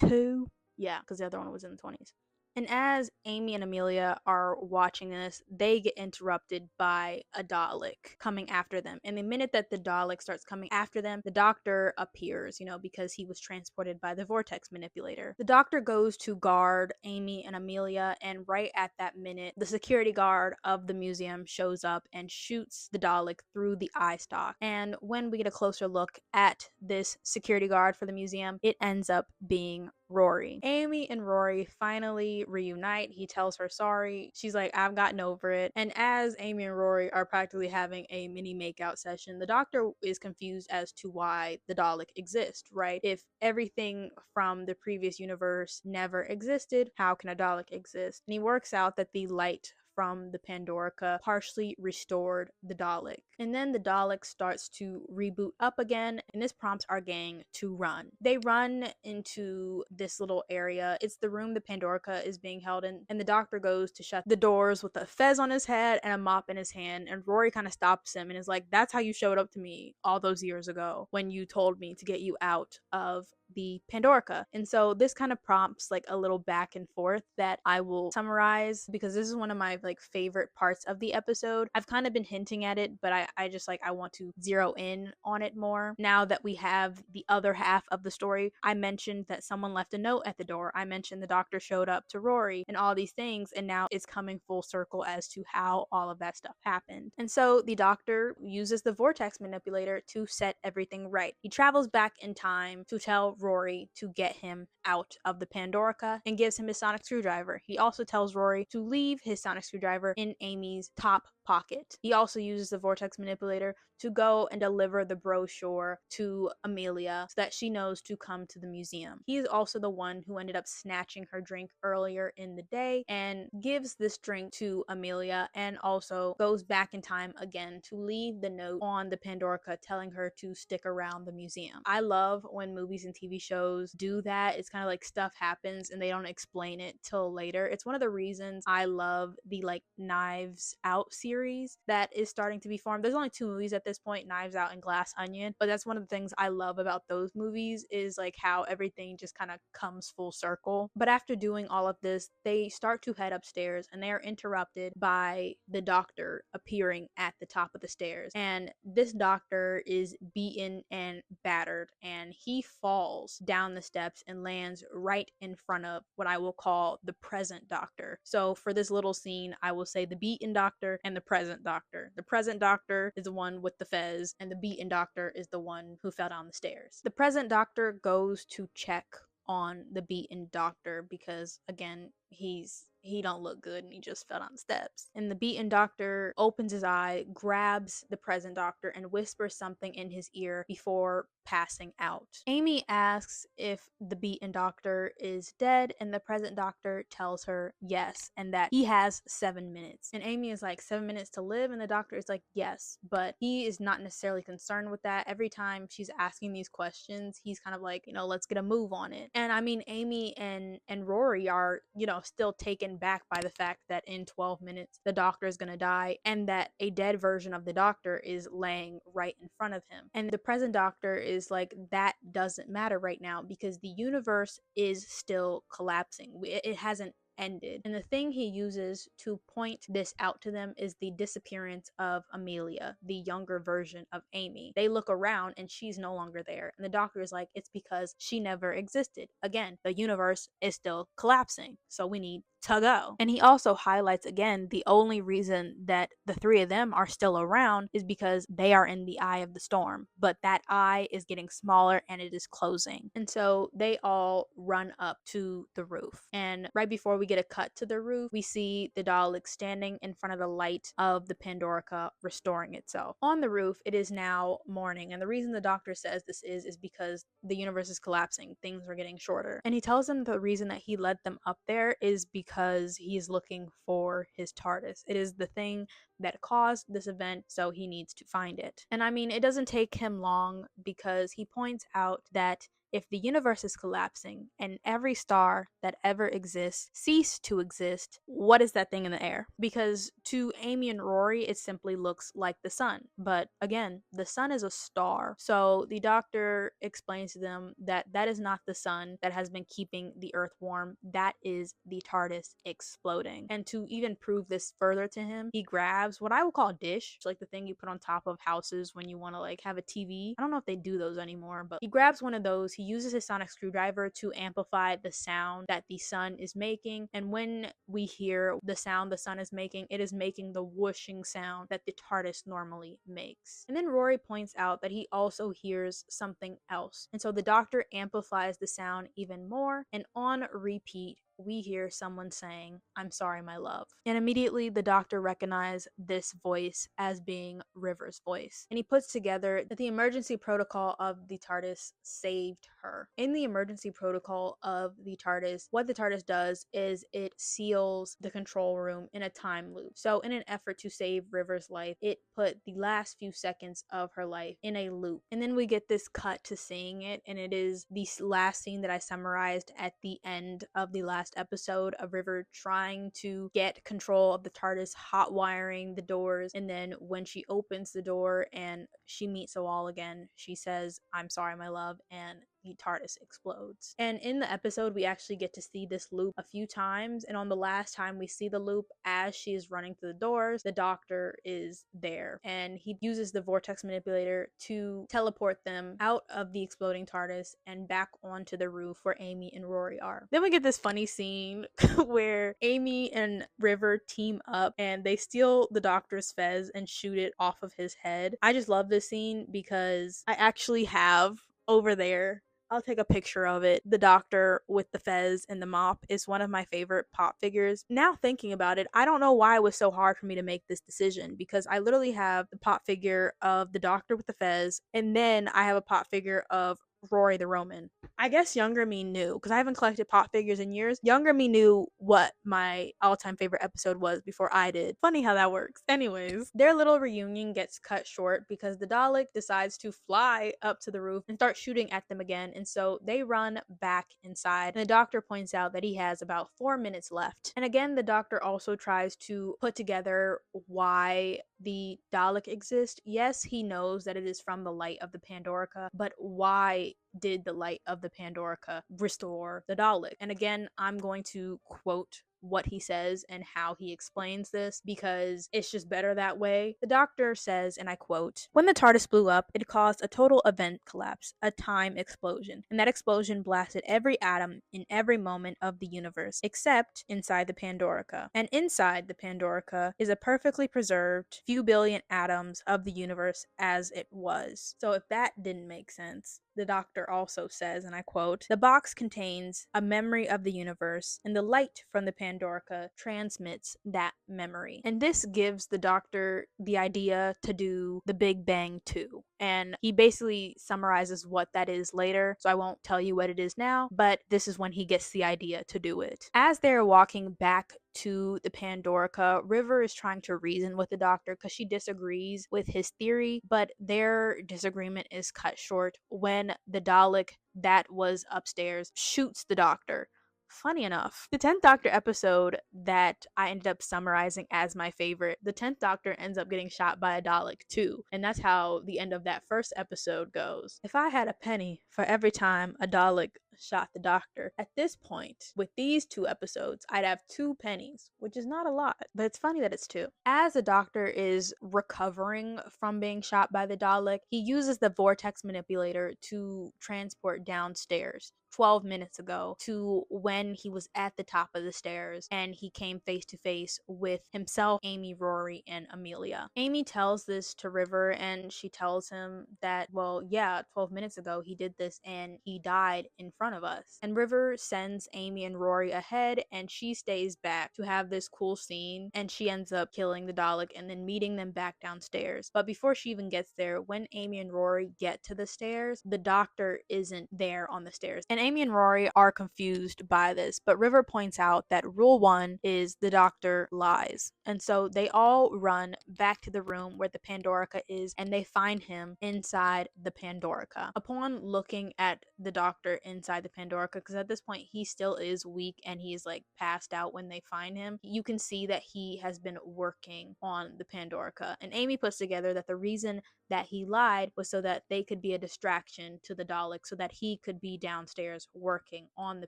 II? Yeah, because the other one was in the 20s. And as Amy and Amelia are watching this, they get interrupted by a Dalek coming after them. And the minute that the Dalek starts coming after them, the doctor appears, because he was transported by the vortex manipulator. The doctor goes to guard Amy and Amelia, and right at that minute, the security guard of the museum shows up and shoots the Dalek through the eye stalk. And when we get a closer look at this security guard for the museum, it ends up being Rory. Amy and Rory finally reunite. He tells her sorry. She's like, I've gotten over it. And as Amy and Rory are practically having a mini makeout session, the doctor is confused as to why the Dalek exists, right? If everything from the previous universe never existed, how can a Dalek exist? And he works out that the light from the Pandorica partially restored the Dalek. And then the Dalek starts to reboot up again, and this prompts our gang to run. They run into this little area. It's the room the Pandorica is being held in, and the doctor goes to shut the doors with a fez on his head and a mop in his hand, and Rory kind of stops him and is like, that's how you showed up to me all those years ago when you told me to get you out of the Pandorica. And so this kind of prompts like a little back and forth that I will summarize because this is one of my like favorite parts of the episode. I've kind of been hinting at it, but I just like I want to zero in on it more. Now that we have the other half of the story, I mentioned that someone left a note at the door. I mentioned the doctor showed up to Rory and all these things, and now it's coming full circle as to how all of that stuff happened. And so the doctor uses the vortex manipulator to set everything right. He travels back in time to tell Rory to get him out of the Pandorica and gives him his sonic screwdriver. He also tells Rory to leave his sonic screwdriver in Amy's top pocket. He also uses the vortex manipulator to go and deliver the brochure to Amelia so that she knows to come to the museum. He is also the one who ended up snatching her drink earlier in the day and gives this drink to Amelia, and also goes back in time again to leave the note on the Pandorica telling her to stick around the museum. I love when movies and TV shows do that. It's kind of like stuff happens and they don't explain it till later. It's one of the reasons I love the like Knives Out series that is starting to be formed. There's only 2 movies at this point, Knives Out and Glass Onion, but that's one of the things I love about those movies is like how everything just kind of comes full circle. But after doing all of this, they start to head upstairs and they are interrupted by the doctor appearing at the top of the stairs. And this doctor is beaten and battered, and he falls down the steps and lands right in front of what I will call the present doctor. So for this little scene, I will say the beaten doctor and the present doctor. The present doctor is the one with the fez, and the beaten doctor is the one who fell down the stairs. The present doctor goes to check on the beaten doctor because again, he don't look good and he just fell down the steps. And the beaten doctor opens his eye, grabs the present doctor, and whispers something in his ear before passing out. Amy asks if the beaten doctor is dead, and the present doctor tells her yes, and that he has 7 minutes. And Amy is like, 7 minutes to live? And the doctor is like, yes, but he is not necessarily concerned with that. Every time she's asking these questions, he's kind of like, let's get a move on it. And I mean, Amy and Rory are, still taken back by the fact that in 12 minutes the doctor is going to die, and that a dead version of the doctor is laying right in front of him. And the present doctor is like, that doesn't matter right now because the universe is still collapsing. It hasn't ended. And the thing he uses to point this out to them is the disappearance of Amelia, the younger version of Amy. They look around and she's no longer there. And the doctor is like, it's because she never existed. Again, the universe is still collapsing. So we need to go. And he also highlights again the only reason that the three of them are still around is because they are in the eye of the storm, but that eye is getting smaller and it is closing. And so they all run up to the roof. And right before we get a cut to the roof, we see the Dalek standing in front of the light of the Pandorica restoring itself. On the roof, it is now morning, and the reason the Doctor says this is because the universe is collapsing, things are getting shorter. And he tells them the reason that he led them up there is because he's looking for his TARDIS. It is the thing that caused this event, so he needs to find it. And I mean, it doesn't take him long because he points out that if the universe is collapsing and every star that ever exists ceased to exist, what is that thing in the air? Because to Amy and Rory, it simply looks like the sun. But again, the sun is a star. So the Doctor explains to them that that is not the sun that has been keeping the Earth warm. That is the TARDIS exploding. And to even prove this further to him, he grabs what I would call a dish. It's like the thing you put on top of houses when you want to like have a TV. I don't know if they do those anymore, but he grabs one of those. He uses his sonic screwdriver to amplify the sound that the sun is making. And when we hear the sound the sun is making, it is making the whooshing sound that the TARDIS normally makes. And then Rory points out that he also hears something else. And so the Doctor amplifies the sound even more, and on repeat, we hear someone saying, "I'm sorry, my love." And immediately the Doctor recognized this voice as being River's voice. And he puts together that the emergency protocol of the TARDIS saved her. In the emergency protocol of the TARDIS, what the TARDIS does is it seals the control room in a time loop. So in an effort to save River's life, it put the last few seconds of her life in a loop. And then we get this cut to seeing it, and it is the last scene that I summarized at the end of the last episode of River trying to get control of the TARDIS, hot wiring the doors, and then when she opens the door and she meets Awal again, she says, "I'm sorry, my love," and the TARDIS explodes. And in the episode, we actually get to see this loop a few times, and on the last time we see the loop, as she is running through the doors, the Doctor is there, and he uses the vortex manipulator to teleport them out of the exploding TARDIS and back onto the roof where Amy and Rory are. Then we get this funny scene where Amy and River team up and they steal the Doctor's fez and shoot it off of his head. I just love this scene because I actually have over there, I'll take a picture of it. The Doctor with the fez and the mop is one of my favorite pop figures. Now thinking about it, I don't know why it was so hard for me to make this decision, because I literally have the pop figure of the Doctor with the fez, and then I have a pop figure of Rory the Roman. I guess younger me knew, because I haven't collected pop figures in years. Younger me knew what my all-time favorite episode was before I did. Funny how that works. Anyways, their little reunion gets cut short because the Dalek decides to fly up to the roof and start shooting at them again, and so they run back inside, and the Doctor points out that he has about 4 minutes left. And again, the Doctor also tries to put together why the Dalek exist. Yes, he knows that it is from the light of the Pandorica, but why did the light of the Pandorica restore the Dalek? And again, I'm going to quote what he says and how he explains this because it's just better that way. The Doctor says, and I quote, "When the TARDIS blew up, it caused a total event collapse, a time explosion, and that explosion blasted every atom in every moment of the universe, except inside the Pandorica. And inside the Pandorica is a perfectly preserved few billion atoms of the universe as it was." So if that didn't make sense, the Doctor also says, and I quote, "The box contains a memory of the universe, and the light from the Pandorica transmits that memory." And this gives the Doctor the idea to do the Big Bang 2. And he basically summarizes what that is later, so I won't tell you what it is now, but this is when he gets the idea to do it. As they're walking back to the Pandorica, River is trying to reason with the Doctor because she disagrees with his theory, but their disagreement is cut short when the Dalek that was upstairs shoots the Doctor. Funny enough, the 10th Doctor episode that I ended up summarizing as my favorite, the 10th Doctor ends up getting shot by a Dalek too, and that's how the end of that first episode goes. If I had a penny for every time a Dalek shot the Doctor. At this point, with these 2 episodes, I'd have 2 pennies, which is not a lot, but it's funny that it's 2. As the Doctor is recovering from being shot by the Dalek, he uses the vortex manipulator to transport downstairs 12 minutes ago to when he was at the top of the stairs and he came face to face with himself, Amy, Rory, and Amelia. Amy tells this to River and she tells him that, well, yeah, 12 minutes ago he did this and he died in front of us. And River sends Amy and Rory ahead and she stays back to have this cool scene, and she ends up killing the Dalek and then meeting them back downstairs. But before she even gets there, when Amy and Rory get to the stairs, the Doctor isn't there on the stairs. And Amy and Rory are confused by this, but River points out that rule 1 is the Doctor lies. And so they all run back to the room where the Pandorica is and they find him inside the Pandorica. Upon looking at the Doctor inside the Pandorica, because at this point he still is weak and he's like passed out when they find him, you can see that he has been working on the Pandorica. And Amy puts together that the reason that he lied was so that they could be a distraction to the Dalek, so that he could be downstairs working on the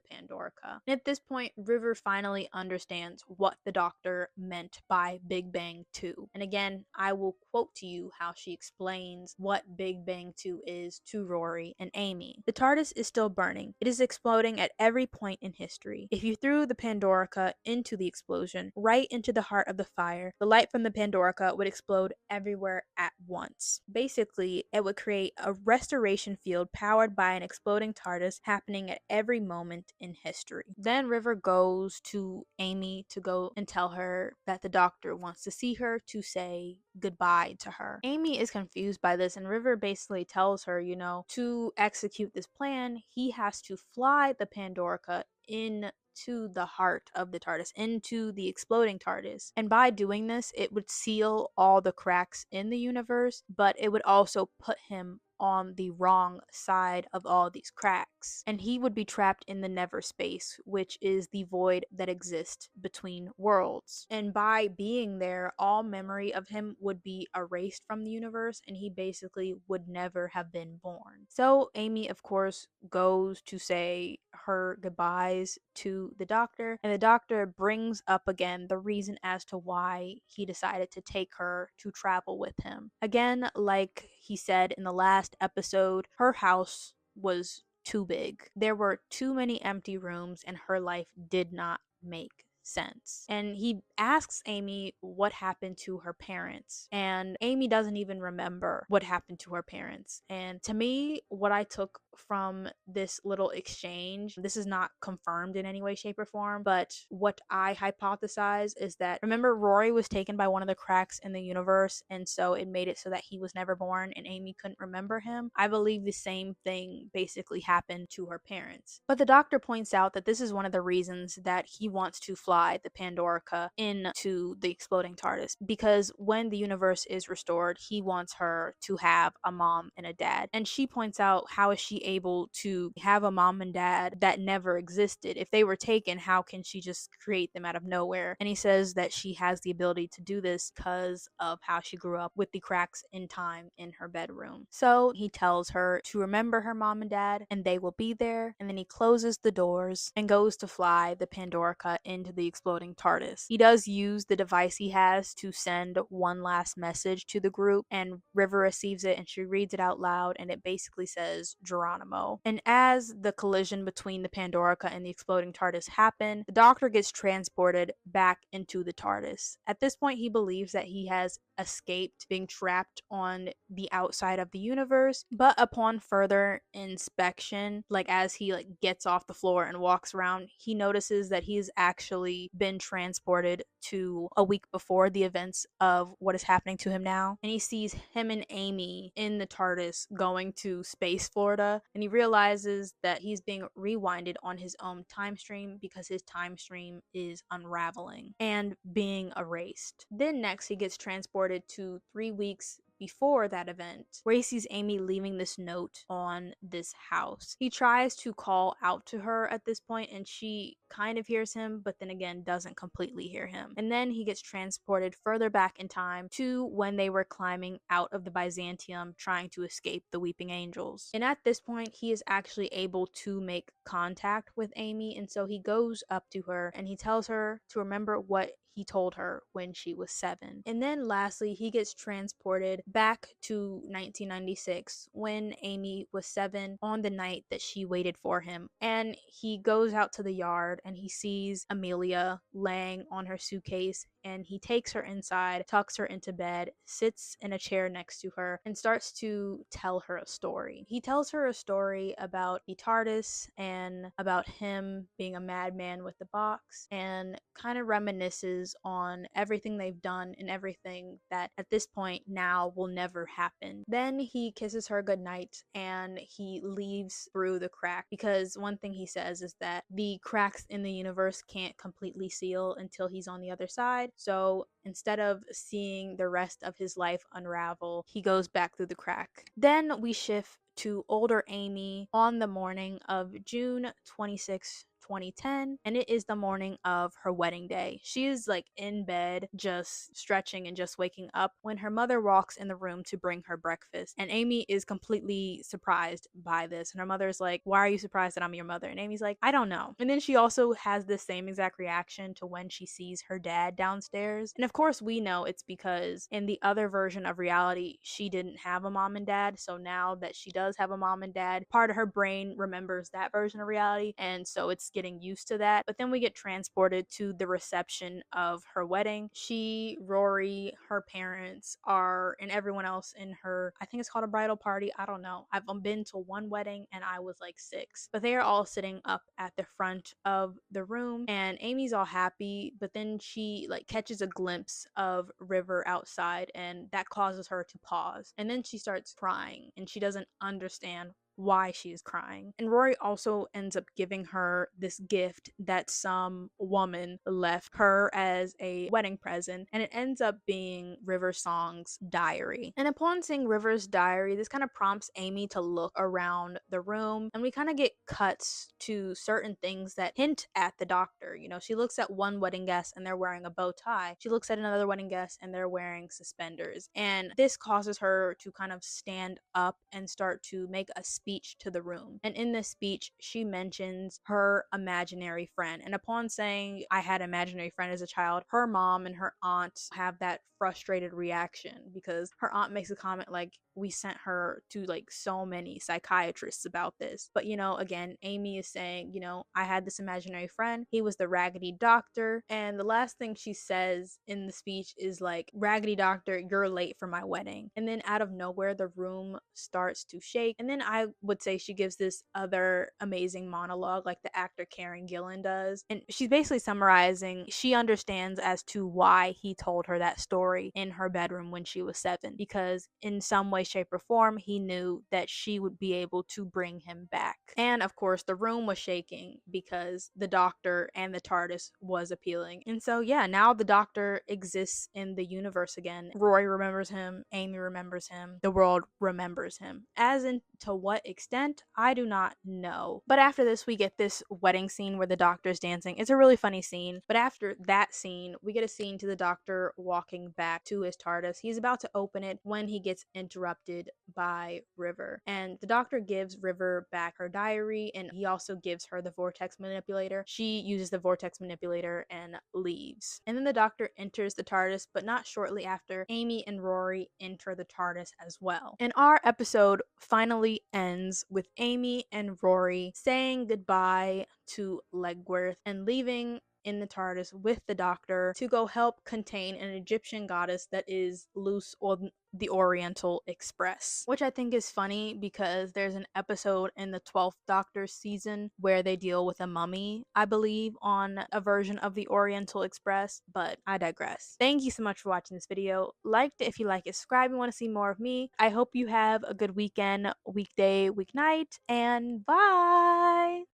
Pandorica. And at this point, River finally understands what the Doctor meant by Big Bang 2. And again, I will quote to you how she explains what Big Bang 2 is to Rory and Amy. The TARDIS is still burning. It is exploding at every point in history. If you threw the Pandorica into the explosion, right into the heart of the fire, the light from the Pandorica would explode everywhere at once. Basically, it would create a restoration field powered by an exploding TARDIS happening at every moment in history. Then River goes to Amy to go and tell her that the Doctor wants to see her to say goodbye to her. Amy is confused by this, and River basically tells her, to execute this plan, he has to fly the Pandorica into the heart of the TARDIS, into the exploding TARDIS. And by doing this, it would seal all the cracks in the universe, but it would also put him on the wrong side of all these cracks. And he would be trapped in the never space, which is the void that exists between worlds. And by being there, all memory of him would be erased from the universe, and he basically would never have been born. So Amy, of course, goes to say her goodbyes to the Doctor, and the Doctor brings up again the reason as to why he decided to take her to travel with him. Again, like he said in the last episode, her house was too big. There were too many empty rooms, and her life did not make sense. And he asks Amy what happened to her parents, and Amy doesn't even remember what happened to her parents. And to me, what I took from this little exchange, this is not confirmed in any way, shape, or form, but what I hypothesize is that, remember, Rory was taken by one of the cracks in the universe, and so it made it so that he was never born and Amy couldn't remember him. I believe the same thing basically happened to her parents. But the Doctor points out that this is one of the reasons that he wants to fly the Pandorica into the exploding TARDIS, because when the universe is restored, he wants her to have a mom and a dad. And she points out, how is she able to have a mom and dad that never existed? If they were taken, how can she just create them out of nowhere? And he says that she has the ability to do this because of how she grew up with the cracks in time in her bedroom. So he tells her to remember her mom and dad, and they will be there. And then he closes the doors and goes to fly the Pandorica into the exploding TARDIS. He does use the device he has to send one last message to the group, and River receives it and she reads it out loud, and it basically says Geronimo. And as the collision between the Pandorica and the exploding TARDIS happen, the Doctor gets transported back into the TARDIS. At this point, he believes that he has escaped being trapped on the outside of the universe, but upon further inspection, as he gets off the floor and walks around, he notices that he's actually been transported to a week before the events of what is happening to him now. And he sees him and Amy in the TARDIS going to Space Florida, and he realizes that he's being rewinded on his own time stream because his time stream is unraveling and being erased. Then next, he gets transported to 3 weeks before that event, where he sees Amy leaving this note on this house. He tries to call out to her at this point, and she kind of hears him, but then again doesn't completely hear him. And then he gets transported further back in time to when they were climbing out of the Byzantium trying to escape the Weeping Angels. And at this point, he is actually able to make contact with Amy, and so he goes up to her and he tells her to remember what he told her when she was 7. And then lastly, he gets transported back to 1996 when Amy was 7 on the night that she waited for him. And he goes out to the yard and he sees Amelia laying on her suitcase, and he takes her inside, tucks her into bed, sits in a chair next to her, and starts to tell her a story. He tells her a story about the TARDIS and about him being a madman with the box, and kind of reminisces on everything they've done and everything that at this point now will never happen. Then he kisses her goodnight and he leaves through the crack, because one thing he says is that the cracks in the universe can't completely seal until he's on the other side. So instead of seeing the rest of his life unravel, he goes back through the crack. Then we shift to older Amy on the morning of June 26, 2010, and it is the morning of her wedding day. She is like in bed, just stretching and just waking up when her mother walks in the room to bring her breakfast. And Amy is completely surprised by this. And her mother's like, "Why are you surprised that I'm your mother?" And Amy's like, "I don't know." And then she also has the same exact reaction to when she sees her dad downstairs. And of course, we know it's because in the other version of reality, she didn't have a mom and dad. So now that she does have a mom and dad, part of her brain remembers that version of reality. And so it's getting used to that. But then we get transported to the reception of her wedding. She, Rory, her parents are, and everyone else in her, I think it's called a bridal party. I don't know. I've been to one wedding and I was like 6. But they are all sitting up at the front of the room, and Amy's all happy, but then she like catches a glimpse of River outside, and that causes her to pause. And then she starts crying and she doesn't understand why she is crying. And Rory also ends up giving her this gift that some woman left her as a wedding present, and it ends up being River Song's diary. And upon seeing River's diary, this kind of prompts Amy to look around the room, and we kind of get cuts to certain things that hint at the doctor. You know, she looks at one wedding guest and they're wearing a bow tie. She looks at another wedding guest and they're wearing suspenders. And this causes her to kind of stand up and start to make a speech to the room. And in this speech, she mentions her imaginary friend. And upon saying, "I had an imaginary friend as a child," her mom and her aunt have that frustrated reaction, because her aunt makes a comment like, "We sent her to like so many psychiatrists about this." But you know, again, Amy is saying, you know, "I had this imaginary friend. He was the Raggedy Doctor." And the last thing she says in the speech is like, "Raggedy Doctor, you're late for my wedding." And then out of nowhere, the room starts to shake. And then I would say she gives this other amazing monologue like the actor Karen Gillan does. And she's basically summarizing, she understands as to why he told her that story in her bedroom when she was 7, because in some way, shape, or form, he knew that she would be able to bring him back. And of course, the room was shaking because the doctor and the TARDIS was appealing. And so, yeah, now the doctor exists in the universe again. Roy remembers him, Amy remembers him, the world remembers him. As in to what extent, I do not know. But after this, we get this wedding scene where the doctor's dancing. It's a really funny scene. But after that scene, we get a scene to the doctor walking back to his TARDIS. He's about to open it when he gets interrupted by River. And the doctor gives River back her diary, and he also gives her the vortex manipulator. She uses the vortex manipulator and leaves. And then the doctor enters the TARDIS, but not shortly after, Amy and Rory enter the TARDIS as well. And our episode finally ends with Amy and Rory saying goodbye to Legworth and leaving in the TARDIS with the doctor to go help contain an Egyptian goddess that is loose on the Oriental Express, which I think is funny because there's an episode in the 12th Doctor season where they deal with a mummy, I believe, on a version of the Oriental Express, but I digress. Thank you so much for watching this video. Like it if you like it, subscribe if you want to see more of me. I hope you have a good weekend, weekday, weeknight, and bye!